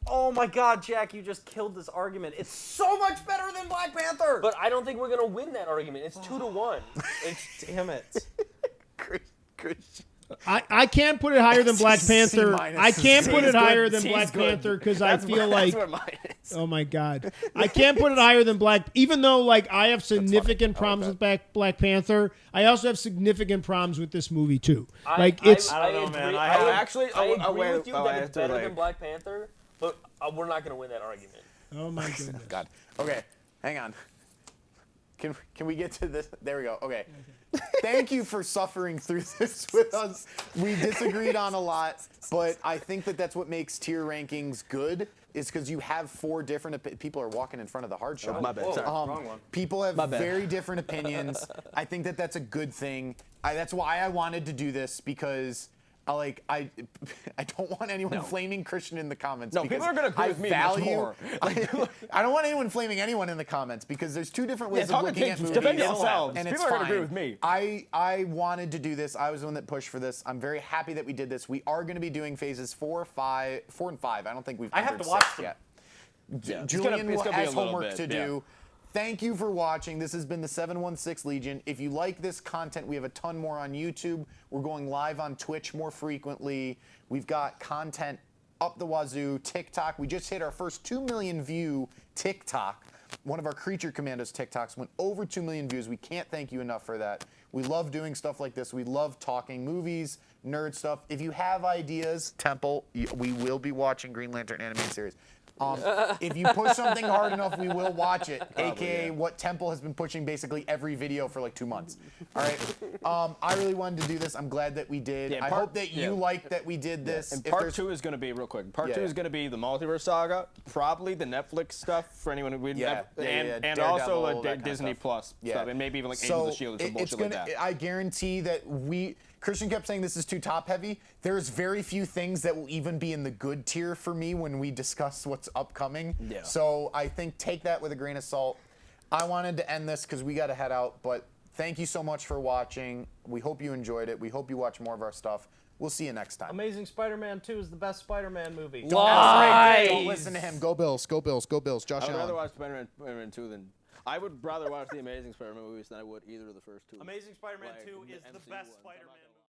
Oh my God, Jack! You just killed this argument. It's so much better than Black Panther. But I don't think we're gonna win that argument. It's 2-1. It's damn it. Christian. I can't put it higher than Black C Panther. minus I is can't good. put it C's higher good. than C's Black good. Panther because I feel like. that's where mine is. Oh my God! I can't put it higher than Black. Even though like I have significant problems with Black Panther, I also have significant problems with this movie too. Like it's. I don't know, man. I agree, actually- I oh, agree wait, with you oh, that I it's have to, better like- than Black Panther, but we're not gonna win that argument. Oh my goodness! God. Okay, hang on. Can we get to this? There we go. Okay. Thank you for suffering through this with us. We disagreed on a lot, but I think that's what makes tier rankings good. Is because you have 4 different people are walking in front of the hard shot. my bad. Sorry. Wrong one. People have bad. very different opinions. I think that's a good thing. That's why I wanted to do this because I don't want anyone flaming Christian in the comments. No, because people are gonna agree I with me much value, more. I don't want anyone flaming anyone in the comments because there's 2 different ways of talk looking at movies. defend yourselves. And People it's are gonna fine. agree with me. I wanted to do this. I was the one that pushed for this. I'm very happy that we did this. We are going to be doing phases 4 and 5. I don't think we've. I have entered to watch 6 them. yet. Yeah, it's Julian gonna be a has little homework bit, to do. Thank you for watching. This has been the 716 Legion. If you like this content, we have a ton more on YouTube. We're going live on Twitch more frequently. We've got content up the wazoo. TikTok. We just hit our first 2 million view TikTok. One of our Creature Commandos TikToks went over 2 million views. We can't thank you enough for that. We love doing stuff like this. We love talking movies, nerd stuff. If you have ideas, Temple, we will be watching Green Lantern animated series. If you push something hard enough, we will watch it. AKA what Temple has been pushing basically every video for like 2 months. All right. I really wanted to do this. I'm glad that we did. Yeah, I part- hope that yeah. you liked that we did this. And If part there's- 2 is going to be real quick. Part Yeah, 2 yeah. is going to be the multiverse saga, probably the Netflix stuff for anyone who would Yeah, yeah, and yeah, and Daredevil, also that kind of Disney stuff. Plus Yeah. stuff, and maybe even like Agents of Shield or some it's bullshit like that. I guarantee that Christian kept saying this is too top heavy. There's very few things that will even be in the good tier for me when we discuss what's upcoming. Yeah. So I think take that with a grain of salt. I wanted to end this because we got to head out, but thank you so much for watching. We hope you enjoyed it. We hope you watch more of our stuff. We'll see you next time. Amazing Spider-Man 2 is the best Spider-Man movie. Don't listen to him. Go Bills. Go Bills. Go Bills. Josh I would rather Allen. watch Spider-Man 2 than I would rather watch the Amazing Spider-Man movies than I would either of the first 2. Amazing Spider-Man Like, 2 the is the MCU best ones. I'm not Spider-Man gonna